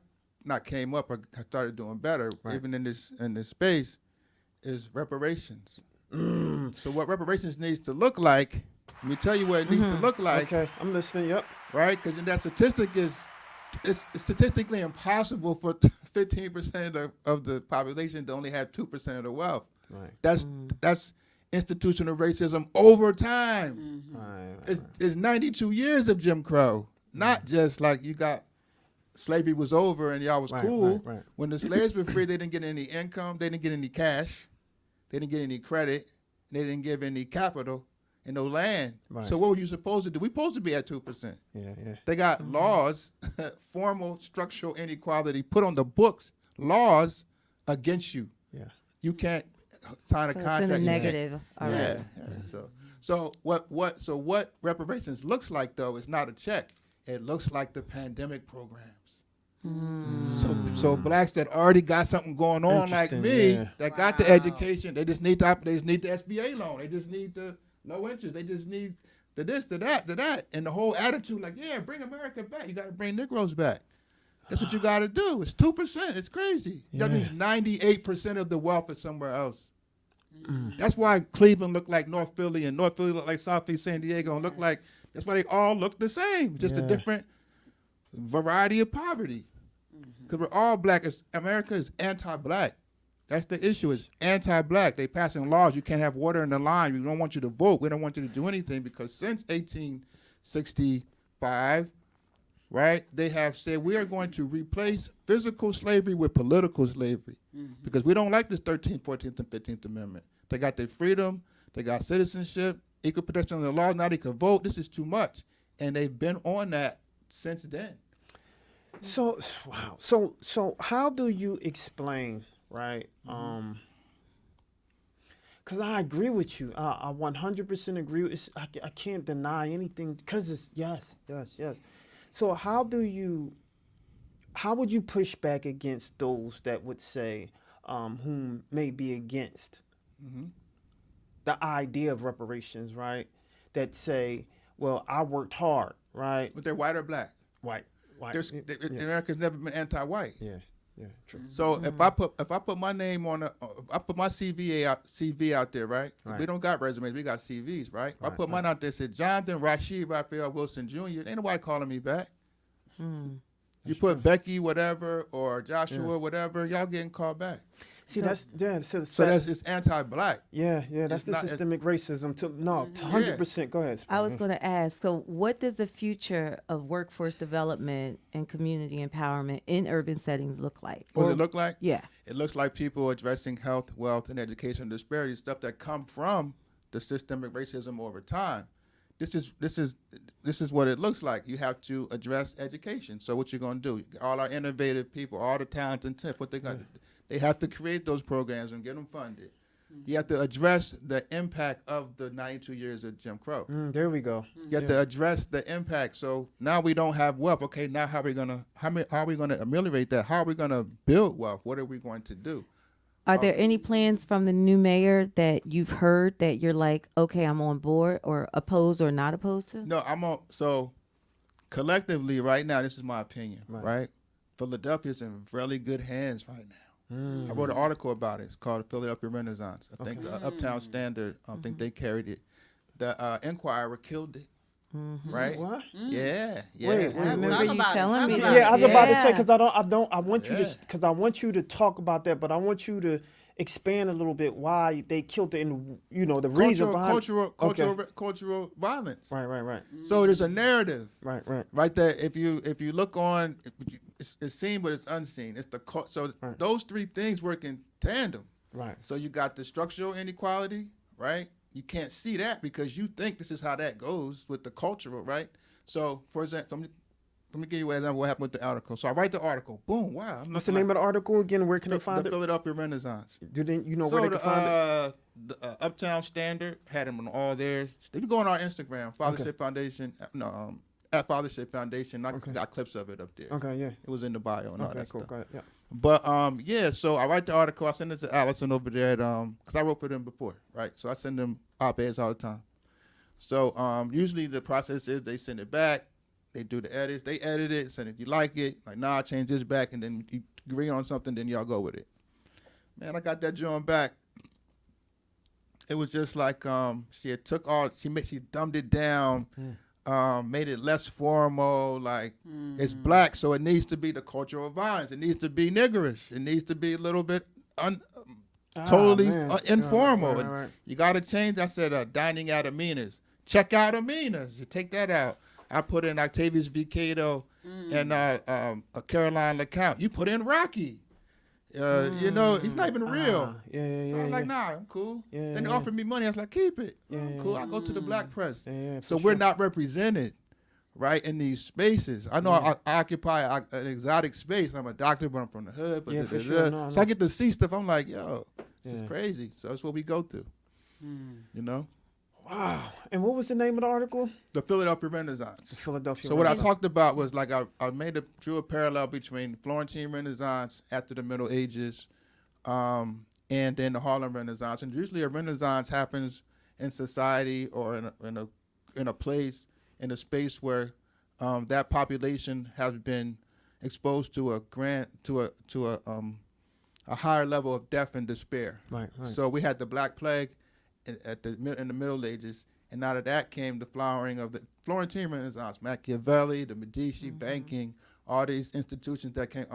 not came up. I started doing better, even in this space, is reparations. So what reparations needs to look like? Let me tell you what it needs to look like. Okay, I'm listening. Yep. Right, because in that statistic it's statistically impossible for 15% of the population to only have 2% of the wealth. Right. That's institutional racism over time. It's 92 years of Jim Crow, not just like you got slavery was over and y'all was cool. Right. When the slaves were free, they didn't get any income, they didn't get any cash, they didn't get any credit, they didn't give any capital and no land. Right. So what were you supposed to do? We supposed to be at 2%. Yeah. They got laws, formal structural inequality put on the books, laws against you. Yeah. You can't sign a contract. It's in the negative. All right. So what reparations looks like though is not a check. It looks like the pandemic programs. So blacks that already got something going on like me, that got the education, they just need the SBA loan. They just need the low interest. They just need the this, the that. And the whole attitude like, yeah, bring America back. You got to bring Negroes back. That's what you got to do. It's 2%. It's crazy. That means 98% of the wealth is somewhere else. That's why Cleveland looked like North Philly and North Philly looked like Southeast San Diego and looked like, that's why they all look the same. Just a different variety of poverty. Because we're all black. America is anti-black. That's the issue. It's anti-black. They passing laws. You can't have water in the line. We don't want you to vote. We don't want you to do anything because since 1865, right, they have said we are going to replace physical slavery with political slavery because we don't like this 13th, 14th, and 15th Amendment. They got their freedom. They got citizenship, equal protection under the law. Now they can vote. This is too much. And they've been on that since then. So how do you explain, right? Because I agree with you. I 100% agree. I can't deny anything because it's yes. So how would you push back against those that would say, whom may be against the idea of reparations, right? That say, well, I worked hard, right? But they're white or black? White. America's never been anti-white. Yeah, true. So if I put my name on I put my CV out there, right? We don't got resumes, we got CVs, right? I put mine out there, said Jonathan Rashid Raphael Wilson Jr. Ain't nobody calling me back. You put Becky whatever or Joshua whatever, y'all getting called back. See, that's it's anti-black. Yeah, that's the systemic racism. 100%. Go ahead. I was going to ask, so what does the future of workforce development and community empowerment in urban settings look like? What does it look like? Yeah. It looks like people addressing health, wealth, and education disparities, stuff that come from the systemic racism over time. This is what it looks like. You have to address education. So what you're going to do? All our innovative people, all the talent and tip, what they got. They have to create those programs and get them funded. You have to address the impact of the 92 years of Jim Crow. There we go. You have to address the impact. So now we don't have wealth. Okay, now how are we gonna ameliorate that? How are we gonna build wealth? What are we going to do? Are there any plans from the new mayor that you've heard that you're like, okay, I'm on board or opposed or not opposed to? No, I'm on. So collectively, right now, this is my opinion. Right? Philadelphia's in really good hands right now. I wrote an article about it. It's called Philadelphia Renaissance. I think the Uptown Standard, I think they carried it. The Enquirer killed it. right? What? Yeah. Wait, Remember Talk you about it, telling talk me about that? Yeah, I was about to say Yeah. because I want you to because I want you to talk about that, but I want you to expand a little bit why they killed it and the reason behind Cultural violence. Right. So there's a narrative. Right. There. If you look on, it's seen but it's unseen. It's the so those three things work in tandem. Right. So you got the structural inequality, right? You can't see that because you think this is how that goes with the cultural, right? So, for example, let me give you an example of what happened with the article. So I write the article. Boom, wow. What's the name of the article again? Where can they find the it? Philadelphia Renaissance. Where they can find it? The Uptown Standard had them on all theirs. If you go on our Instagram, Fathership Foundation, at Fathership Foundation, I got clips of it up there. Okay, yeah. It was in the bio and all that Cool, stuff. got it, yeah. But so I write the article, I send it to Allison over there because I wrote for them before, right? So I send them op-eds all the time. So usually the process is they send it back, they do the edits, they edit it, send it if you like it, like I change this back, and then you agree on something, then y'all go with it. Man, I got that joint back. It was just like she dumbed it down. Made it less formal, like it's black, so it needs to be the cultural violence. It needs to be niggerish. It needs to be a little bit totally informal. Right. You got to change. I said dining at Amina's. Check out Amina's. You take that out. I put in Octavius V. Cato and Caroline LeCount. You put in Rocky. He's not even real. So I'm like, nah, I'm cool. Then they offered me money. I was like, keep it. I'm cool. I go to the black press. So we're not represented, right, in these spaces. I know I occupy an exotic space. I'm a doctor, but I'm from the hood. But so I get to see stuff. I'm like, yo, this is crazy. So that's what we go through. Wow. And what was the name of the article? The Philadelphia Renaissance. So what I talked about was like I drew a parallel between Florentine Renaissance after the Middle Ages, and then the Harlem Renaissance. And usually a Renaissance happens in society or in a place, in a space where that population has been exposed to a higher level of death and despair. Right. So we had the Black Plague in the Middle Ages, and out of that came the flowering of the Florentine Renaissance, Machiavelli, the Medici, banking, all these institutions that came,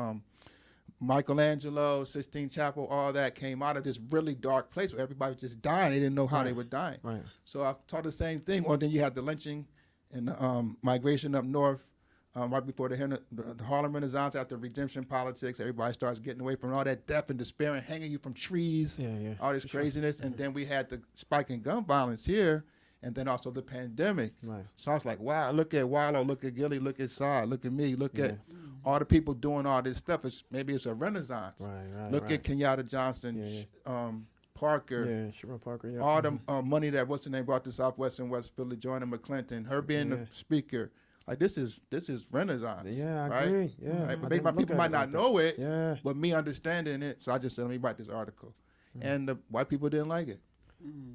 Michelangelo, Sistine Chapel, all that came out of this really dark place where everybody was just dying. They didn't know how they were dying. Right. So I taught the same thing. Well, then you had the lynching and the migration up north. Right before the Harlem Renaissance, after redemption politics, everybody starts getting away from all that death and despair and hanging you from trees, all this craziness. And then we had the spike in gun violence here, and then also the pandemic. Right. So I was like, wow, look at Wallow, look at Gilly, look at Saad, look at me, look at all the people doing all this stuff. Maybe it's a renaissance. Right. Look at Kenyatta Johnson, Parker. Yeah, Sherman Parker. All the money that, what's the name, brought to Southwest and West Philly, joining McClinton, her being the speaker. Like this is Renaissance. Yeah, I right? agree. Yeah, right? but My people might not know it. Yeah, but me understanding it, so I just said, let me write this article, and the white people didn't like it.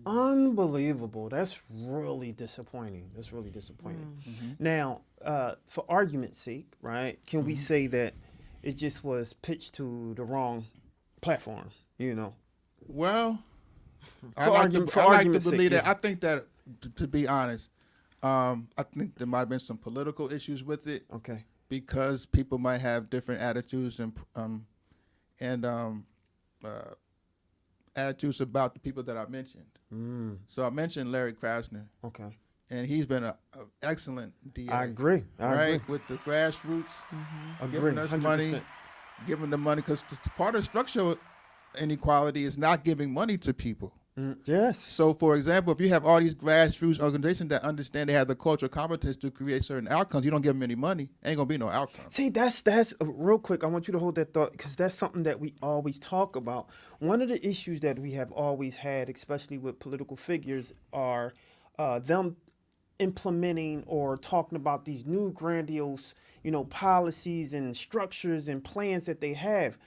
Unbelievable. That's really disappointing. Now, for argument's sake, right? Can we say that it just was pitched to the wrong platform? Well, I For like argument- to for believe argument's sake, that. yeah. I think that, to be honest, I think there might have been some political issues with it. Okay. Because people might have different attitudes and attitudes about the people that I mentioned. So I mentioned Larry Krasner. Okay. And he's been an excellent DA. I agree. With the grassroots, Agree. giving us 100%. money, giving the money, because part of structural inequality is not giving money to people. Yes. So, for example, if you have all these grassroots organizations that understand they have the cultural competence to create certain outcomes, you don't give them any money, ain't gonna be no outcome. See, that's real quick. I want you to hold that thought because that's something that we always talk about. One of the issues that we have always had, especially with political figures, are them implementing or talking about these new grandiose, policies and structures and plans that they have.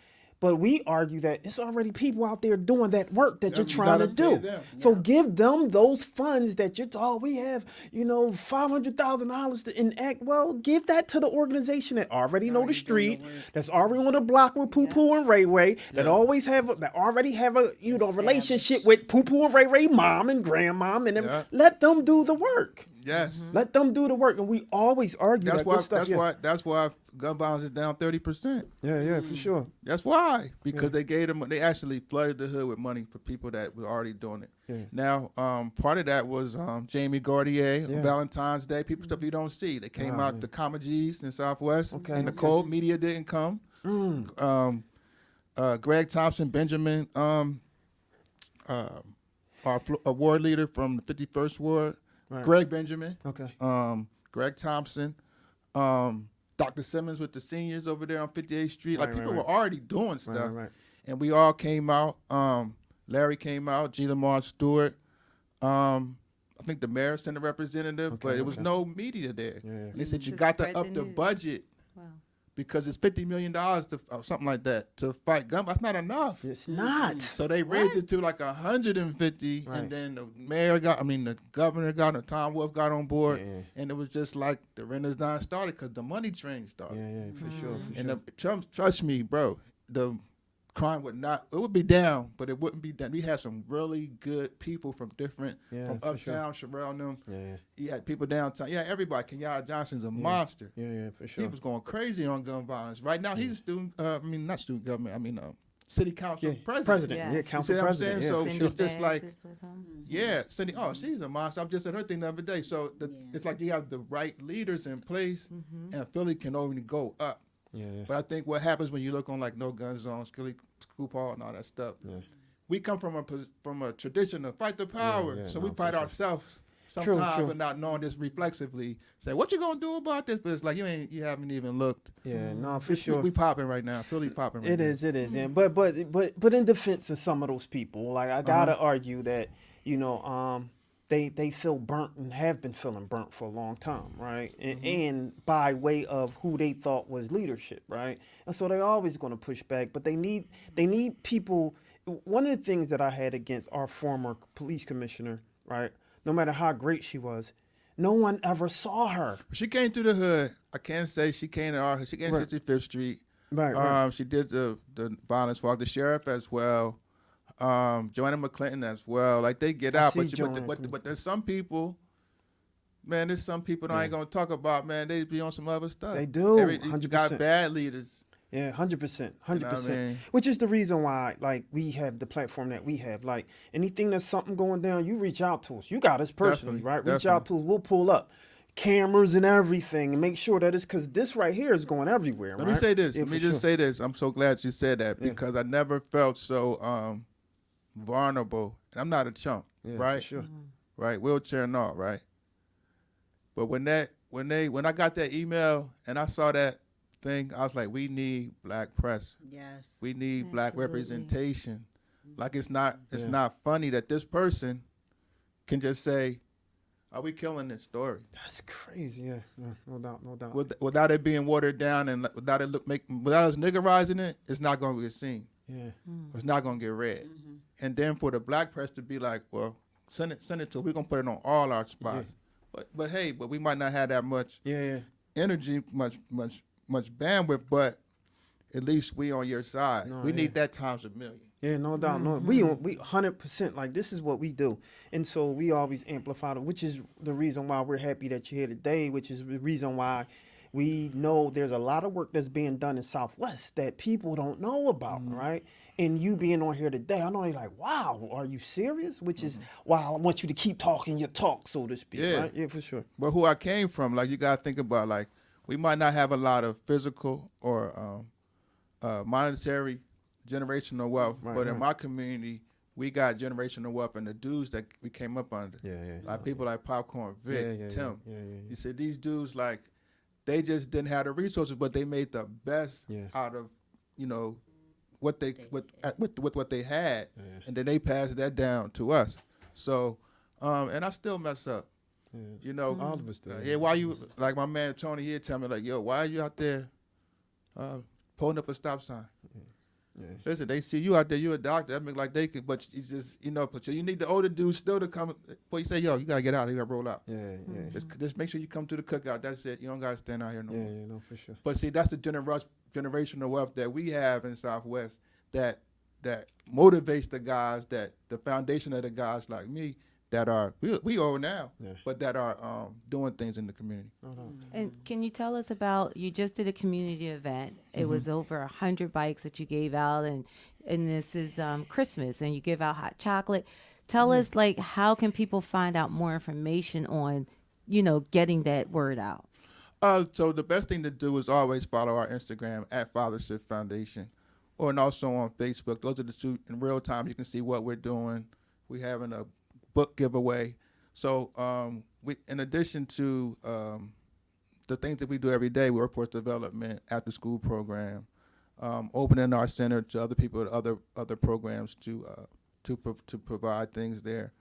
But we argue that it's already people out there doing that work that you're trying to do. So give them those funds that we have, $500,000 to enact. Well, give that to the organization that already know the street, that's already on the block with Poo Poo and Ray Ray, that already have a relationship with Poo Poo and Ray Ray mom and grandmom, and them. Let them do the work. Yes. Let them do the work, and we always argue That's that why. good stuff. That's why gun violence is down 30%. Yeah, for sure. That's why, because they gave them. They actually flooded the hood with money for people that were already doing it. Yeah. Now, part of that was Jamie Gordier on Yeah. Valentine's Day. People stuff you don't see. They came out the Comedies in Southwest. Okay, In the okay. cold, media didn't come. Greg Thompson, Benjamin, our award leader from the 51st Ward, Right. Greg Benjamin. Okay. Greg Thompson, Dr. Simmons with the seniors over there on 58th Street. Like, Right, people right, were already doing stuff. Right. And we all came out. Larry came out, G. Lamar Stewart. I think the mayor sent a representative, but it was no media there. Yeah. And they said you To got to spread up the the news. budget Wow. because it's $50 million to something like that to fight gun. That's not enough. It's not. So they raised it to like 150, Right. and then the governor got, Tom Wolf got on board, Yeah. and it was just like the Renaissance started because the money train started. Yeah, for sure. And trust me, bro, the crime would be down, but it wouldn't be down. We had some really good people from different, from for sure. uptown, Sherelle and them. Yeah. You had people downtown. Yeah, everybody. Kenyatta Johnson's a monster. Yeah, for sure. He was going crazy on gun violence. Right now, he's a student, not student government, city council president. Yeah, Yes. council You see what I'm president. saying? Yeah, So for Cindy sure. it's just like, Bass is with him. yeah, Cindy. Oh, she's a monster. I just said her thing the other day. So it's like you have the right leaders in place, and Philly can only go up. Yeah. But I think what happens when you look on like No Gun Zone, Scoop Hall, and all that stuff, we come from a tradition of fight the power. yeah, so no, we fight for sure. ourselves True, sometimes, true. but not knowing this reflexively. Say, what you gonna do about this? But it's like you haven't even looked. Yeah, no, for sure. We popping right now. Philly popping right now. It is, and but in defense of some of those people, like I gotta argue that they feel burnt and have been feeling burnt for a long time, right? And by way of who they thought was leadership, right? And so they're always going to push back, but they need people. One of the things that I had against our former police commissioner, right? No matter how great she was, no one ever saw her. She came through the hood. I can't say she came to our hood. She came to 65th Street. Right. She did the violence walk. The sheriff as well. Joanna McClinton as well. Like they get out, but there's some people. Man, there's some people that I ain't gonna talk about. Man, they be on some other stuff. They do. You 100%. got bad leaders. Yeah, 100%, 100%. You know what I mean? Which is the reason why, like, we have the platform that we have. Like, anything that's something going down, you reach out to us. You got us personally, Definitely, right? Reach out to us. We'll pull up cameras and everything and make sure that it's because this right here is going everywhere. Let right? me say this. Yeah, Let me for just say this. I'm so glad you said that because I never felt so vulnerable. And I'm not a chump, right? For sure. Right, wheelchair and all, right? But when I got that email and I saw that thing, I was like, we need black press. Yes. We need black Absolutely. representation. Like it's not funny that this person can just say, "Are we killing this story?" That's crazy. Yeah, no doubt. Without it being watered down and without us niggerizing it, it's not going to get seen. Yeah. It's not going to get read. And then for the black press to be like, well, send it to, we're going to put it on all our spots. But hey, we might not have that much energy, much bandwidth, but at least we on your side. We need that times a million. Yeah, no doubt. No, we 100%. Like this is what we do, and so we always amplify it, which is the reason why we're happy that you're here today. Which is the reason why we know there's a lot of work that's being done in Southwest that people don't know about, right? And you being on here today, I know they're like, "Wow, are you serious?" Which is why I want you to keep talking your talk, so to speak. Yeah. Right? Yeah, for sure. But who I came from, like you got to think about, like we might not have a lot of physical or monetary generational wealth, but in my community, we got generational wealth, and the dudes that we came up under, like people like Popcorn Vic, Tim. You see, these dudes like they just didn't have the resources, but they made the best out of what they with what they had, and then they passed that down to us. So, and I still mess up. All of us do. Why you, like my man Tony here tell me like, yo, why are you out there pulling up a stop sign? Listen, they see you out there, you a doctor, that make like they could, but you just, but you need the older dudes still to come, but you say, yo, you gotta get out, you gotta roll out. Just make sure you come to the cookout, that's it, you don't gotta stand out here no more. No, for sure. But see, that's the generational wealth that we have in Southwest that motivates the guys, that the foundation of the guys like me that are we old now, but that are doing things in the community. And can you tell us about, you just did a community event. It was over 100 bikes that you gave out, and this is Christmas, and you give out hot chocolate. Tell us, like, how can people find out more information on, getting that word out? So the best thing to do is always follow our Instagram at Fathership Foundation, and also on Facebook. Those are the two. In real time, you can see what we're doing. We're having a book giveaway. So we, in addition to the things that we do every day, workforce development, after school program, opening our center to other people, other programs to provide things there.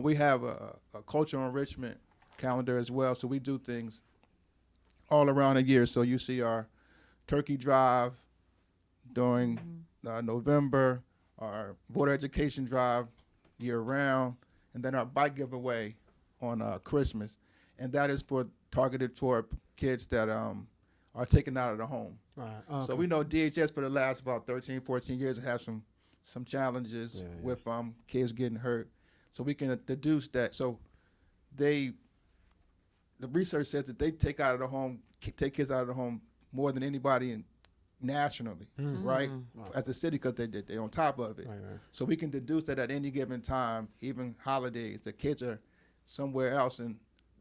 We have a cultural enrichment calendar as well. So we do things all around a year. So you see our turkey drive during November, our voter education drive year round, and then our bike giveaway on Christmas. And that is targeted toward kids that are taken out of the home. Right. Okay. So we know DHS for the last about 13, 14 years have some challenges with kids getting hurt. So we can deduce that. So the research says that they take kids out of the home more than anybody nationally, right? As a city, because they're on top of it. Right. So we can deduce that at any given time, even holidays, the kids are somewhere else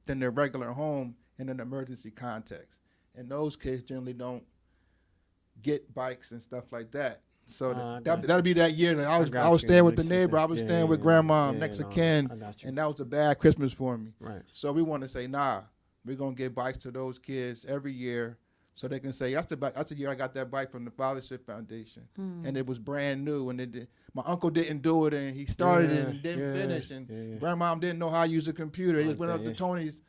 than their regular home in an emergency context. And those kids generally don't get bikes and stuff like that. So that'll be that year that I was staying with the neighbor. I was staying with grandma next to Ken, and that was a bad Christmas for me. Right. So we want to say, we're gonna give bikes to those kids every year, so they can say, that's the year I got that bike from the Fathership Foundation, and it was brand new. And my uncle didn't do it, and he started it and didn't finish, and grandmom didn't know how to use a computer. They just went up to Tony's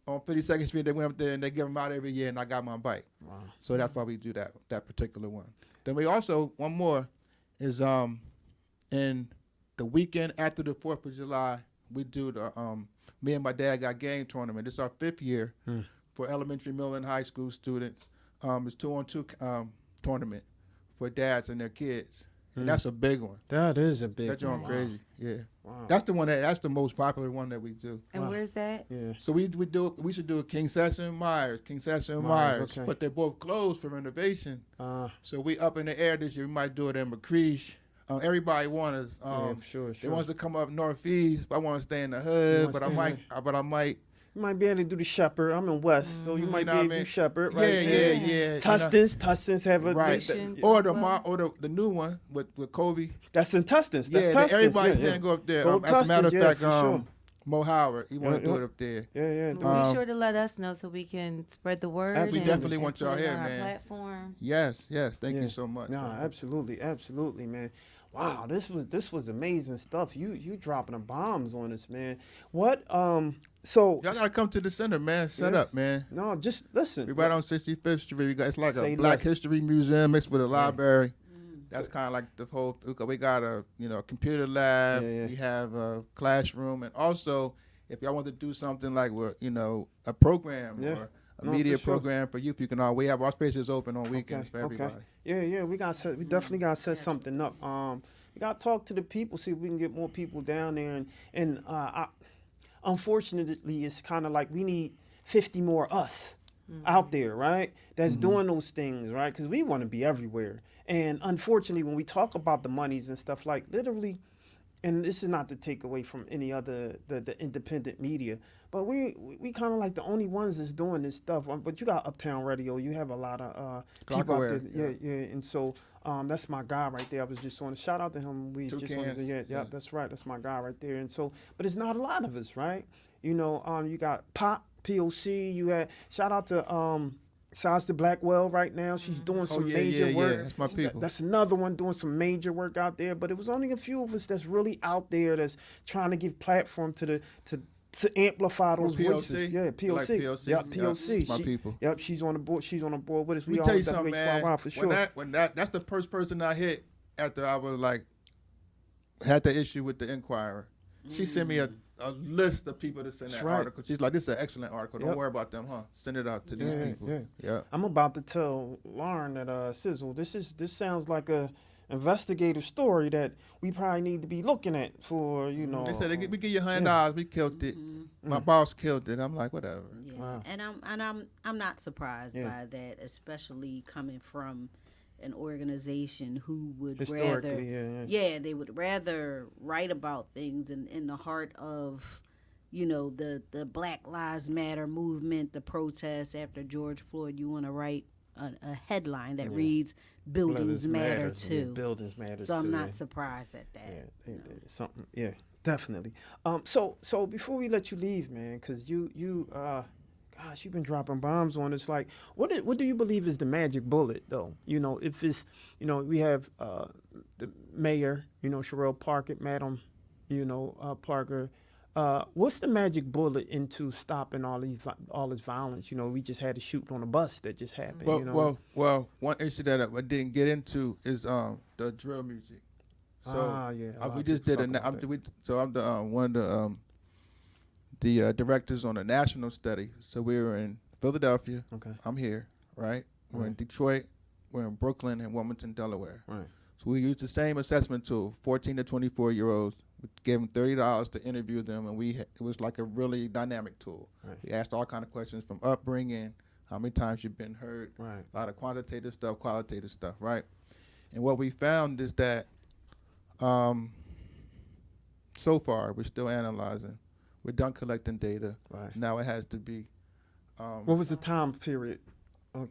on 52nd Street. They went up there and they give them out every year, and I got my bike. Wow. So that's why we do that particular one. Then we also, one more, is in the weekend after the 4th of July, we do the Me and My Dad Got Game tournament. It's our 5th year for elementary, middle, and high school students. It's 2-on-2 tournament for dads and their kids. And that's a big one. That is a big one. That's on crazy, yeah. Wow. That's the most popular one that we do. And where's that? Yeah. So we should do a King Session and Myers, okay. but they're both closed for renovation. So we up in the air this year. We might do it in McCreesh. Everybody wants us. Sure. They want us to come up northeast, but I want to stay in the hood. But I might. You might be able to do the Shepherd. I'm in West, so you might be able to do Shepherd, right? Yeah. Tustins have a or the new one with Kobe. That's in Tustins. That's Tustins. Everybody's saying go up there. As a matter of fact, Mo Howard, he want to do it up there. Yeah. Be sure to let us know so we can spread the word. We definitely want y'all here, on our man. Platform. Yes. Thank you so much. No, absolutely, man. Wow, this was amazing stuff. You dropping the bombs on us, man. What so y'all gotta come to the center, man. Set up, man. No, just listen. We're right on 65th Street. It's like Say a Black less. History Museum mixed with a library. That's kind of like the whole. We got a computer lab. Yeah. We have a classroom, and also if y'all want to do something like a program or a media program for youth, you can. We have our spaces open on weekends for everybody. Yeah. We definitely got to set something up. We got to talk to the people, see if we can get more people down there, and unfortunately, it's kind of like we need 50 more us out there, right? That's doing those things, right? Because we want to be everywhere. And unfortunately, when we talk about the monies and stuff, like literally, and this is not to take away from any other the independent media, but we kind of like the only ones that's doing this stuff. But you got Uptown Radio, you have a lot of people out there, yeah. And so that's my guy right there. I was just on a shout out to him. We just wanted to, that's right, that's my guy right there. And so, but it's not a lot of us, right? You got POC. You had shout out to Saj the Blackwell right now. She's doing some major work. Yeah, that's my people. That's another one doing some major work out there. But it was only a few of us that's really out there that's trying to give platform to amplify those voices. Yeah, POC. Like POC. Yep, POC. My people. Yep, she's on the board. She's on the board with us. We tell you something, man. For sure. That's the first person I hit after I was had the issue with the Inquirer. She sent me a list of people to send that article. She's like, this is an excellent article. Don't worry about them, huh? Send it out to these people. Yeah. I'm about to tell Lauren that Sizzle, this sounds like a investigative story that we probably need to be looking at for, you know. They said we give you $100. We killed it. My boss killed it. I'm like, whatever. Yeah, Wow. and I'm not surprised by that, especially coming from an organization who would rather, they would rather write about things in the heart of, you know, the Black Lives Matter movement, the protests after George Floyd. You want to write a headline that reads "Buildings Matter Too." Yeah, buildings matter. So I'm not surprised at that. Yeah, something. Yeah, definitely. So before we let you leave, man, because you gosh, you've been dropping bombs on us. Like, what do you believe is the magic bullet, though? You know, if it's, you know, we have the mayor, you know, Sherelle Parker, Madam, you know, Parker. What's the magic bullet into stopping all this violence? You know, we just had a shooting on a bus that just happened. Well, you know? well, one issue that I didn't get into is the drill music. So we just did I'm the one of the directors on a national study. So we were in Philadelphia. Okay. I'm here, right? We're in Detroit. We're in Brooklyn and Wilmington, Delaware. Right. So we used the same assessment tool, 14 to 24-year-olds. We gave them $30 to interview them, and it was like a really dynamic tool. Right. We asked all kind of questions from upbringing, how many times you've been hurt, Right. a lot of quantitative stuff, qualitative stuff, right? And what we found is that so far, we're still analyzing. We're done collecting data. Right. Now it has to be. What was the time period?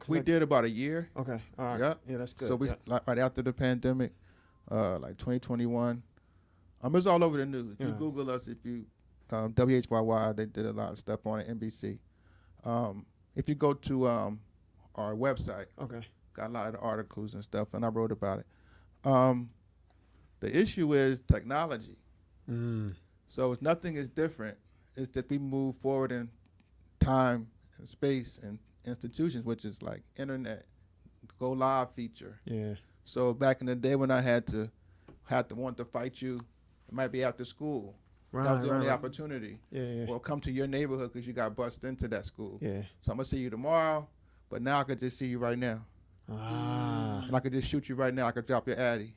We did about a year. Okay. All right. Yep. Yeah, that's good. So we right after the pandemic, like 2021. It's all over the news. You Google us if you WHYY. They did a lot of stuff on it. NBC. If you go to our website, got a lot of the articles and stuff, and I wrote about it. The issue is technology. So nothing is different. It's that we move forward in time and space and institutions, which is like internet, go live feature. Yeah. So back in the day when I had to want to fight you, it might be after school. That was the only opportunity. Yeah. Or come to your neighborhood because you got bused into that school. Yeah. So I'm gonna see you tomorrow, but now I could just see you right now. And I could just shoot you right now. I could drop your addy.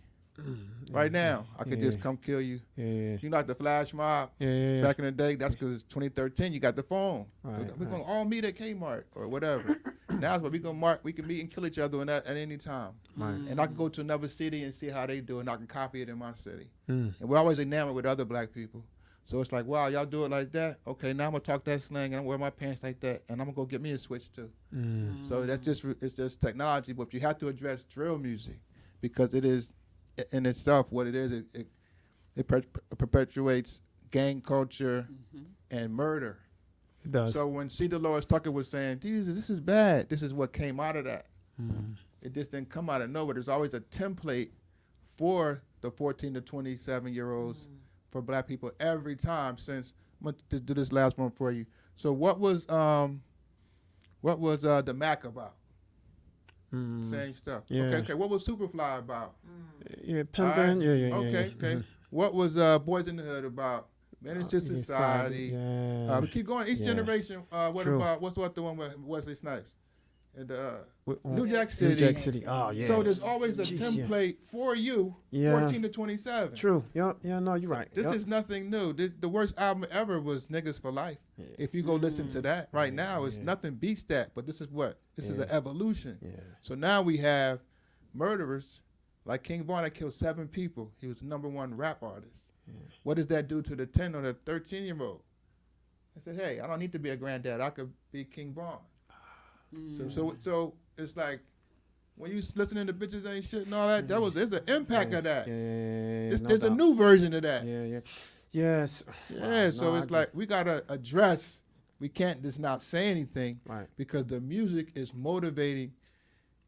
Right now, I could just come kill you. You know, like the flash mob back in the day. That's because it's 2013. You got the phone. We're gonna all meet at Kmart or whatever. Now it's what we can meet and kill each other at any time. And I can go to another city and see how they do it, and I can copy it in my city. And we're always enamored with other black people. So it's like, wow, y'all do it like that? Okay, now I'm gonna talk that slang and I'm gonna wear my pants like that, and I'm gonna go get me a switch too. So it's just technology, but you have to address drill music because it is in itself what it is. It perpetuates gang culture and murder. It does. So when C. Dolores Tucker was saying, Jesus, this is bad, this is what came out of that. It just didn't come out of nowhere. There's always a template for the 14 to 27-year-olds for black people every time since. I'm gonna do this last one for you. So what was the Mac about? Same stuff. Yeah. Okay. What was Superfly about? Yeah, pimping. Yeah. Okay. What was Boys in the Hood about? Menace to Society. Yeah. We keep going. Each generation. What's the one with Wesley Snipes? And New Jack City. New Jack City. Oh yeah. So there's always a template for you. 14 to 27. True. Yeah. No, you're right. This is nothing new. The worst album ever was Niggas for Life. Yeah. If you go listen to that right now, it's nothing beats that. But this is what? This is an evolution. Yeah. So now we have murderers like King Von that killed 7 people. He was the #1 rap artist. Yeah. What does that do to the 10 or the 13-year-old? I said, hey, I don't need to be a granddad. I could be King Von. So it's like when you listening to bitches ain't shit and all that. There's an impact of that. There's a new version of that. Yes. Yeah. So it's like we gotta address. We can't just not say anything because the music is motivating.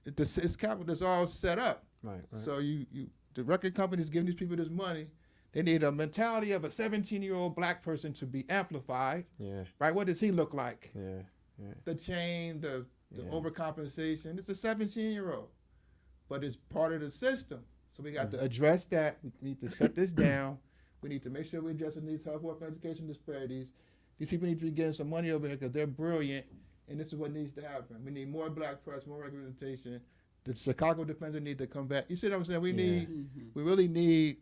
It's capital. It's all set up. Right. So the record companies giving these people this money. They need a mentality of a 17-year-old black person to be amplified. Yeah. Right. What does he look like? Yeah. The chain, the overcompensation. It's a 17-year-old, but it's part of the system. So we got to address that. We need to shut this down. We need to make sure we're addressing these health, wealth, and education disparities. These people need to be getting some money over here because they're brilliant, and this is what needs to happen. We need more black press, more representation. The Chicago defender need to come back. You see what I'm saying? We really need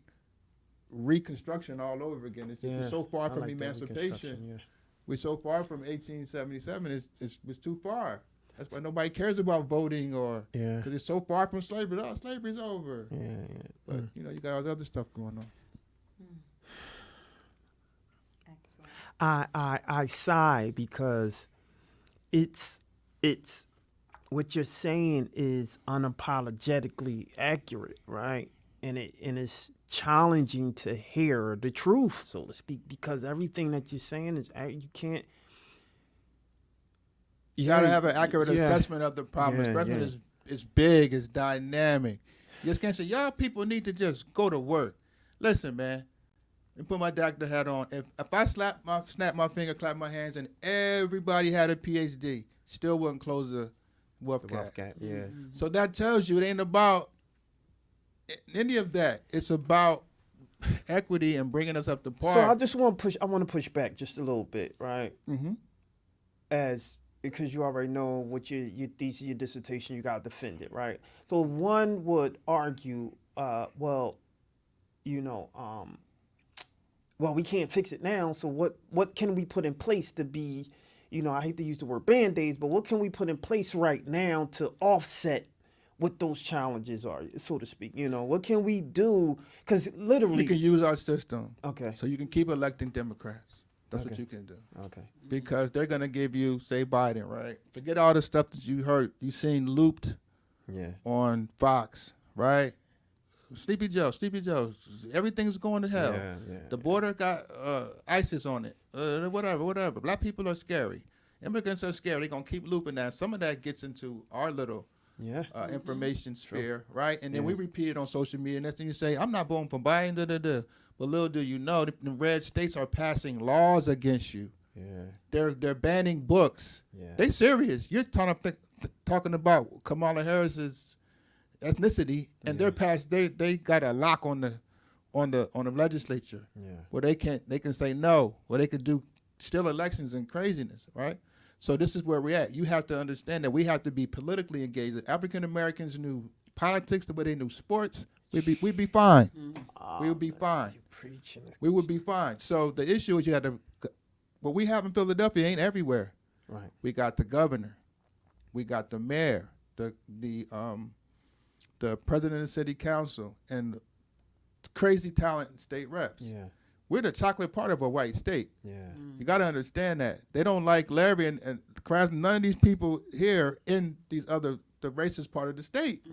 reconstruction all over again. We're so far from emancipation. We're so far from 1877. It's too far. That's why nobody cares about voting because it's so far from slavery. Oh, slavery's over. But you got all the other stuff going on. I sigh because it's what you're saying is unapologetically accurate, right? And it's challenging to hear the truth, so to speak, because everything that you're saying is you can't. You got to have an accurate assessment of the problem. Especially it's big, it's dynamic. You just can't say, y'all people need to just go to work. Listen, man, and put my doctor hat on. If I snap my finger, clap my hands, and everybody had a PhD, still wouldn't close the wealth gap. So that tells you it ain't about any of that. It's about equity and bringing us up to par. So I just want to push back just a little bit, right? Because you already know what your thesis, your dissertation, you got to defend it, right? So one would argue, well, we can't fix it now. So what can we put in place to be, I hate to use the word Band-Aids, but what can we put in place right now to offset what those challenges are, so to speak? What can we do? Because literally, you can use our system. Okay. So you can keep electing Democrats. That's what you can do. Okay. Because they're gonna give you, say, Biden, right? Forget all the stuff that you heard, you seen looped, on Fox, right? Sleepy Joe. Everything's going to hell. The border got ISIS on it. Whatever. Black people are scary. Immigrants are scary. They're gonna keep looping that. Some of that gets into our little information sphere, right? And then we repeat it on social media. Next thing you say, I'm not voting for Biden. But little do you know, the red states are passing laws against you. They're banning books. They serious. You're talking about Kamala Harris's ethnicity, and they got a lock on the legislature. Where they can say no, where they can do still elections and craziness, right? So this is where we're at. You have to understand that we have to be politically engaged. If African Americans knew politics the way they knew sports, we'd be fine. We would be fine. We would be fine. So the issue is what we have in Philadelphia ain't everywhere. Right. We got the governor, we got the mayor, the president of the city council, and crazy talent state reps. We're the chocolate part of a white state. You got to understand that. They don't like Larry and Krasner, none of these people here in the racist part of the state.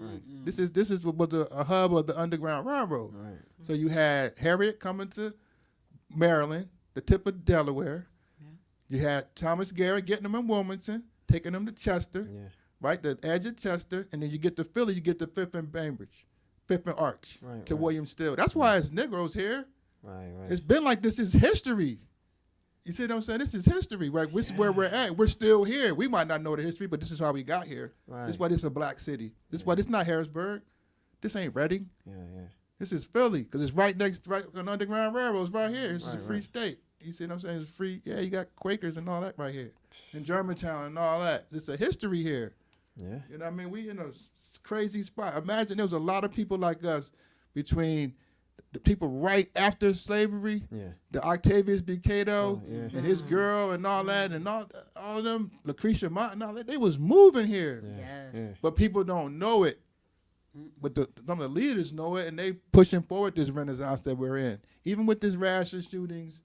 This is what was a hub of the Underground Railroad. So you had Harriet coming to Maryland, the tip of Delaware. You had Thomas Garrett getting them in Wilmington, taking them to Chester, right, the edge of Chester, and then you get to Philly, you get to Fifth and Bainbridge, Fifth and Arch, to William Still. That's why it's Negroes here. It's been like this is history. You see what I'm saying? This is history, right? This is where we're at. We're still here. We might not know the history, but this is how we got here. This is why this is a black city. This is why this is not Harrisburg. This ain't Reading. This is Philly, because it's right on Underground Railroad. It's right here. This is a free state. You see what I'm saying? It's free. Yeah, you got Quakers and all that right here. And Germantown and all that. There's a history here. You know what I mean? We in a crazy spot. Imagine there was a lot of people like us between the people right after slavery, the Octavius B. Cato and his girl and all that, and all of them, Lucretia Martin, all that, they was moving here. But people don't know it. But some of the leaders know it, and they pushing forward this renaissance that we're in. Even with this rash of shootings,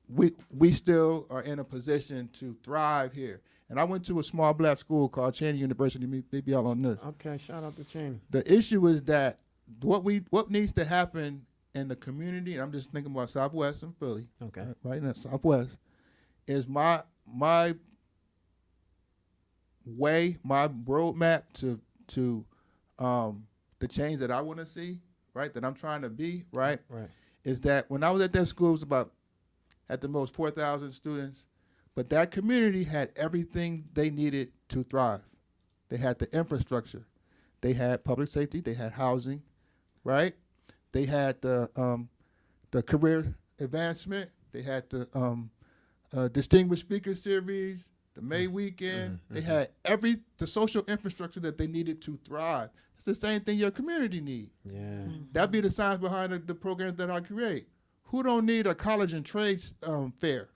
we still are in a position to thrive here. And I went to a small black school called Cheney University. Maybe y'all on this. Okay, shout out to Cheney. The issue is that what needs to happen in the community, and I'm just thinking about Southwest and Philly, right in the Southwest, is my roadmap to the change that I want to see, right, that I'm trying to be, right, is that when I was at that school, it was about at the most 4,000 students, but that community had everything they needed to thrive. They had the infrastructure, they had public safety, they had housing, right? They had the career advancement. They had the distinguished speaker series, the May weekend. Mm-hmm. They had the social infrastructure that they needed to thrive. It's the same thing your community needs. Yeah. That'd be the science behind the programs that I create. Who don't need a college and trades fair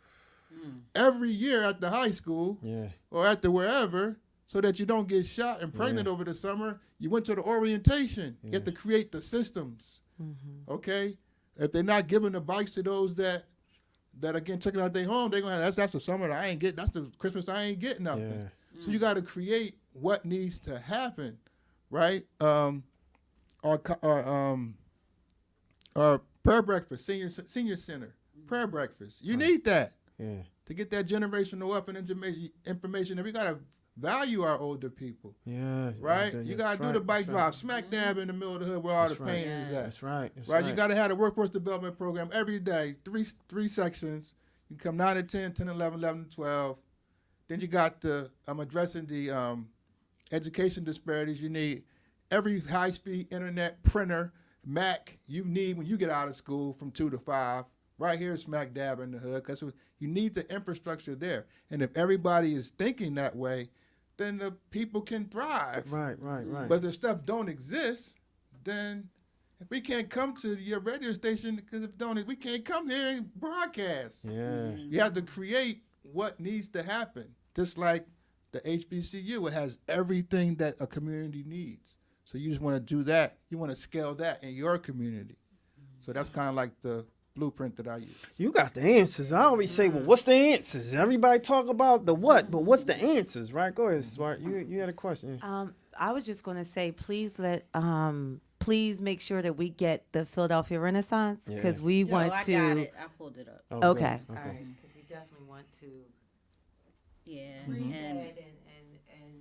every year at the high school or at the wherever, so that you don't get shot and pregnant over the summer? You went to the orientation. You have to create the systems. Okay? If they're not giving the bikes to those that again taking out their home, they're gonna have, that's the summer that I ain't getting. That's the Christmas I ain't getting nothing. So you got to create what needs to happen, right? Our prayer breakfast, senior center, prayer breakfast. You need that to get that generational up and information. And we got to value our older people. Right? You got to do the bike drive smack dab in the middle of the hood where all the pain is at. That's right. That's right? You got to have a workforce development program every day, three sections. You come 9 to 10, 10 to 11, 11 to 12. Then you got I'm addressing the education disparities. You need every high-speed internet printer, Mac, you need when you get out of school from 2 to 5. Right here, smack dab in the hood, because you need the infrastructure there. And if everybody is thinking that way, then the people can thrive. Right. But if the stuff don't exist, then if we can't come to your radio station because we can't come here and broadcast. You have to create what needs to happen. Just like the HBCU, it has everything that a community needs. So you just want to do that. You want to scale that in your community. So that's kind of like the blueprint that I use. You got the answers. I always say, well, what's the answers? Everybody talk about the what, but what's the answers, right? Go ahead, Smart. You had a question. I was just going to say, please please make sure that we get the Philadelphia Renaissance, because we want to. I got it. I pulled it up. Oh, okay. All right. Because we definitely want to. Yeah. And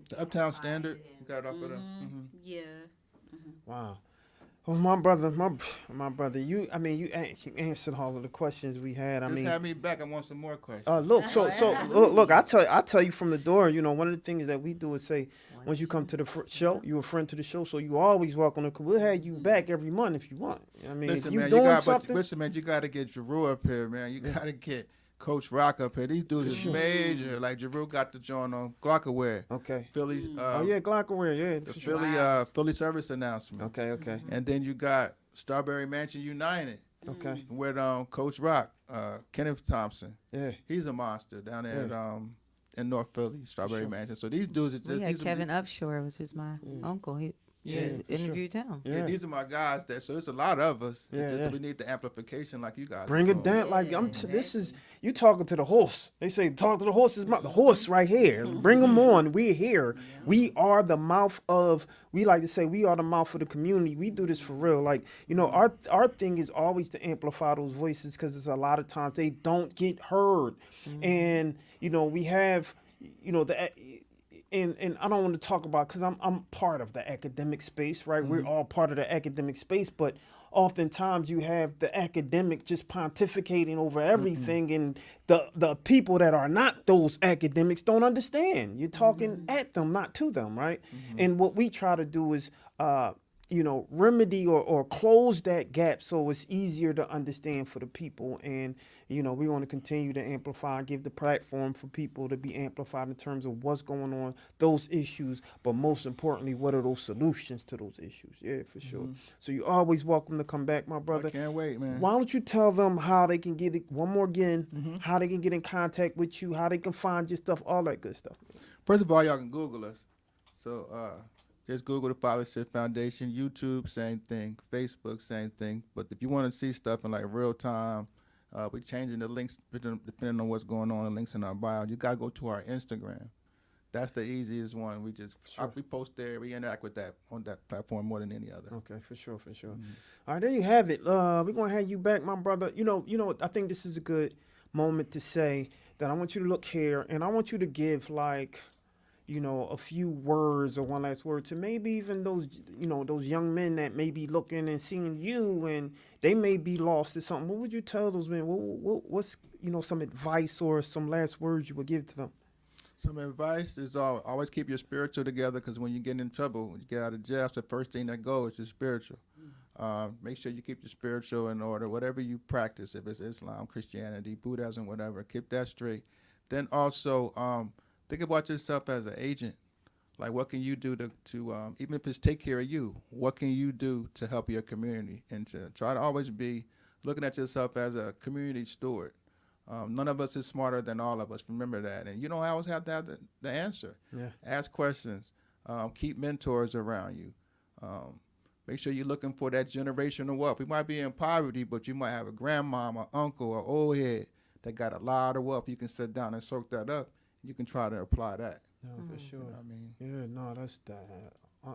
the Uptown Standard. You got it off of them. Yeah. Wow. Well, my brother, you answered all of the questions we had. Just have me back. I want some more questions. Look, I tell you from the door. One of the things that we do is say, once you come to the show, you're a friend to the show, so you always welcome to. We'll have you back every month if you want. Listen, if you man, doing something. Listen, man, you got to get Giroux up here, man. You got to get Coach Rock up here. These dudes is major. Like Giroux got the joint on Glockaware. Okay. Philly. Glockaware. Yeah. The Philly service announcement. Okay. And then you got Strawberry Mansion United. Okay. With Coach Rock, Kenneth Thompson. Yeah. He's a monster down there in North Philly, Strawberry Mansion. So these dudes are just. We had Kevin Upshur, which was my uncle. He interviewed him. Yeah, these are my guys. So it's a lot of us. We need the amplification like you guys. Bring it down. This is you talking to the horse. They say talk to the horse is the horse right here. Bring them on. We're here. We are the mouth of. We like to say we are the mouth of the community. We do this for real. Our thing is always to amplify those voices, because it's a lot of times they don't get heard, and we have the. And I don't want to talk about, because I'm part of the academic space, right? We're all part of the academic space, but oftentimes you have the academic just pontificating over everything, and the people that are not those academics don't understand. You're talking at them, not to them, right? And what we try to do is, remedy or close that gap so it's easier to understand for the people. And, we want to continue to amplify and give the platform for people to be amplified in terms of what's going on, those issues, but most importantly, what are those solutions to those issues? Yeah, for sure. So you're always welcome to come back, my brother. I can't wait, man. Why don't you tell them how they can get it, how they can get in contact with you, how they can find your stuff, all that good stuff. First of all, y'all can Google us. So, just Google the Fathership Foundation. YouTube, same thing. Facebook, same thing. But if you want to see stuff in real time, we're changing the links depending on what's going on. The links in our bio. You gotta go to our Instagram. That's the easiest one. We post there. We interact with that on that platform more than any other. Okay, for sure. All right, there you have it. We're gonna have you back, my brother. I think this is a good moment to say that I want you to look here, and I want you to give a few words or one last word to maybe even those young men that may be looking and seeing you, and they may be lost or something. What would you tell those men? What's some advice or some last words you would give to them? Some advice is always keep your spiritual together, because when you get in trouble, when you get out of jail, that's the first thing that goes is your spiritual. Make sure you keep your spiritual in order, whatever you practice, if it's Islam, Christianity, Buddhism, whatever, keep that straight. Then also, think about yourself as an agent. Like, what can you do to even if it's take care of you, what can you do to help your community? And to try to always be looking at yourself as a community steward. None of us is smarter than all of us. Remember that. And you don't always have to have the answer. Yeah. Ask questions. Keep mentors around you. Make sure you're looking for that generational wealth. We might be in poverty, but you might have a grandmom, or uncle, or old head that got a lot of wealth. You can sit down and soak that up. You can try to apply that. No, for sure. You know what I mean? Yeah, no, that's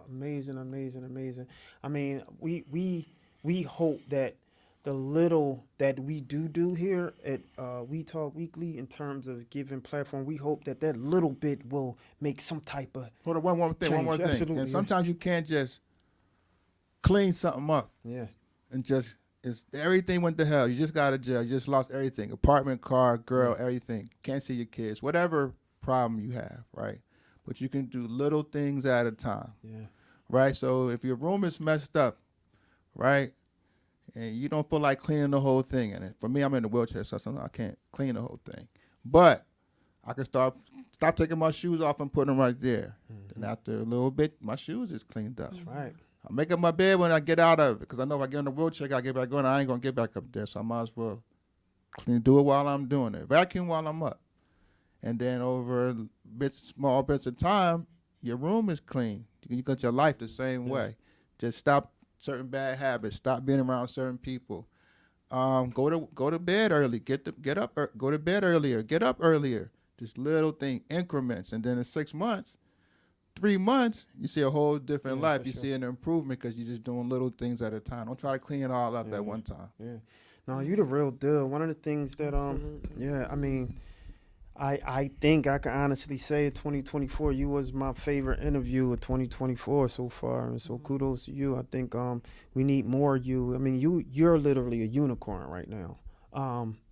amazing. I mean, we hope that the little that we do here at We Talk Weekly in terms of giving platform, we hope that little bit will make some type of Hold on, one more thing. Absolutely, And sometimes you can't just clean something up. Yeah. And just everything went to hell. You just got to jail. You just lost everything. Apartment, car, girl, everything. Can't see your kids. Whatever problem you have, right? But you can do little things at a time. Yeah. Right? So if your room is messed up, right? And you don't feel like cleaning the whole thing. And for me, I'm in a wheelchair, so I can't clean the whole thing. But I can stop taking my shoes off and put them right there. And after a little bit, my shoes is cleaned up. That's right. I make up my bed when I get out of it, because I know if I get in the wheelchair, I got to get back on. I ain't going to get back up there, so I might as well do it while I'm doing it. Vacuum while I'm up. And then over small bits of time, your room is clean. You got your life the same way. Just stop certain bad habits. Stop being around certain people. Go to bed early. Get up. Go to bed earlier. Get up earlier. Just little thing, increments. And then in 6 months, 3 months, you see a whole different life. You see an improvement because you're just doing little things at a time. Don't try to clean it all up at one time. Yeah. No, you the real deal. One of the things that I mean, I think I can honestly say 2024, you was my favorite interview of 2024 so far. And so kudos to you. I think we need more of you. I mean, you're literally a unicorn right now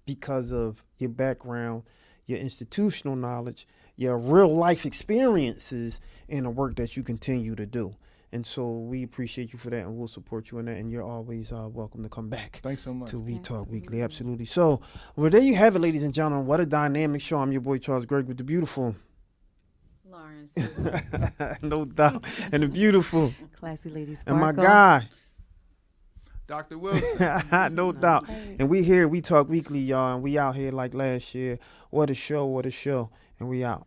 because of your background, your institutional knowledge, your real life experiences, and the work that you continue to do. And so we appreciate you for that, and we'll support you in that. And you're always welcome to come back. Thanks so much. To We Talk Weekly. Absolutely. So, well, there you have it, ladies and gentlemen. What a dynamic show. I'm your boy, Charles Gregg, with the beautiful Lawrence. No doubt. And the beautiful Classy Lady and Sparkle. my guy, Dr. Wilson. no doubt. And we here, We Talk Weekly, y'all, and we out here like last year. What a show, what a show. And we out.